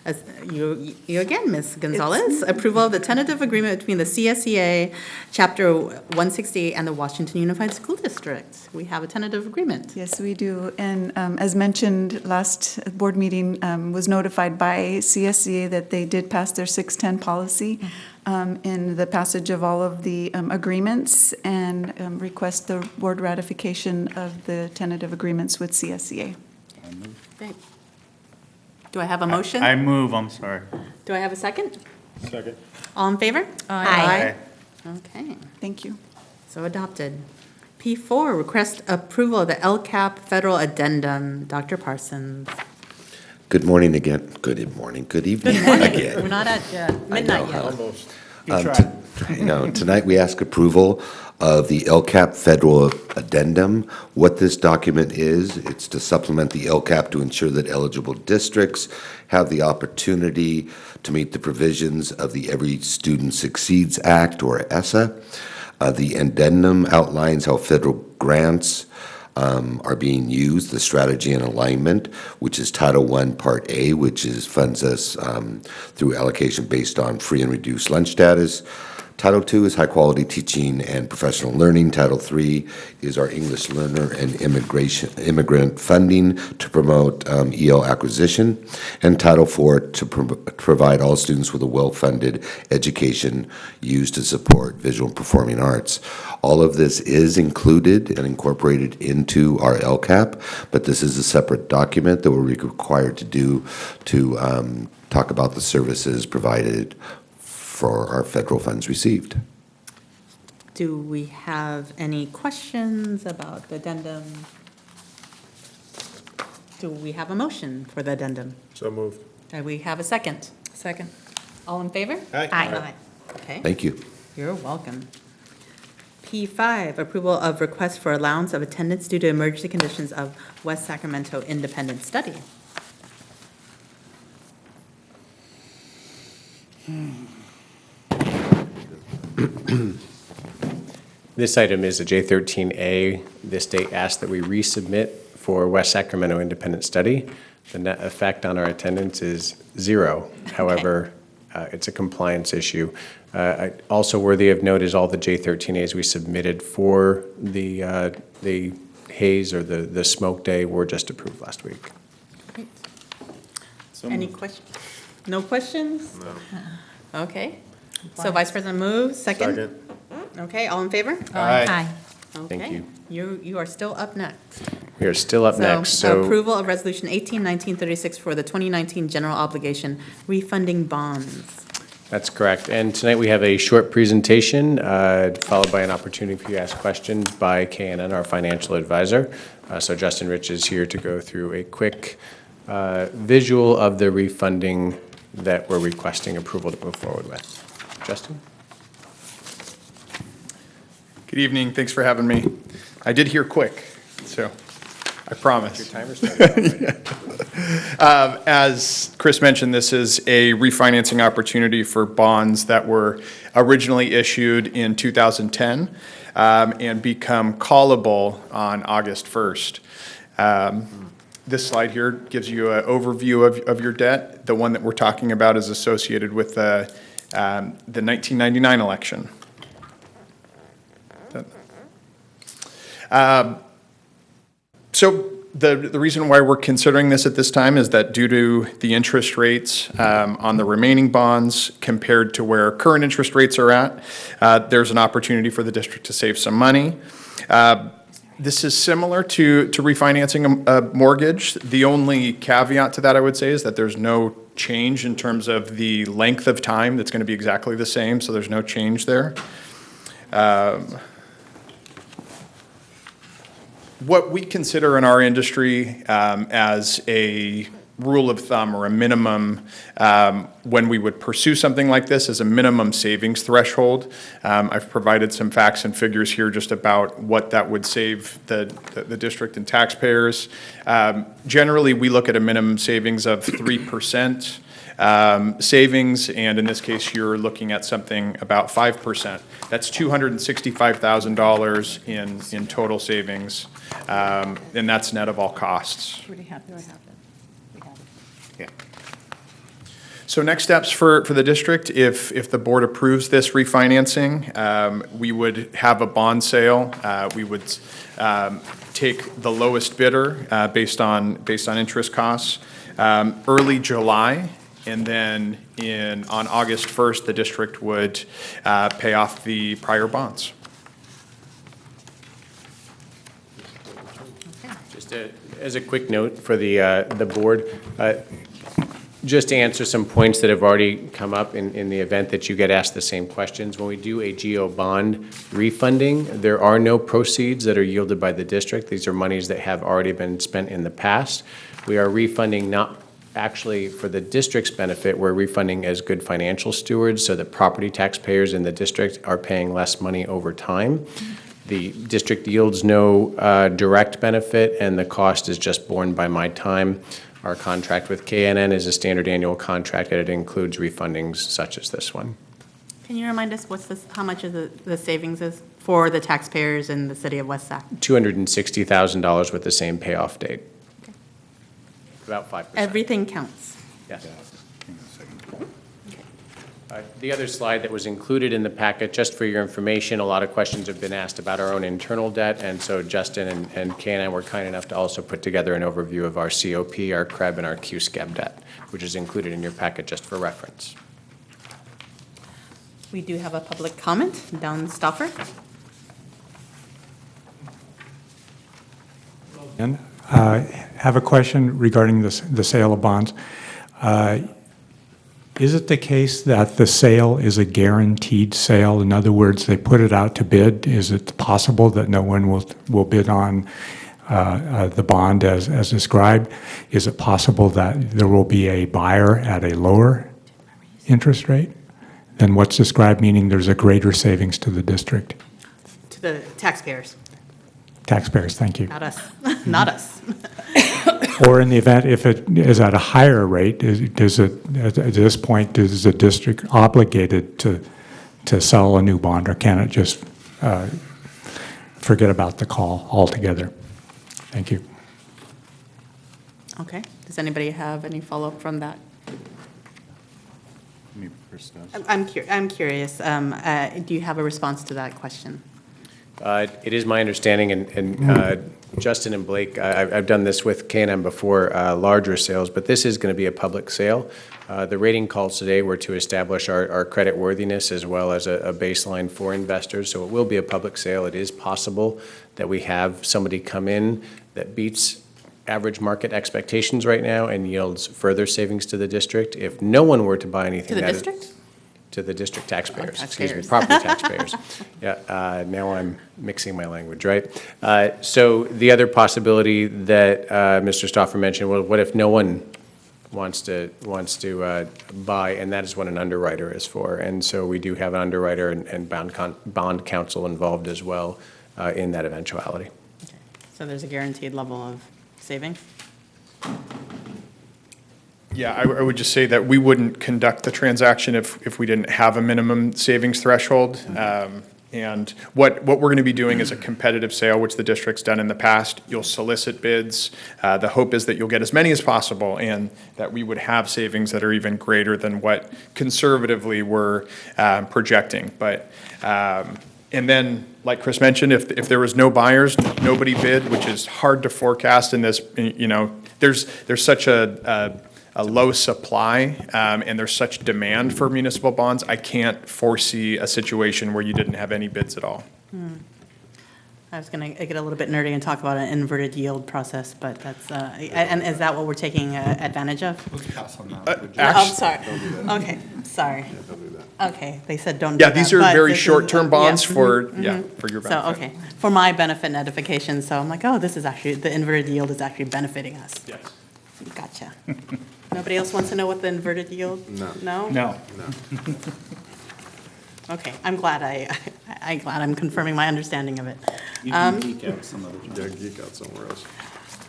as you again, Ms. Gonzalez, approval of the tentative agreement between the CSEA Chapter 168 and the Washington Unified School District. We have a tentative agreement. Yes, we do. And as mentioned, last board meeting was notified by CSEA that they did pass their 610 policy in the passage of all of the agreements, and request the board ratification of the tentative agreements with CSEA. Great. Do I have a motion? I move, I'm sorry. Do I have a second? Second. All in favor? Aye. Okay, Thank you. so adopted. P4, request approval of the LCAP federal addendum. Dr. Parsons. Good morning again. Good morning. Good evening again. We're not at midnight yet. Tonight we ask approval of the LCAP federal addendum. What this document is, it's to supplement the LCAP to ensure that eligible districts have the opportunity to meet the provisions of the Every Student Succeeds Act, or ESSA. The addendum outlines how federal grants are being used, the strategy and alignment, which is Title I, Part A, which funds us through allocation based on free and reduced lunch status. Title II is high-quality teaching and professional learning. Title III is our English learner and immigrant funding to promote EL acquisition. And Title IV to provide all students with a well-funded education used to support visual and performing arts. All of this is included and incorporated into our LCAP, but this is a separate document that we're required to do to talk about the services provided for our federal funds received. Do we have any questions about the addendum? Do we have a motion for the addendum? So moved. Do we have a second? Second. All in favor? Aye. Aye. Okay. Thank you. You're welcome. P5, approval of request for allowance of attendance due to emergency conditions of West Sacramento Independent Study. This item is a J13A. This state asked that we resubmit for West Sacramento Independent Study. The net effect on our attendance is 0. However, it's a compliance issue. Also worthy of note is all the J13As we submitted for the haze or the smoke day were just approved last week. Great. Any questions? No questions? No. Okay. So Vice President moves, second? Okay, all in favor? Aye. Okay. You are still up next. We are still up next. So approval of Resolution 18-1936 for the 2019 general obligation refunding bonds. that's correct. And tonight we have a short presentation followed by an opportunity for you to ask questions by KNN, our financial advisor. So Justin Rich is here to go through a quick visual of the refunding that we're requesting approval to move forward with. Justin? Good evening. Thanks for having me. I did hear quick, so I promise. Your timer started. As Chris mentioned, this is a refinancing opportunity for bonds that were originally issued in 2010 and become callable on August 1st. This slide here gives you an overview of your debt. The one that we're talking about is associated with the 1999 election. So the reason why we're considering this at this time is that due to the interest rates on the remaining bonds compared to where current interest rates are at, there's an opportunity for the district to save some money. This is similar to refinancing a mortgage. The only caveat to that, I would say, is that there's no change in terms of the length of time. That's going to be exactly the same, so there's no change there. What we consider in our industry as a rule of thumb or a minimum when we would pursue something like this is a minimum savings threshold. I've provided some facts and figures here just about what that would save the district and taxpayers. Generally, we look at a minimum savings of 3%. Savings, and in this case, you're looking at something about 5%. That's $265,000 in total savings, and that's net of all costs. Yeah. So next steps for the district, if the board approves this refinancing, we would have a bond sale. We would take the lowest bidder based on interest costs. Early July. And then on August 1st, the district would pay off the prior bonds. Just as a quick note for the board, just to answer some points that have already come up in the event that you get asked the same questions. When we do a GO bond refunding, there are no proceeds that are yielded by the district. These are monies that have already been spent in the past. We are refunding not actually for the district's benefit. We're refunding as good financial stewards so that property taxpayers in the district are paying less money over time. The district yields no direct benefit, and the cost is just borne by my time. Our contract with KNN is a standard annual contract, and it includes refundings such as this one. Can you remind us what's this, how much of the savings is for the taxpayers in the city of West Sac? $260,000 with the same payoff date. About 5%. Everything counts. Yes. The other slide that was included in the packet, just for your information, a lot of questions have been asked about our own internal debt, and so Justin and Kay were kind enough to also put together an overview of our COP, our CREB, and our QSCAB debt, which is included in your packet just for reference. We do have a public comment down Stauffer. And have a question regarding the sale of bonds. Is it the case that the sale is a guaranteed sale? In other words, they put it out to bid. Is it possible that no one will bid on the bond as described? Is it possible that there will be a buyer at a lower interest rate than what's described, meaning there's a greater savings to the district? To the taxpayers, Taxpayers, thank you. not us, not us. Or in the event, if it is at a higher rate, does it, at this point, is the district obligated to sell a new bond, or can it just forget about the call altogether? Thank you. Okay, does anybody have any follow-up from that? I'm curious, do you have a response to that question? It is my understanding, and Justin and Blake, I've done this with K&M before, larger sales, but this is going to be a public sale. The rating calls today were to establish our credit worthiness as well as a baseline for investors, so it will be a public sale. It is possible that we have somebody come in that beats average market expectations right now and yields further savings to the district. If no one were to buy anything. To the district? To the district taxpayers, Oh, excuse me, taxpayers. property taxpayers. Yeah, now I'm mixing my language, right? So the other possibility that Mr. Stauffer mentioned, well, what if no one wants to buy, and that is what an underwriter is for. And so we do have an underwriter and bond counsel involved as well in that eventuality. Okay. So there's a guaranteed level of saving? Yeah, I would just say that we wouldn't conduct the transaction if we didn't have a minimum savings threshold. And what we're going to be doing is a competitive sale, which the district's done in the past. You'll solicit bids. The hope is that you'll get as many as possible and that we would have savings that are even greater than what conservatively we're projecting. But, and then, like Chris mentioned, if there was no buyers, nobody bid, which is hard to forecast in this, there's such a low supply, and there's such demand for municipal bonds, I can't foresee a situation where you didn't have any bids at all. I was going to get a little bit nerdy and talk about an inverted yield process, but that's, and is that what we're taking advantage of? I'm sorry. Okay, sorry. Okay, they said don't do that. Yeah, these are but very this is- short-term bonds yeah, for, mhm, yeah, mhm. for your So, benefit. okay, for my benefit and edification, so I'm like, oh, this is actually, the inverted yield is actually benefiting us. Yes. Gotcha. Nobody else wants to know what the inverted yield? No. No? No. Okay, I'm glad I'm confirming my understanding of it. You can geek out some other, geek out somewhere else.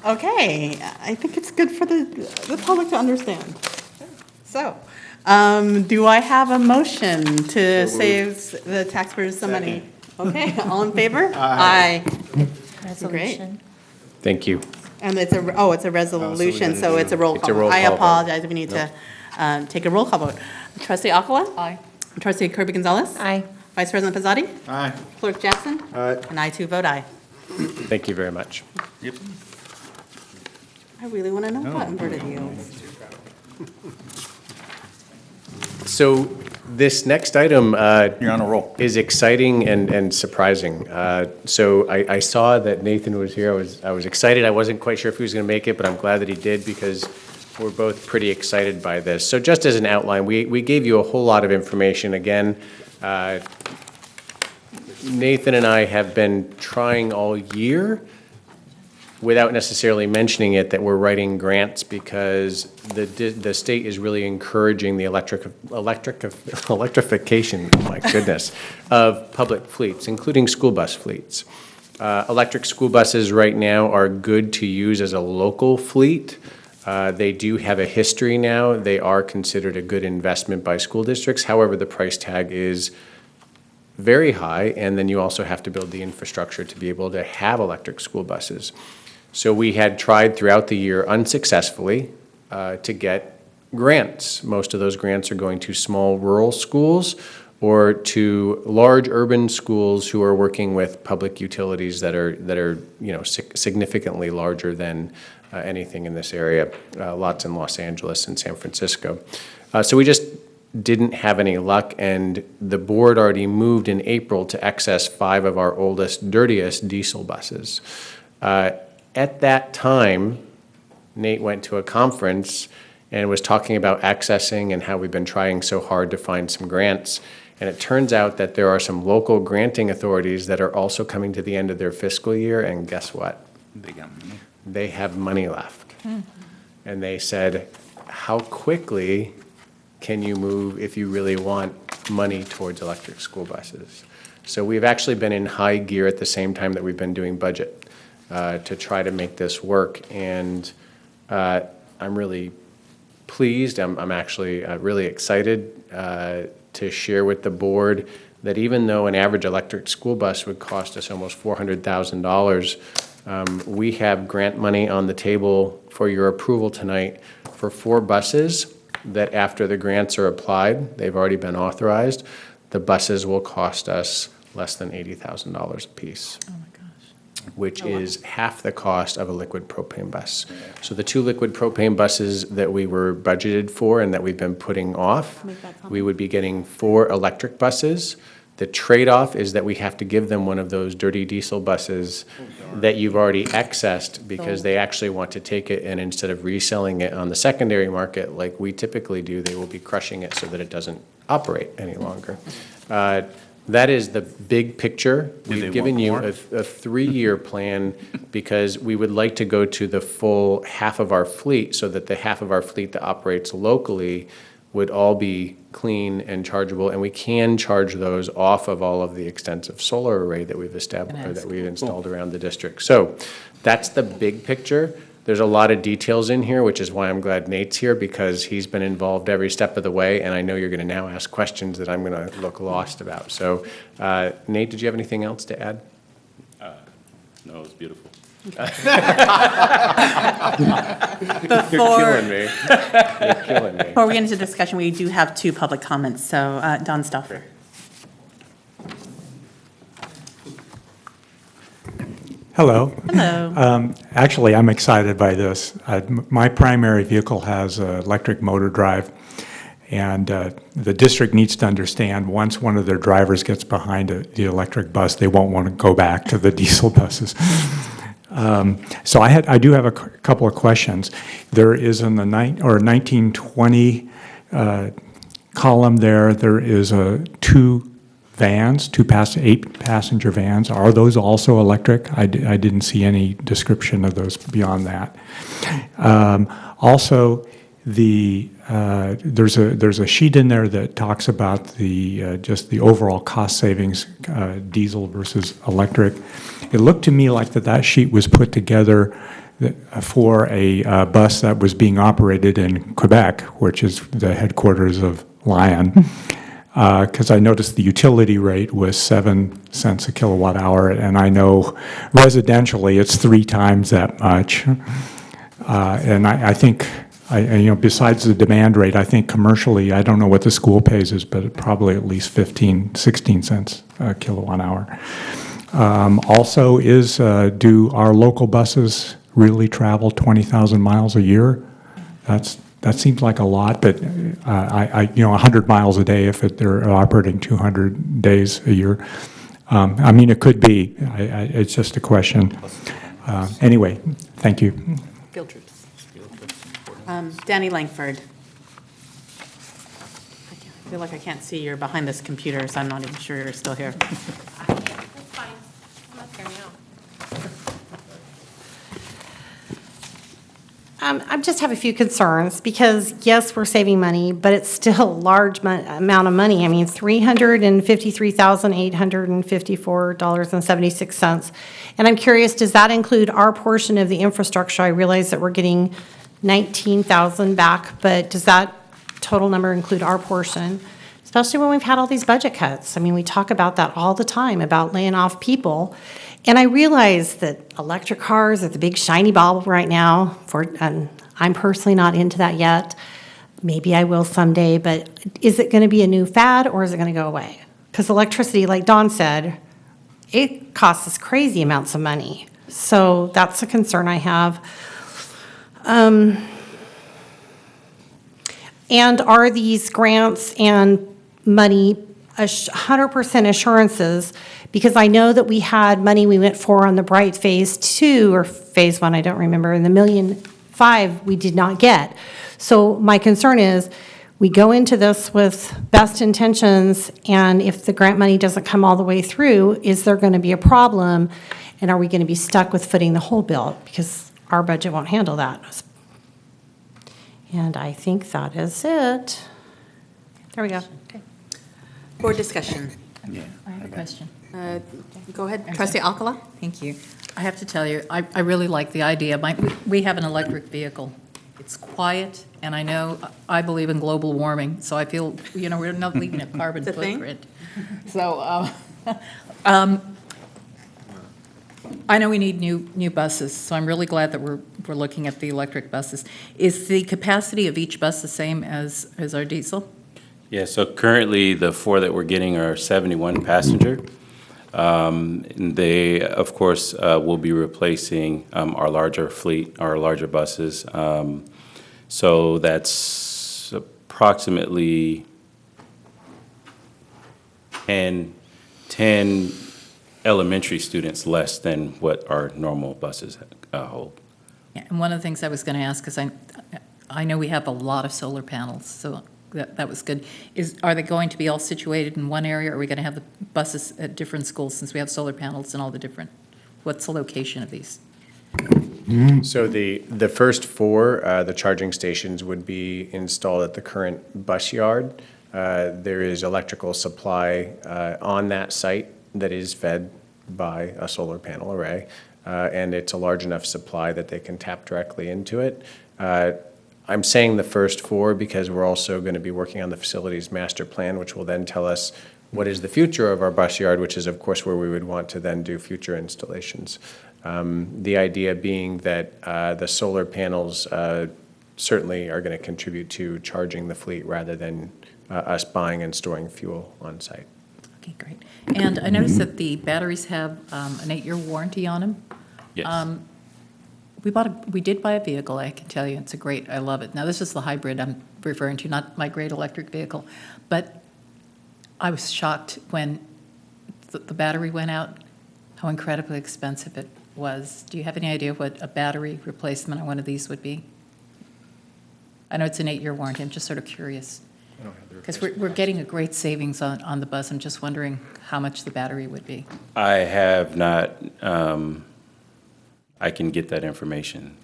Okay, I think it's good for the public to understand. So, do I have a motion to save the taxpayers some money? Okay, all in favor? Aye. Resolution. Thank you. And it's a resolution, so it's a roll It's a call. roll I call vote. apologize, we need to take a roll call vote. Trustee Alcala? Aye. Trustee Kirby Gonzalez? Aye. Vice President Pizzotti? Aye. Clerk Jackson? Aye. And I too vote aye. Thank you very much. Yep. I really want to know about inverted yields. So this next item You're on a roll. is exciting and surprising. So I saw that Nathan was here. I was excited. I wasn't quite sure if he was going to make it, but I'm glad that he did because we're both pretty excited by this. So just as an outline, we gave you a whole lot of information. Again, Nathan and I have been trying all year, without necessarily mentioning it, that we're writing grants because the state is really encouraging the electrification, oh my goodness, of public fleets, including school bus fleets. Electric school buses right now are good to use as a local fleet. They do have a history now. They are considered a good investment by school districts. However, the price tag is very high, and then you also have to build the infrastructure to be able to have electric school buses. So we had tried throughout the year unsuccessfully to get grants. Most of those grants are going to small rural schools or to large urban schools who are working with public utilities that are significantly larger than anything in this area, lots in Los Angeles and San Francisco. So we just didn't have any luck, and the board already moved in April to access 5 of our oldest, dirtiest diesel buses. At that time, Nate went to a conference and was talking about accessing and how we've been trying so hard to find some grants. And it turns out that there are some local granting authorities that are also coming to the end of their fiscal year, and guess what? They got money. They have money left. And they said, how quickly can you move if you really want money towards electric school buses? So we've actually been in high gear at the same time that we've been doing budget to try to make this work. And I'm really pleased. I'm actually really excited to share with the board that even though an average electric school bus would cost us almost $400,000, we have grant money on the table for your approval tonight for 4 buses that after the grants are applied, they've already been authorized, the buses will cost us less than $80,000 a piece. Oh my gosh. Which is half the cost of a liquid propane bus. So the 2 liquid propane buses that we were budgeted for and that we've been putting off, we would be getting 4 electric buses. The trade-off is that we have to give them one of those dirty diesel buses that you've already accessed because they actually want to take it and instead of reselling it on the secondary market like we typically do, they will be crushing it so that it doesn't operate any longer. That is the big picture. We've given you a 3-year plan because we would like to go to the full half of our fleet so that the half of our fleet that operates locally would all be clean and chargeable, and we can charge those off of all of the extensive solar array that we've established, or that we've installed around the district. So that's the big picture. There's a lot of details in here, which is why I'm glad Nate's here, because he's been involved every step of the way, and I know you're gonna now ask questions that I'm gonna look lost about. So, Nate, did you have anything else to add? No, it was beautiful. You're killing me. You're killing me. Before we get into discussion, we do have 2 public comments, so Don Stauffer. Hello. Hello. Actually, I'm excited by this. My primary vehicle has an electric motor drive, and the district needs to understand once one of their drivers gets behind the electric bus, they won't want to go back to the diesel buses. So I do have a couple of questions. There is in the 1920 column there is 2 vans, 8-passenger vans. Are those also electric? I didn't see any description of those beyond that. Also, there's a sheet in there that talks about just the overall cost savings, diesel versus electric. It looked to me like that sheet was put together for a bus that was being operated in Quebec, which is the headquarters of Lion, because I noticed the utility rate was 7 cents a kilowatt hour, and I know residentially it's 3 times that much. And I think, besides the demand rate, I think commercially, I don't know what the school pays is, but probably at least 15, 16 cents a kilowatt hour. Also, do our local buses really travel 20,000 miles a year? That seems like a lot, but 100 miles a day if they're operating 200 days a year. It could be. It's just a question. Anyway, thank you. Field trips. Danny Langford. I feel like I can't see you're behind this computer, so I'm not even sure you're still here. That's fine. I'm up here now. I just have a few concerns because, yes, we're saving money, but it's still a large amount of money. $353,854.76. And I'm curious, does that include our portion of the infrastructure? I realize that we're getting 19,000 back, but does that total number include our portion? Especially when we've had all these budget cuts. I mean, we talk about that all the time, about laying off people. And I realize that electric cars are the big shiny bauble right now, and I'm personally not into that yet. Maybe I will someday, but is it going to be a new fad or is it going to go away? Because electricity, like Dawn said, it costs us crazy amounts of money. So that's a concern I have. And are these grants and money 100% assurances? Because I know that we had money we went for on the Bright Phase 2 or Phase 1, I don't remember, and the $1.5 million we did not get. So my concern is we go into this with best intentions, and if the grant money doesn't come all the way through, is there going to be a problem? And are we going to be stuck with footing the whole bill? Because our budget won't handle that. And I think that is it. There we go. Okay. Board discussion. I have a question. Go ahead, Trustee Alcala. Thank you. I have to tell you, I really like the idea. We have an electric vehicle. It's quiet, and I believe in global warming, so I feel, we're not leaving a carbon footprint. So, I know we need new buses, so I'm really glad that we're looking at the electric buses. Is the capacity of each bus the same as our diesel? Yeah, so currently the 4 that we're getting are 71 passenger. And they, of course, will be replacing our larger fleet, our larger buses. So that's approximately 10 elementary students less than what our normal buses hold. Yeah, and one of the things I was going to ask, because I know we have a lot of solar panels, so that was good. Are they going to be all situated in one area, or are we going to have the buses at different schools since we have solar panels and all the different, what's the location of these? So the first 4, the charging stations would be installed at the current bus yard. There is electrical supply on that site that is fed by a solar panel array, and it's a large enough supply that they can tap directly into it. I'm saying the first 4 because we're also going to be working on the facilities master plan, which will then tell us what is the future of our bus yard, which is, of course, where we would want to then do future installations. The idea being that the solar panels certainly are going to contribute to charging the fleet rather than us buying and storing fuel on site. Okay, great. And I noticed that the batteries have an 8-year warranty on them. Yes. We did buy a vehicle, I can tell you, I love it. Now, this is the hybrid I'm referring to, not my great electric vehicle. But I was shocked when the battery went out, how incredibly expensive it was. Do you have any idea what a battery replacement on one of these would be? I know it's an 8-year warranty, I'm just sort of curious. Because we're getting a great savings on the bus, I'm just wondering how much the battery would be. I have not, I can get that information.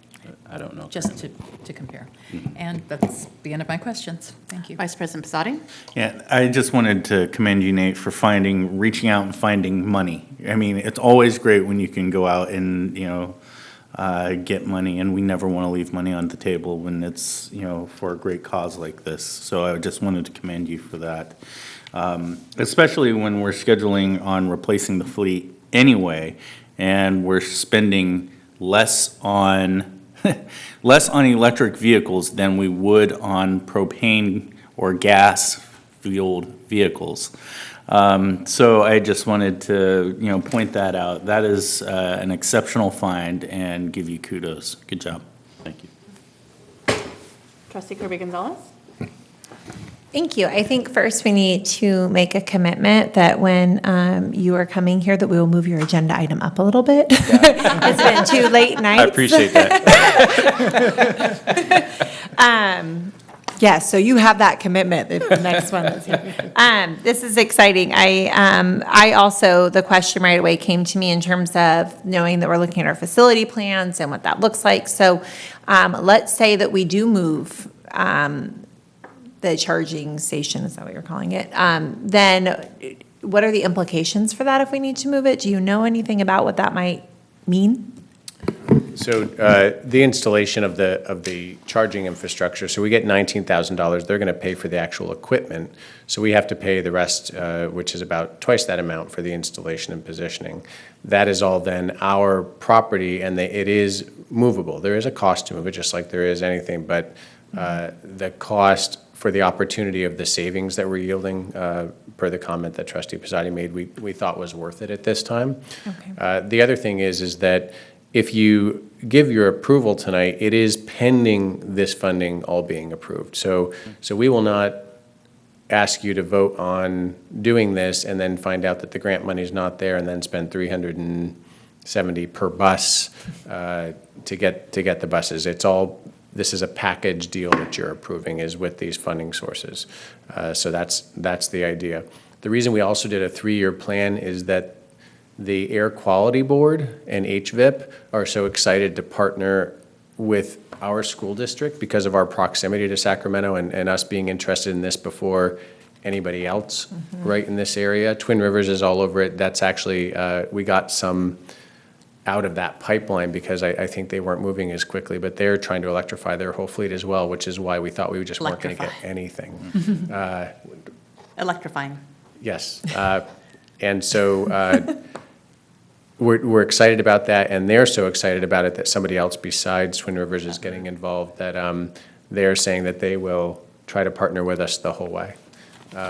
I don't know. Just to compare. And that's the end of my questions. Thank you. Vice President Posadi? Yeah, I just wanted to commend you, Nate, for reaching out and finding money. I mean, it's always great when you can go out and, get money, and we never want to leave money on the table when it's, for a great cause like this. So I just wanted to commend you for that. Especially when we're scheduling on replacing the fleet anyway, and we're spending less on electric vehicles than we would on propane or gas-fueled vehicles. So I just wanted to, point that out. That is an exceptional find and give you kudos. Good job. Thank you. Trustee Kirby Gonzalez? Thank you. I think first we need to make a commitment that when you are coming here, that we will move your agenda item up a little bit. It's been 2 late nights. I appreciate that. Yes, so you have that commitment, the next one that's here. This is exciting. I also, the question right away came to me in terms of knowing that we're looking at our facility plans and what that looks like. So let's say that we do move the charging station, is that what you're calling it? Then what are the implications for that if we need to move it? Do you know anything about what that might mean? So the installation of the charging infrastructure, so we get $19,000. They're going to pay for the actual equipment. So we have to pay the rest, which is about twice that amount for the installation and positioning. That is all then our property, and it is movable. There is a cost to move it, just like there is anything, but the cost for the opportunity of the savings that we're yielding, per the comment that Trustee Pisani made, we thought was worth it at this time. Okay. The other thing is that if you give your approval tonight, it is pending this funding all being approved. So we will not ask you to vote on doing this and then find out that the grant money is not there and then spend $370 per bus to get the buses. This is a package deal that you're approving is with these funding sources. So that's the idea. The reason we also did a 3-year plan is that the Air Quality Board and HVIP are so excited to partner with our school district because of our proximity to Sacramento and us being interested in this before anybody else right in this area. Twin Rivers is all over it. That's actually, we got some out of that pipeline because I think they weren't moving as quickly, but they're trying to electrify their whole fleet as well, which is why we thought we just weren't going to get anything. Electrifying. Yes. And so we're excited about that, and they're so excited about it that somebody else besides Twin Rivers is getting involved, that they're saying that they will try to partner with us the whole way,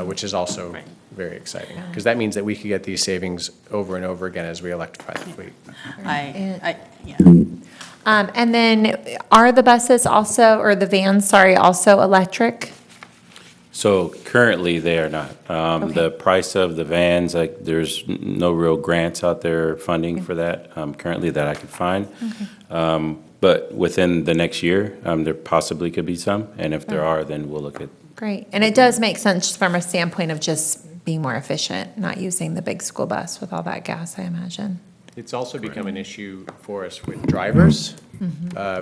which is also very exciting, because that means that we could get these savings over and over again as we electrify the fleet. And then are the buses also, or the vans, sorry, also electric? So currently, they are not. The price of the vans, there's no real grants out there funding for that currently that I could find. But within the next year, there possibly could be some, and if there are, then we'll look at. Great. And it does make sense from a standpoint of just being more efficient, not using the big school bus with all that gas, I imagine. It's also become an issue for us with drivers.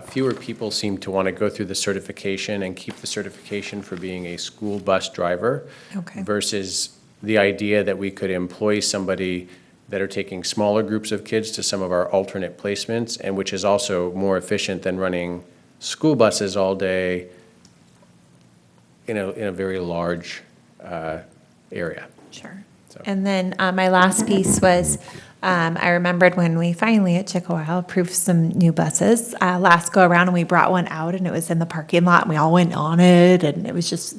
Fewer people seem to want to go through the certification and keep the certification for being a school bus driver versus the idea that we could employ somebody that are taking smaller groups of kids to some of our alternate placements, and which is also more efficient than running school buses all day in a very large area. Sure. And then my last piece was, I remembered when we finally at Chickasaw approved some new buses last go around, and we brought one out, and it was in the parking lot, and we all went on it, and it was just,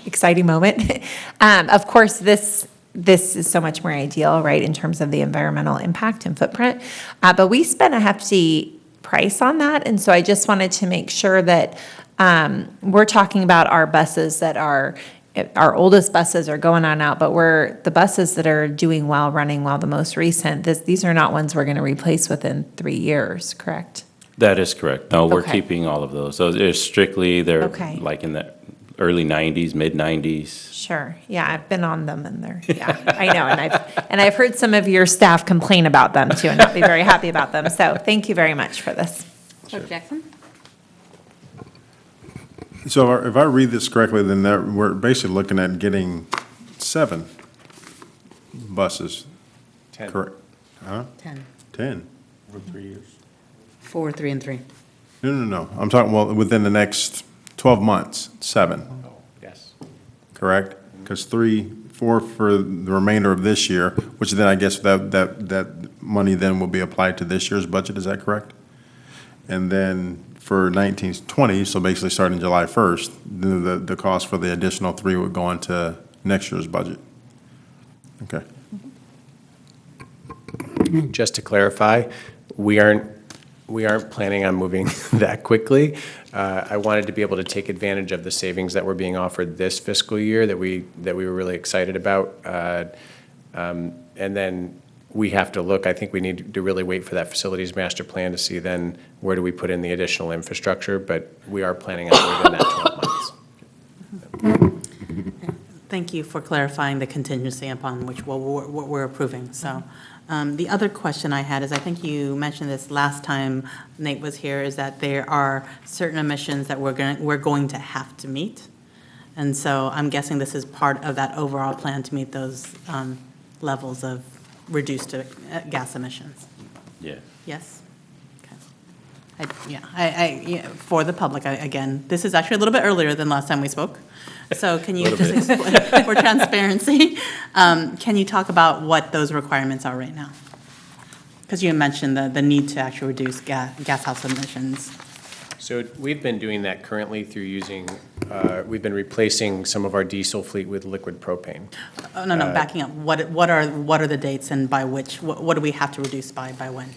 exciting moment. Of course, this is so much more ideal, right, in terms of the environmental impact and footprint. But we spent a hefty price on that, and so I just wanted to make sure that we're talking about our buses that are, our oldest buses are going on out, but the buses that are doing well, running well, the most recent, these are not ones we're going to replace within 3 years, correct? That is correct. No, we're keeping all of those. So they're like in the early 90s, mid 90s. Sure. Yeah, I've been on them, and I know, and I've heard some of your staff complain about them too, and not be very happy about them. So thank you very much for this. Dr. Jackson? So if I read this correctly, then we're basically looking at getting 7 buses. 10. Correct? Huh? 10. 10. For 3 years. 4, 3, and 3. No. I'm talking, within the next 12 months, 7. Oh, yes. Correct? Because 4 for the remainder of this year, which then I guess that money then will be applied to this year's budget, is that correct? And then for 1920, so basically starting July 1st, the cost for the additional 3 would go into next year's budget. Okay. Just to clarify, we aren't planning on moving that quickly. I wanted to be able to take advantage of the savings that were being offered this fiscal year that we were really excited about. And then we have to look, I think we need to really wait for that facilities master plan to see then where do we put in the additional infrastructure, but we are planning on within that 12 months. Thank you for clarifying the contingency upon which what we're approving. So the other question I had is, I think you mentioned this last time Nate was here, is that there are certain emissions that we're going to have to meet. And so I'm guessing this is part of that overall plan to meet those levels of reduced gas emissions. Yeah. Yes? Okay. For the public, again, this is actually a little bit earlier than last time we spoke. So can you just explain, for transparency, can you talk about what those requirements are right now? Because you mentioned the need to actually reduce gas house emissions. So we've been doing that currently through using, we've been replacing some of our diesel fleet with liquid propane. Oh, no, backing up. What are the dates and by which? What do we have to reduce by when?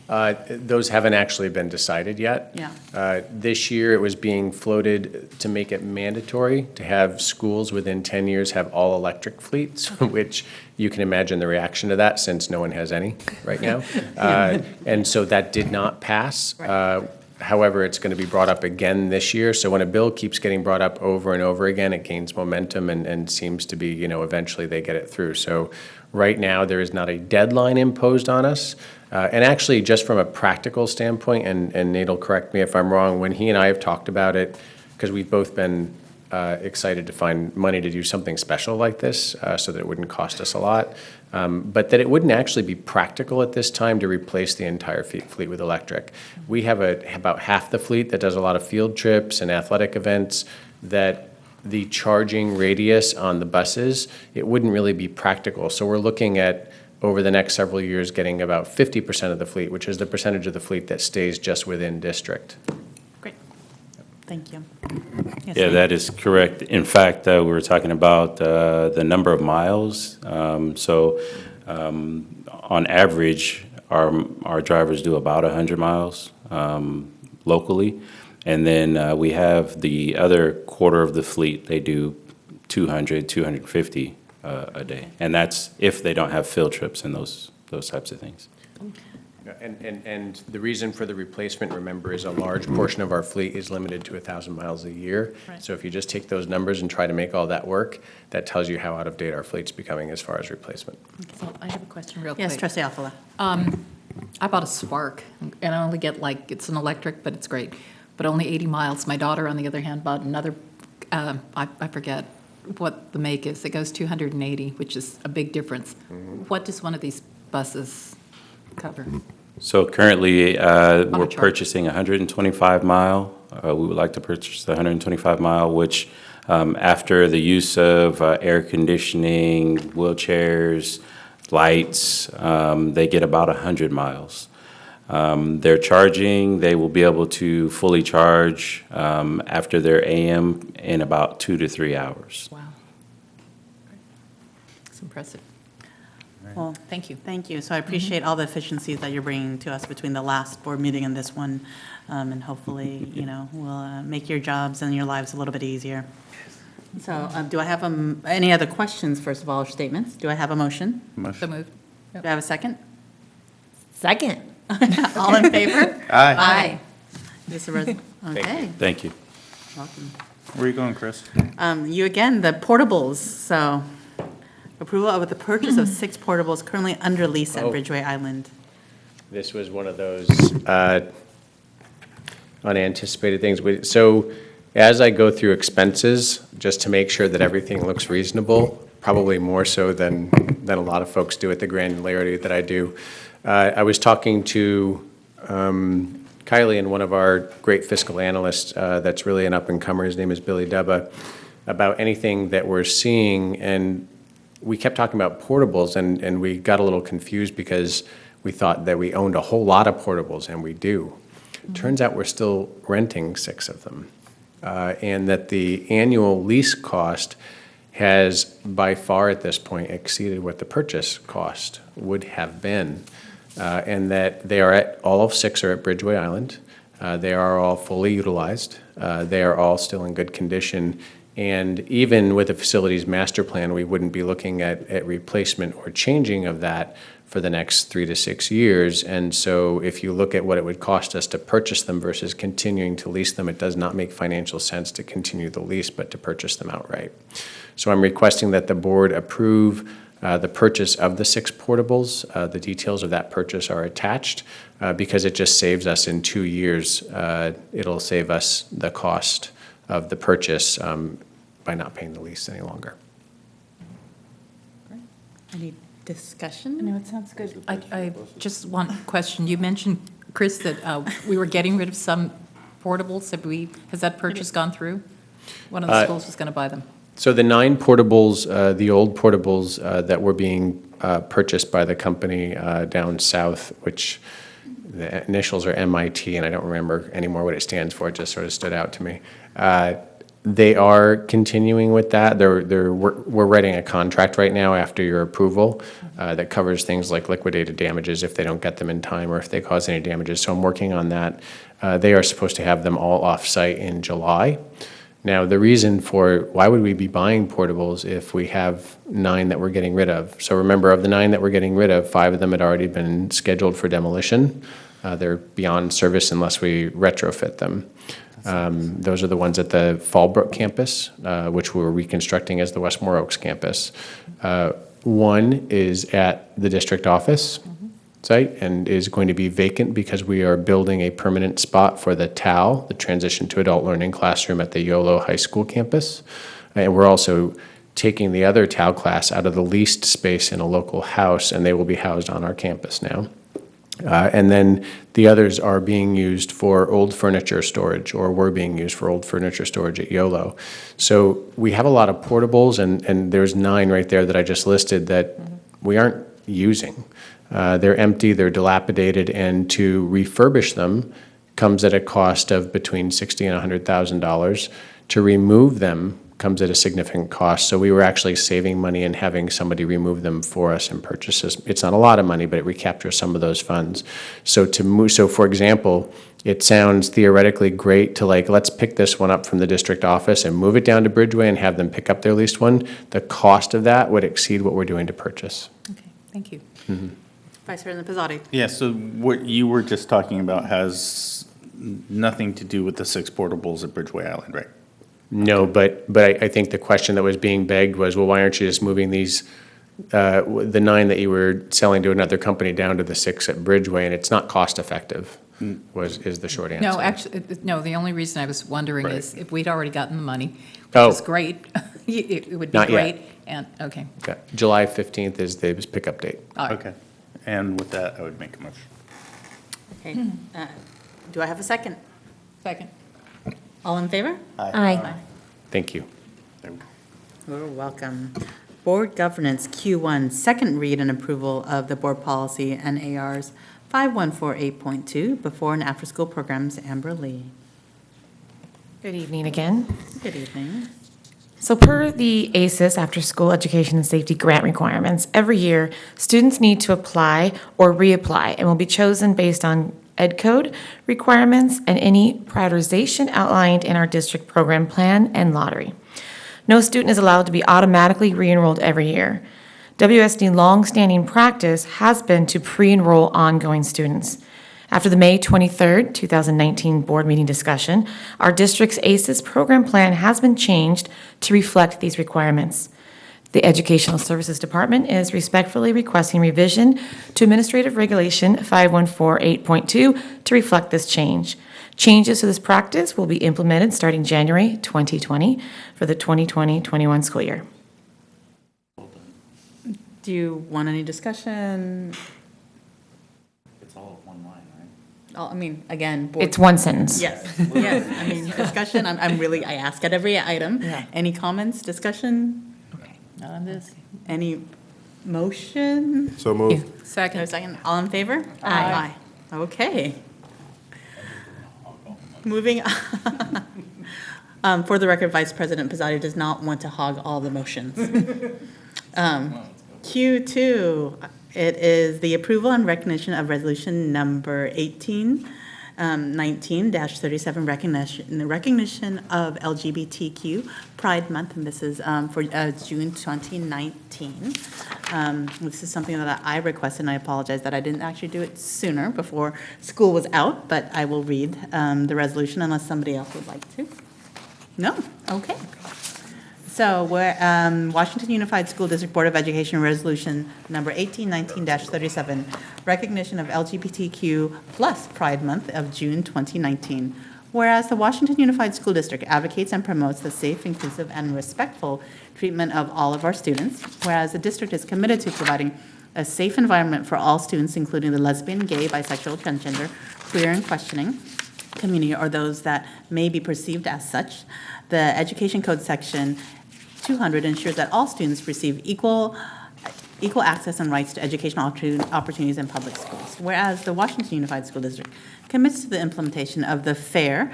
Those haven't actually been decided yet. Yeah. This year, it was being floated to make it mandatory to have schools within 10 years have all-electric fleets, which you can imagine the reaction to that since no one has any right now. And so that did not pass. However, it's going to be brought up again this year. So when a bill keeps getting brought up over and over again, it gains momentum and seems to be, eventually they get it through. So right now, there is not a deadline imposed on us. And actually, just from a practical standpoint, and Nate will correct me if I'm wrong, when he and I have talked about it, because we've both been excited to find money to do something special like this so that it wouldn't cost us a lot, but that it wouldn't actually be practical at this time to replace the entire fleet with electric. We have about half the fleet that does a lot of field trips and athletic events that the charging radius on the buses, it wouldn't really be practical. So we're looking at, over the next several years, getting about 50% of the fleet, which is the percentage of the fleet that stays just within district. Great. Thank you. Yes, Yeah, Nate? that is correct. In fact, we were talking about the number of miles. On average, our drivers do about 100 miles locally. And then we have the other quarter of the fleet, they do 200, 250 a day. And that's if they don't have field trips and those types of things. And the reason for the replacement, remember, is a large portion of our fleet is limited to 1,000 miles a year. Right. So if you just take those numbers and try to make all that work, that tells you how out of date our fleet's becoming as far as replacement. So I have a question real quick. Yes, Trustee Alcala. I bought a Spark, and I only get it's an electric, but it's great, but only 80 miles. My daughter, on the other hand, bought another, I forget what the make is. It goes 280, which is a big difference. What does one of these buses cover? So currently, we're charge. purchasing 125 mile. We would like to purchase the 125 mile, which after the use of air conditioning, wheelchairs, lights, they get about 100 miles. They're charging, they will be able to fully charge after their AM in about 2 to 3 hours. Wow. It's impressive. Well, Thank you. thank you. So I appreciate all the efficiencies that you're bringing to us between the last board meeting and this one. And hopefully, we'll make your jobs and your lives a little bit easier. So do I have any other questions, first of all, or statements? Do I have a motion? So moved. Do I have a second? Second. All in favor? Aye. Aye. This is okay, Thank you. welcome. Where are you going, Chris? You again, the portables, so approval of the purchase of 6 portables currently under lease at Oh. Bridgeway Island. This was one of those unanticipated things. So as I go through expenses, just to make sure that everything looks reasonable, probably more so than a lot of folks do at the granularity that I do, I was talking to Kylie and one of our great fiscal analysts that's really an up-and-comer, his name is Billy Dubba, about anything that we're seeing, and we kept talking about portables, and we got a little confused because we thought that we owned a whole lot of portables, and we do. Turns out we're still renting 6 of them, and that the annual lease cost has by far at this point exceeded what the purchase cost would have been, and that all 6 are at Bridgeway Island. They are all fully utilized. They are all still in good condition. And even with the facilities master plan, we wouldn't be looking at replacement or changing of that for the next 3 to 6 years. And so if you look at what it would cost us to purchase them versus continuing to lease them, it does not make financial sense to continue the lease, but to purchase them outright. So I'm requesting that the board approve the purchase of the 6 portables. The details of that purchase are attached because it just saves us in 2 years. It'll save us the cost of the purchase by not paying the lease any longer. Any discussion? No, it sounds good. I just one question. You mentioned Chris, that we were getting rid of some portables. Has that purchase gone through? One of the schools was going to buy them. So the 9 portables, the old portables that were being purchased by the company down south, which the initials are MIT, and I don't remember anymore what it stands for. It just sort of stood out to me. They are continuing with that. We're writing a contract right now after your approval that covers things like liquidated damages if they don't get them in time or if they cause any damages. So I'm working on that. They are supposed to have them all off-site in July. Now, the reason for why would we be buying portables if we have 9 that we're getting rid of? So remember, of the 9 that we're getting rid of, 5 of them had already been scheduled for demolition. They're beyond service unless we retrofit them. Those are the ones at the Fallbrook campus, which we're reconstructing as the Westmore Oaks campus. One is at the district office site and is going to be vacant because we are building a permanent spot for the TAL, the Transition to Adult Learning classroom at the YOLO High School campus. And we're also taking the other TAL class out of the leased space in a local house, and they will be housed on our campus now. And then the others are being used for old furniture storage, or were being used for old furniture storage at YOLO. So we have a lot of portables, and there's 9 right there that I just listed that we aren't using. They're empty, they're dilapidated, and to refurbish them comes at a cost of between $60,000 and $100,000. To remove them comes at a significant cost. So we were actually saving money and having somebody remove them for us and purchase this. It's not a lot of money, but it recaptures some of those funds. So for example, it sounds theoretically great to let's pick this one up from the district office and move it down to Bridgeway and have them pick up their leased one. The cost of that would exceed what we're doing to purchase. Okay, thank you. Mm-hmm. Vice President Pizzotti. Yeah, so what you were just talking about has nothing to do with the 6 portables at Bridgeway Island, right? No, but I think the question that was being begged was, well, why aren't you just moving these, the 9 that you were selling to another company down to the 6 at Bridgeway, and it's not cost effective, is the short answer. No, actually, no, the only reason I was wondering is if we'd already gotten the money, which Oh. is great, it would be Not yet. great. And, okay. Okay. July 15th is the pickup date. All right. Okay. And with that, I would make a motion. Okay. Do I have a second? Second. All in favor? Aye. Thank you. You're welcome. Board Governance Q1, second read and approval of the board policy NARs 5148.2, before and after school programs. Amber Lee. Good evening again. Good evening. So per the ACES After School Education and Safety grant requirements, every year, students need to apply or reapply and will be chosen based on Ed Code requirements and any prioritization outlined in our district program plan and lottery. No student is allowed to be automatically re-enrolled every year. WSD longstanding practice has been to pre-enroll ongoing students. After the May 23rd, 2019 board meeting discussion, our district's ACES program plan has been changed to reflect these requirements. The Educational Services Department is respectfully requesting revision to Administrative Regulation 5148.2 to reflect this change. Changes to this practice will be implemented starting January 2020 for the 2020-21 school year. Do you want any discussion? It's all one line, right? I mean, again. Board- It's one sentence. Yes, yes. I mean, discussion, I ask at every item. Yeah. Any comments, discussion? Not on this. Any motion? So move. No Second. second. All in favor? Aye. Okay. Moving on. For the record, Vice President Pizzotti does not want to hog all the motions. Q2, it is the approval and recognition of resolution number 1819-37, recognition of LGBTQ Pride Month, and this is for June 2019. This is something that I requested, and I apologize that I didn't actually do it sooner before school was out, but I will read the resolution unless somebody else would like to. No? Okay. So we're Washington Unified School District Board of Education Resolution Number 1819-37, recognition of LGBTQ plus Pride Month of June 2019. Whereas the Washington Unified School District advocates and promotes the safe, inclusive, and respectful treatment of all of our students. Whereas the district is committed to providing a safe environment for all students, including the lesbian, gay, bisexual, transgender, queer, and questioning community, or those that may be perceived as such. The Education Code Section 200 ensures that all students receive equal access and rights to educational opportunities in public schools. Whereas the Washington Unified School District commits to the implementation of the FAIR,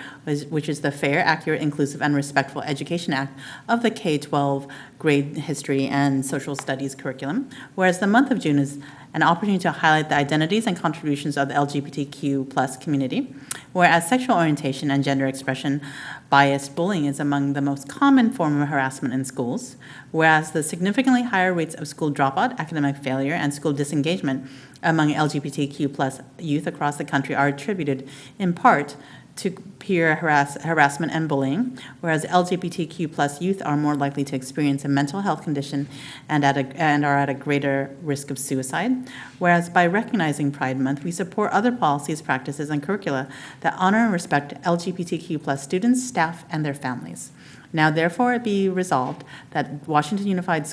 which is the Fair, Accurate, Inclusive, and Respectful Education Act of the K-12 grade history and social studies curriculum. Whereas the month of June is an opportunity to highlight the identities and contributions of the LGBTQ+ community. Whereas sexual orientation and gender expression biased bullying is among the most common form of harassment in schools. Whereas the significantly higher rates of school dropout, academic failure, and school disengagement among LGBTQ+ youth across the country are attributed in part to peer harassment and bullying, whereas LGBTQ+ youth are more likely to experience a mental health condition and are at a greater risk of suicide. Whereas by recognizing Pride Month, we support other policies, practices, and curricula that honor and respect LGBTQ+ students, staff, and their families. Now, therefore, it be resolved that Washington Unified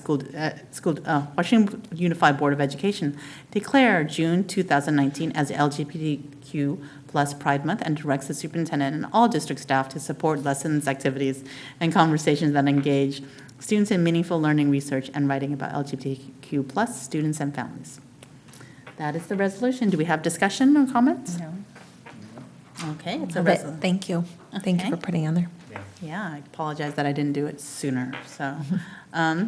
Washington Unified Board of Education declare June 2019 as LGBTQ+ Pride Month and directs the superintendent and all district staff to support lessons, activities, and conversations that engage students in meaningful learning, research, and writing about LGBTQ+ students and families. That is the resolution. Do we have discussion or comments? No. Okay, it's a Love it. resolution. Thank you. Thank you for putting it on there. Yeah, I apologize that I didn't do it sooner. So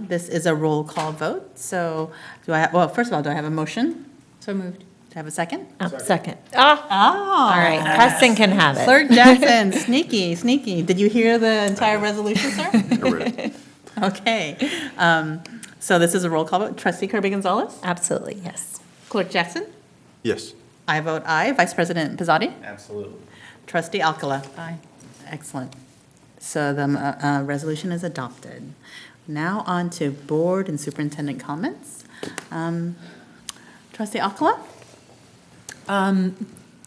this is a roll call vote. So first of all, do I have a motion? So moved. Do I have a second? Second. Oh. All right, Preston can have it. Clerk Jackson, sneaky. Did you hear the entire resolution, sir? Okay. So this is a roll call vote. Trustee Kirby Gonzalez? Absolutely, yes. Clerk Jackson? Yes. I vote aye. Vice President Pizzotti? Absolutely. Trustee Alcala? Aye. Excellent. So the resolution is adopted. Now on to board and superintendent comments. Trustee Alcala?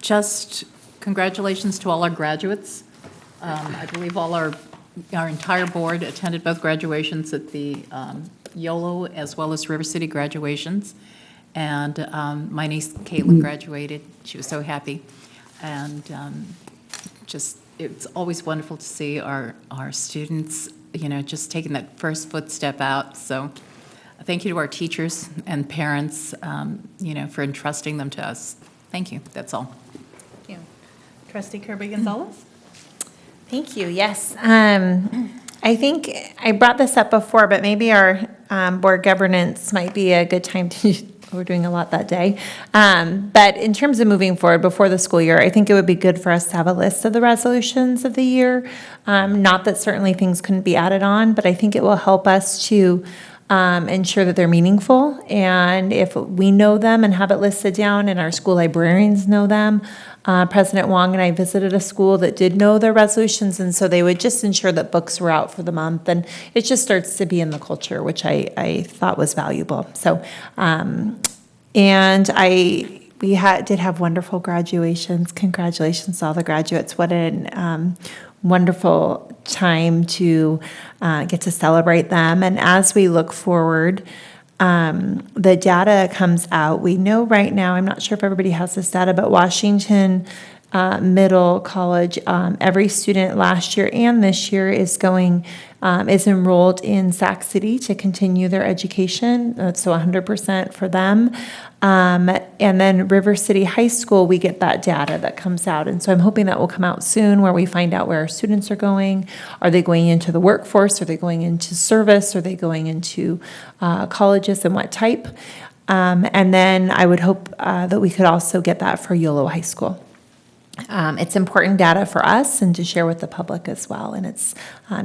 Just congratulations to all our graduates. I believe all our entire board attended both graduations at the YOLO as well as River City graduations. And my niece Caitlin graduated. She was so happy. And it's always wonderful to see our students, just taking that first footstep out. So thank you to our teachers and parents, for entrusting them to us. Thank you. That's all. Thank you. Trustee Kirby Gonzalez? Thank you, yes. I think I brought this up before, but maybe our board governance might be a good time to, we're doing a lot that day. But in terms of moving forward before the school year, I think it would be good for us to have a list of the resolutions of the year. Not that certainly things couldn't be added on, but I think it will help us to ensure that they're meaningful. And if we know them and have it listed down and our school librarians know them, President Wong and I visited a school that did know their resolutions, and so they would just ensure that books were out for the month, and it just starts to be in the culture, which I thought was valuable. So, and we did have wonderful graduations. Congratulations to all the graduates. What an wonderful time to get to celebrate them. And as we look forward, the data comes out. We know right now, I'm not sure if everybody has this data, but Washington Middle College, every student last year and this year is enrolled in Sac City to continue their education. So 100% for them. And then River City High School, we get that data that comes out. And so I'm hoping that will come out soon, where we find out where our students are going. Are they going into the workforce? Are they going into service? Are they going into colleges, and what type? And then I would hope that we could also get that for YOLO High School. It's important data for us and to share with the public as well. And it's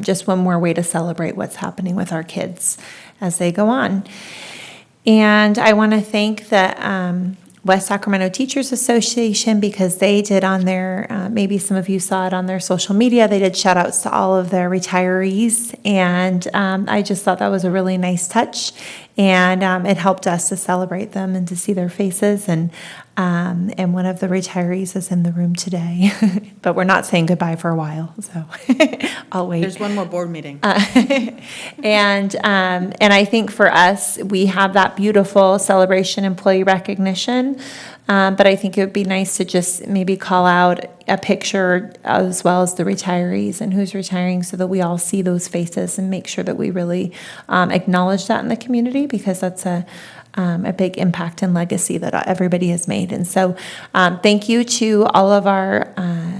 just one more way to celebrate what's happening with our kids as they go on. And I want to thank the West Sacramento Teachers Association, because they did on their, maybe some of you saw it on their social media, they did shout outs to all of their retirees. And I just thought that was a really nice touch. And it helped us to celebrate them and to see their faces. And And one of the retirees is in the room today, but we're not saying goodbye for a while, so I'll wait. There's one more board meeting. And I think for us, we have that beautiful celebration employee recognition. But I think it would be nice to just maybe call out a picture as well as the retirees and who's retiring so that we all see those faces and make sure that we really acknowledge that in the community, because that's a big impact and legacy that everybody has made. And so thank you to all of our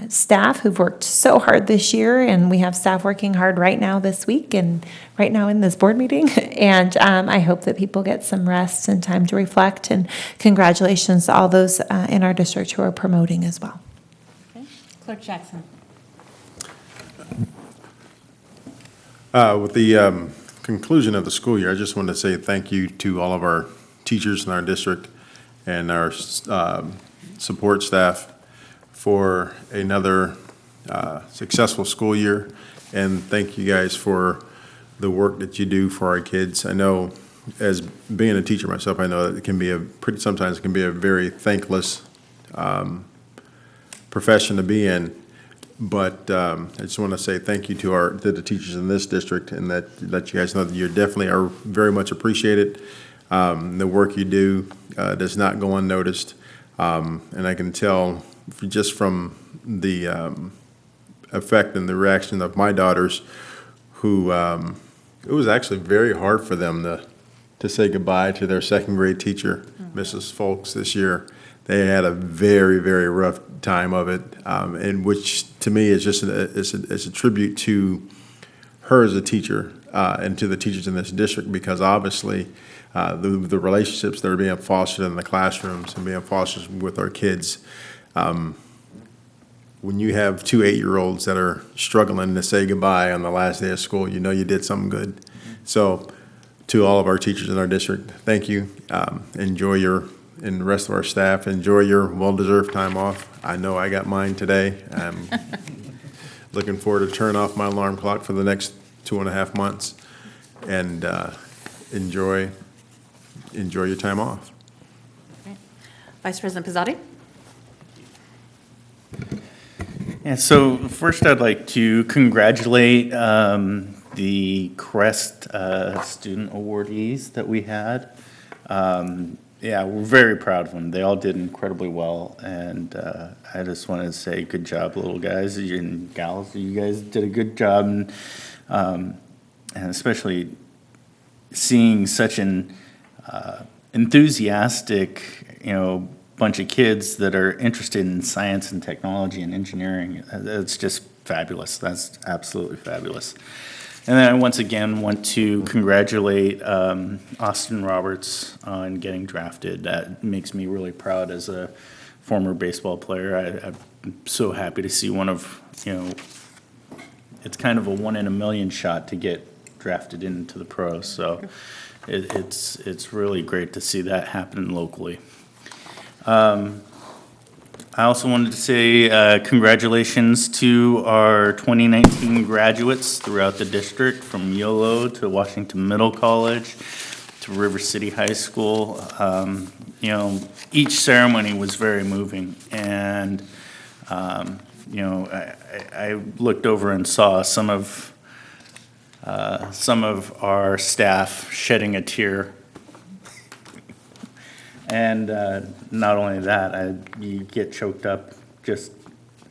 staff who've worked so hard this year, and we have staff working hard right now this week and right now in this board meeting. And I hope that people get some rest and time to reflect, and congratulations to all those in our district who are promoting as well. Okay. Clerk Jackson. With the conclusion of the school year, I just want to say thank you to all of our teachers in our district and our support staff for another successful school year. And thank you guys for the work that you do for our kids. I know, as being a teacher myself, I know that it can be sometimes it can be a very thankless profession to be in. But I just want to say thank you to the teachers in this district, and that you guys know that you definitely are very much appreciated. The work you do does not go unnoticed, and I can tell just from the effect and the reaction of my daughters, who it was actually very hard for them to say goodbye to their second grade teacher, Mrs. Folks, this year. They had a very, very rough time of it, and which to me is just it's a tribute to her as a teacher and to the teachers in this district, because obviously the relationships that are being fostered in the classrooms and being fostered with our kids, when you have two 8-year-olds that are struggling to say goodbye on the last day of school, you know you did something good. So to all of our teachers in our district, thank you. And the rest of our staff, enjoy your well-deserved time off. I know I got mine today. I'm looking forward to turn off my alarm clock for the next 2.5 months, and enjoy your time off. Okay. Vice President Pizzotti. Yeah, so first I'd like to congratulate the CREST student awardees that we had. Yeah, we're very proud of them. They all did incredibly well, and I just wanted to say good job, little guys and gals. You guys did a good job, and especially seeing such an enthusiastic, bunch of kids that are interested in science and technology and engineering. It's just fabulous. That's absolutely fabulous. And then I once again want to congratulate Austin Roberts on getting drafted. That makes me really proud as a former baseball player. I'm so happy to see one of, it's kind of a 1 in a million shot to get drafted into the pros. So it's really great to see that happen locally. I also wanted to say congratulations to our 2019 graduates throughout the district, from YOLO to Washington Middle College to River City High School. Each ceremony was very moving, and I looked over and saw some of our staff shedding a tear. And not only that, you get choked up just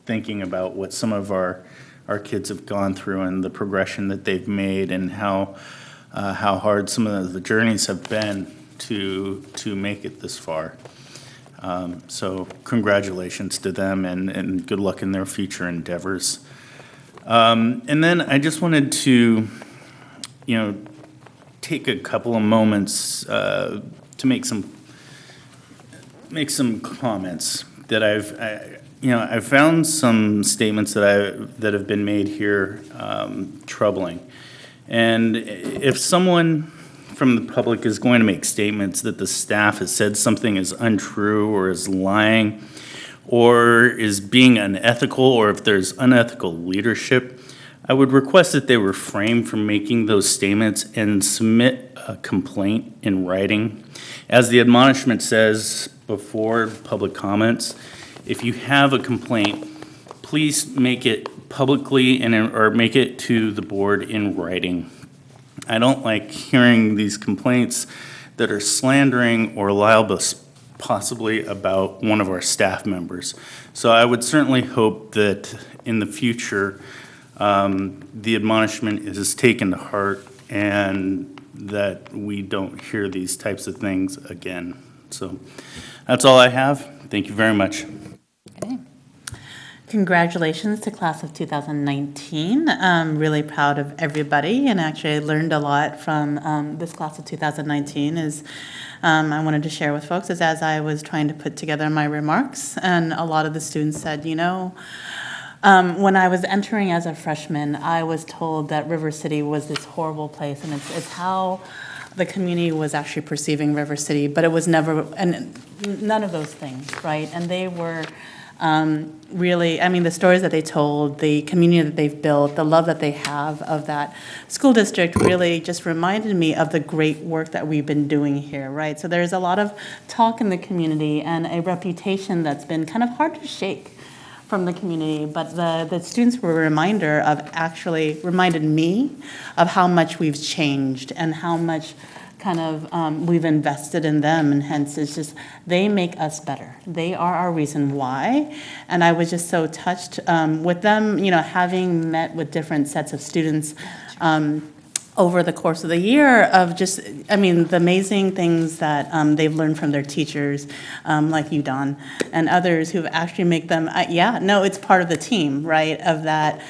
thinking about what some of our kids have gone through and the progression that they've made, and how hard some of the journeys have been to make it this far. So congratulations to them, and good luck in their future endeavors. And then I just wanted to, take a couple of moments to make some comments that I've found some statements that have been made here troubling. And if someone from the public is going to make statements that the staff has said something is untrue or is lying or is being unethical, or if there's unethical leadership, I would request that they refrain from making those statements and submit a complaint in writing. As the admonishment says, before public comments, if you have a complaint, please make it publicly or make it to the board in writing. I don't like hearing these complaints that are slandering or libelous possibly about one of our staff members. So I would certainly hope that in the future, the admonishment is taken to heart and that we don't hear these types of things again. So that's all I have. Thank you very much. Okay. Congratulations to class of 2019. I'm really proud of everybody, and actually I learned a lot from this class of 2019 I wanted to share with folks as I was trying to put together my remarks, and a lot of the students said, when I was entering as a freshman, I was told that River City was this horrible place, and it's how the community was actually perceiving River City, but it was never, and none of those things, right? And they were really, the stories that they told, the community that they've built, the love that they have of that school district really just reminded me of the great work that we've been doing here, right? So there's a lot of talk in the community and a reputation that's been kind of hard to shake from the community, but the students were a reminder of, actually reminded me of how much we've changed and how much kind of we've invested in them, and hence it's just, they make us better. They are our reason why, and I was just so touched with them, having met with different sets of students over the course of the year of just, the amazing things that they've learned from their teachers, like you, Don, and others who've actually make them, it's part of the team, right, of that,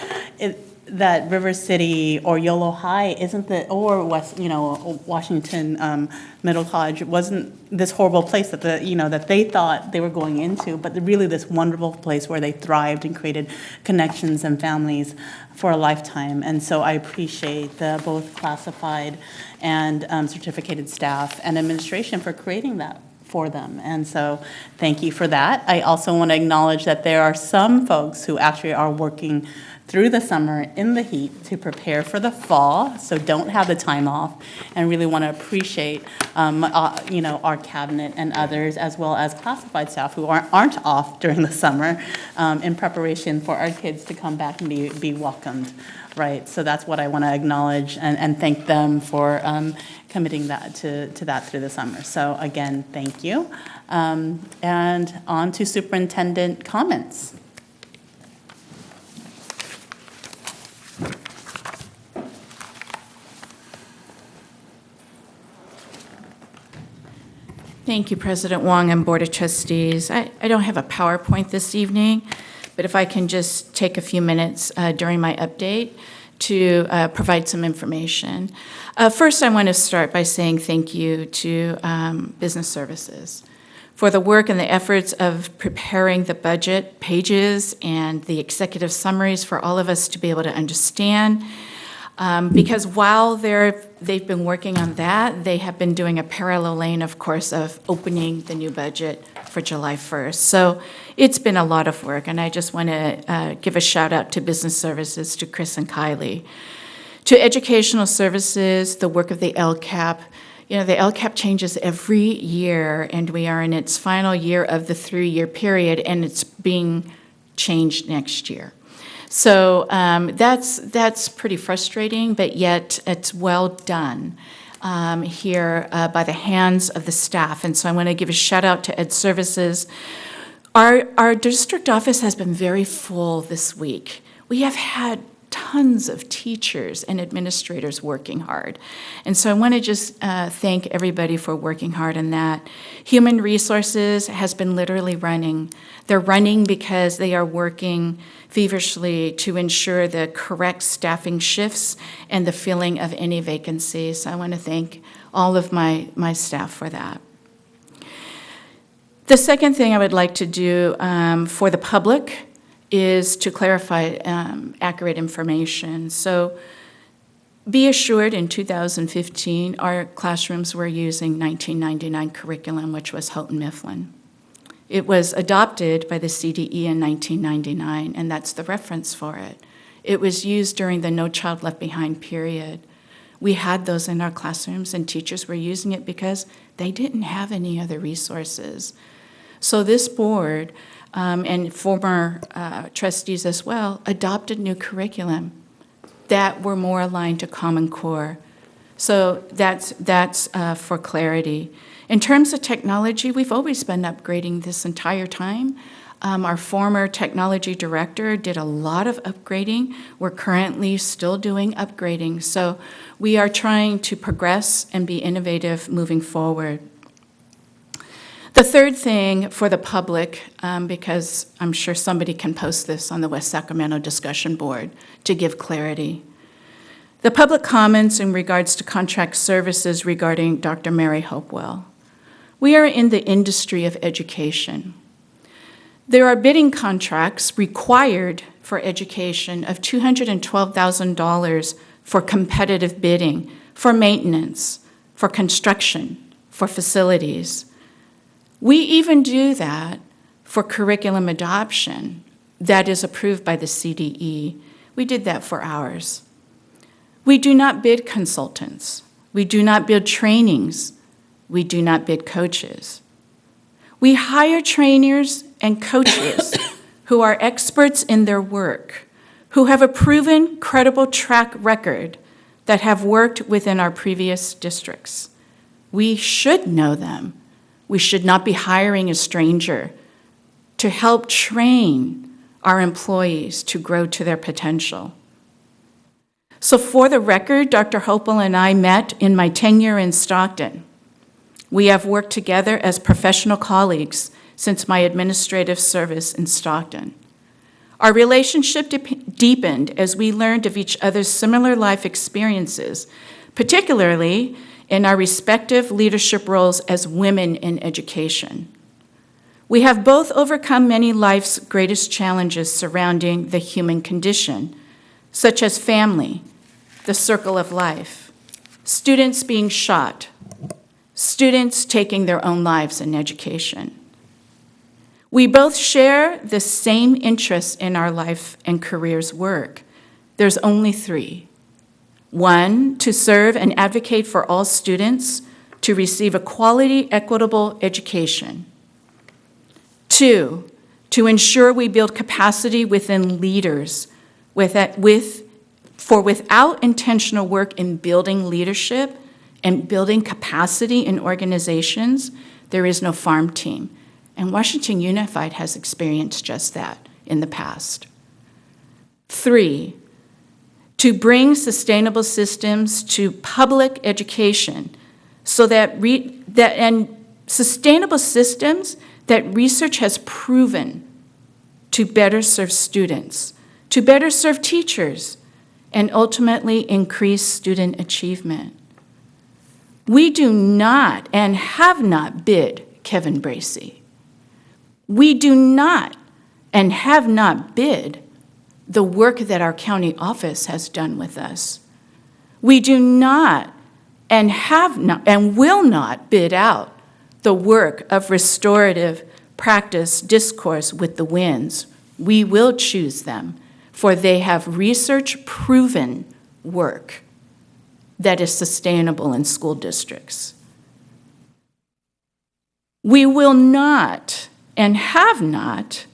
that River City or Yolo High isn't or West, Washington Middle College wasn't this horrible place that that they thought they were going into, but really this wonderful place where they thrived and created connections and families for a lifetime. And so I appreciate the both classified and certificated staff and administration for creating that for them. And so thank you for that. I also want to acknowledge that there are some folks who actually are working through the summer in the heat to prepare for the fall, so don't have the time off, and really want to appreciate our cabinet and others, as well as classified staff who aren't off during the summer in preparation for our kids to come back and be welcomed, right? So that's what I want to acknowledge and thank them for committing that to that through the summer. So again, thank you. And on to superintendent comments. Thank you, President Wong and Board of Trustees. I don't have a PowerPoint this evening, but if I can just take a few minutes during my update to provide some information. First, I want to start by saying thank you to Business Services for the work and the efforts of preparing the budget pages and the executive summaries for all of us to be able to understand. Because while they've been working on that, they have been doing a parallel lane, of course, of opening the new budget for July 1st. So it's been a lot of work, and I just want to give a shout out to Business Services, to Chris and Kylie. To Educational Services, the work of the LCAP. The LCAP changes every year, and we are in its final year of the 3-year period, and it's being changed next year. So that's pretty frustrating, but yet it's well done here by the hands of the staff. And so I want to give a shout out to Ed Services. Our district office has been very full this week. We have had tons of teachers and administrators working hard. And so I want to just thank everybody for working hard on that. Human Resources has been literally running. They're running because they are working feverishly to ensure the correct staffing shifts and the filling of any vacancies. So I want to thank all of my staff for that. The second thing I would like to do for the public is to clarify accurate information. So be assured, in 2015, our classrooms were using 1999 curriculum, which was Houghton Mifflin. It was adopted by the CDE in 1999, and that's the reference for it. It was used during the No Child Left Behind period. We had those in our classrooms, and teachers were using it because they didn't have any other resources. So this board and former trustees as well adopted new curriculum that were more aligned to Common Core. So that's for clarity. In terms of technology, we've always been upgrading this entire time. Our former technology director did a lot of upgrading. We're currently still doing upgrading. So we are trying to progress and be innovative moving forward. The third thing for the public, because I'm sure somebody can post this on the West Sacramento discussion board to give clarity. The public comments in regards to contract services regarding Dr. Mary Hopewell. We are in the industry of education. There are bidding contracts required for education of $212,000 for competitive bidding, for maintenance, for construction, for facilities. We even do that for curriculum adoption that is approved by the CDE. We did that for ours. We do not bid consultants. We do not bid trainings. We do not bid coaches. We hire trainers and coaches who are experts in their work, who have a proven, credible track record that have worked within our previous districts. We should know them. We should not be hiring a stranger to help train our employees to grow to their potential. So for the record, Dr. Hopewell and I met in my tenure in Stockton. We have worked together as professional colleagues since my administrative service in Stockton. Our relationship deepened as we learned of each other's similar life experiences, particularly in our respective leadership roles as women in education. We have both overcome many life's greatest challenges surrounding the human condition, such as family, the circle of life, students being shot, students taking their own lives in education. We both share the same interests in our life and careers work. There's only three. One, to serve and advocate for all students to receive a quality, equitable education. Two, to ensure we build capacity within leaders for without intentional work in building leadership and building capacity in organizations, there is no farm team. And Washington Unified has experienced just that in the past. Three, to bring sustainable systems to public education so that sustainable systems that research has proven to better serve students, to better serve teachers, and ultimately increase student achievement. We do not and have not bid Kevin Bracey. We do not and have not bid the work that our county office has done with us. We do not and have not and will not bid out the work of restorative practice discourse with the winds. We will choose them, for they have research-proven work that is sustainable in school districts. We will not and have not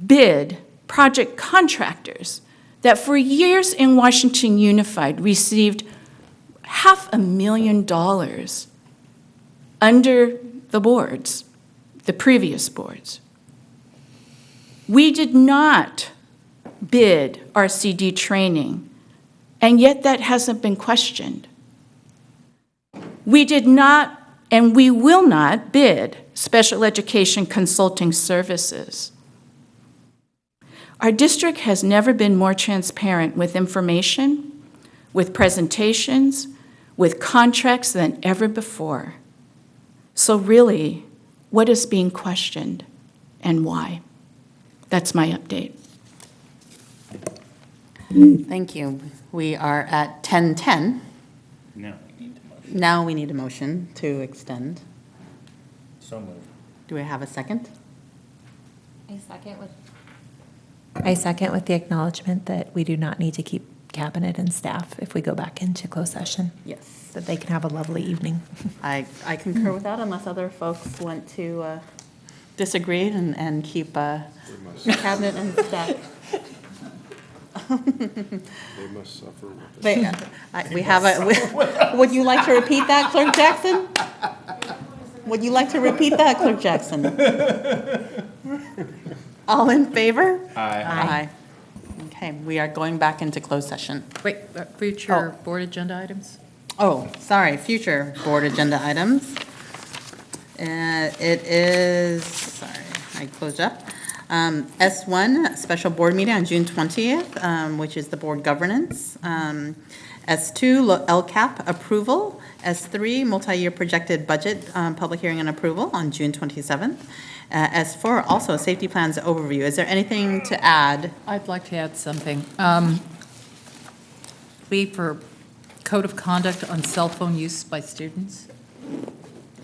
bid project contractors that for years in Washington Unified received $500,000 under the boards, the previous boards. We did not bid RCD training, and yet that hasn't been questioned. We did not and we will not bid special education consulting services. Our district has never been more transparent with information, with presentations, with contracts than ever before. So really, what is being questioned and why? That's my update. Thank you. We are at 10:10. Now we need a motion to extend. So moved. Do I have a second? I second with the acknowledgement that we do not need to keep cabinet and staff if we go back into closed session. Yes. So they can have a lovely evening. I concur with that unless other folks want to disagree and keep cabinet and staff. They must suffer with We have a, would you like to repeat that, Clerk Jackson? Would you like to repeat that, Clerk Jackson? All in favor? Aye. Okay, we are going back into closed session. Wait, future board agenda items? Oh, sorry, future board agenda items. It is, sorry, I closed up. S1, special board meeting on June 20th, which is the board governance. S2, LCAP approval. S3, multi-year projected budget, public hearing and approval on June 27th. S4, also safety plans overview. Is there anything to add? I'd like to add something. For code of conduct on cell phone use by students.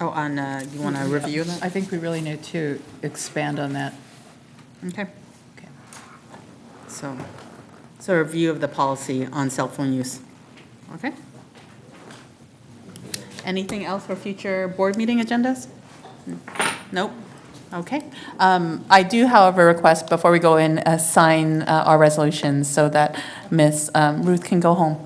Oh, on, you want to review that? I think we really need to expand on that. Okay. So a review of the policy on cell phone use. Okay. Anything else for future board meeting agendas? Nope. Okay. I do, however, request before we go in, sign our resolutions so that Ms. Ruth can go home.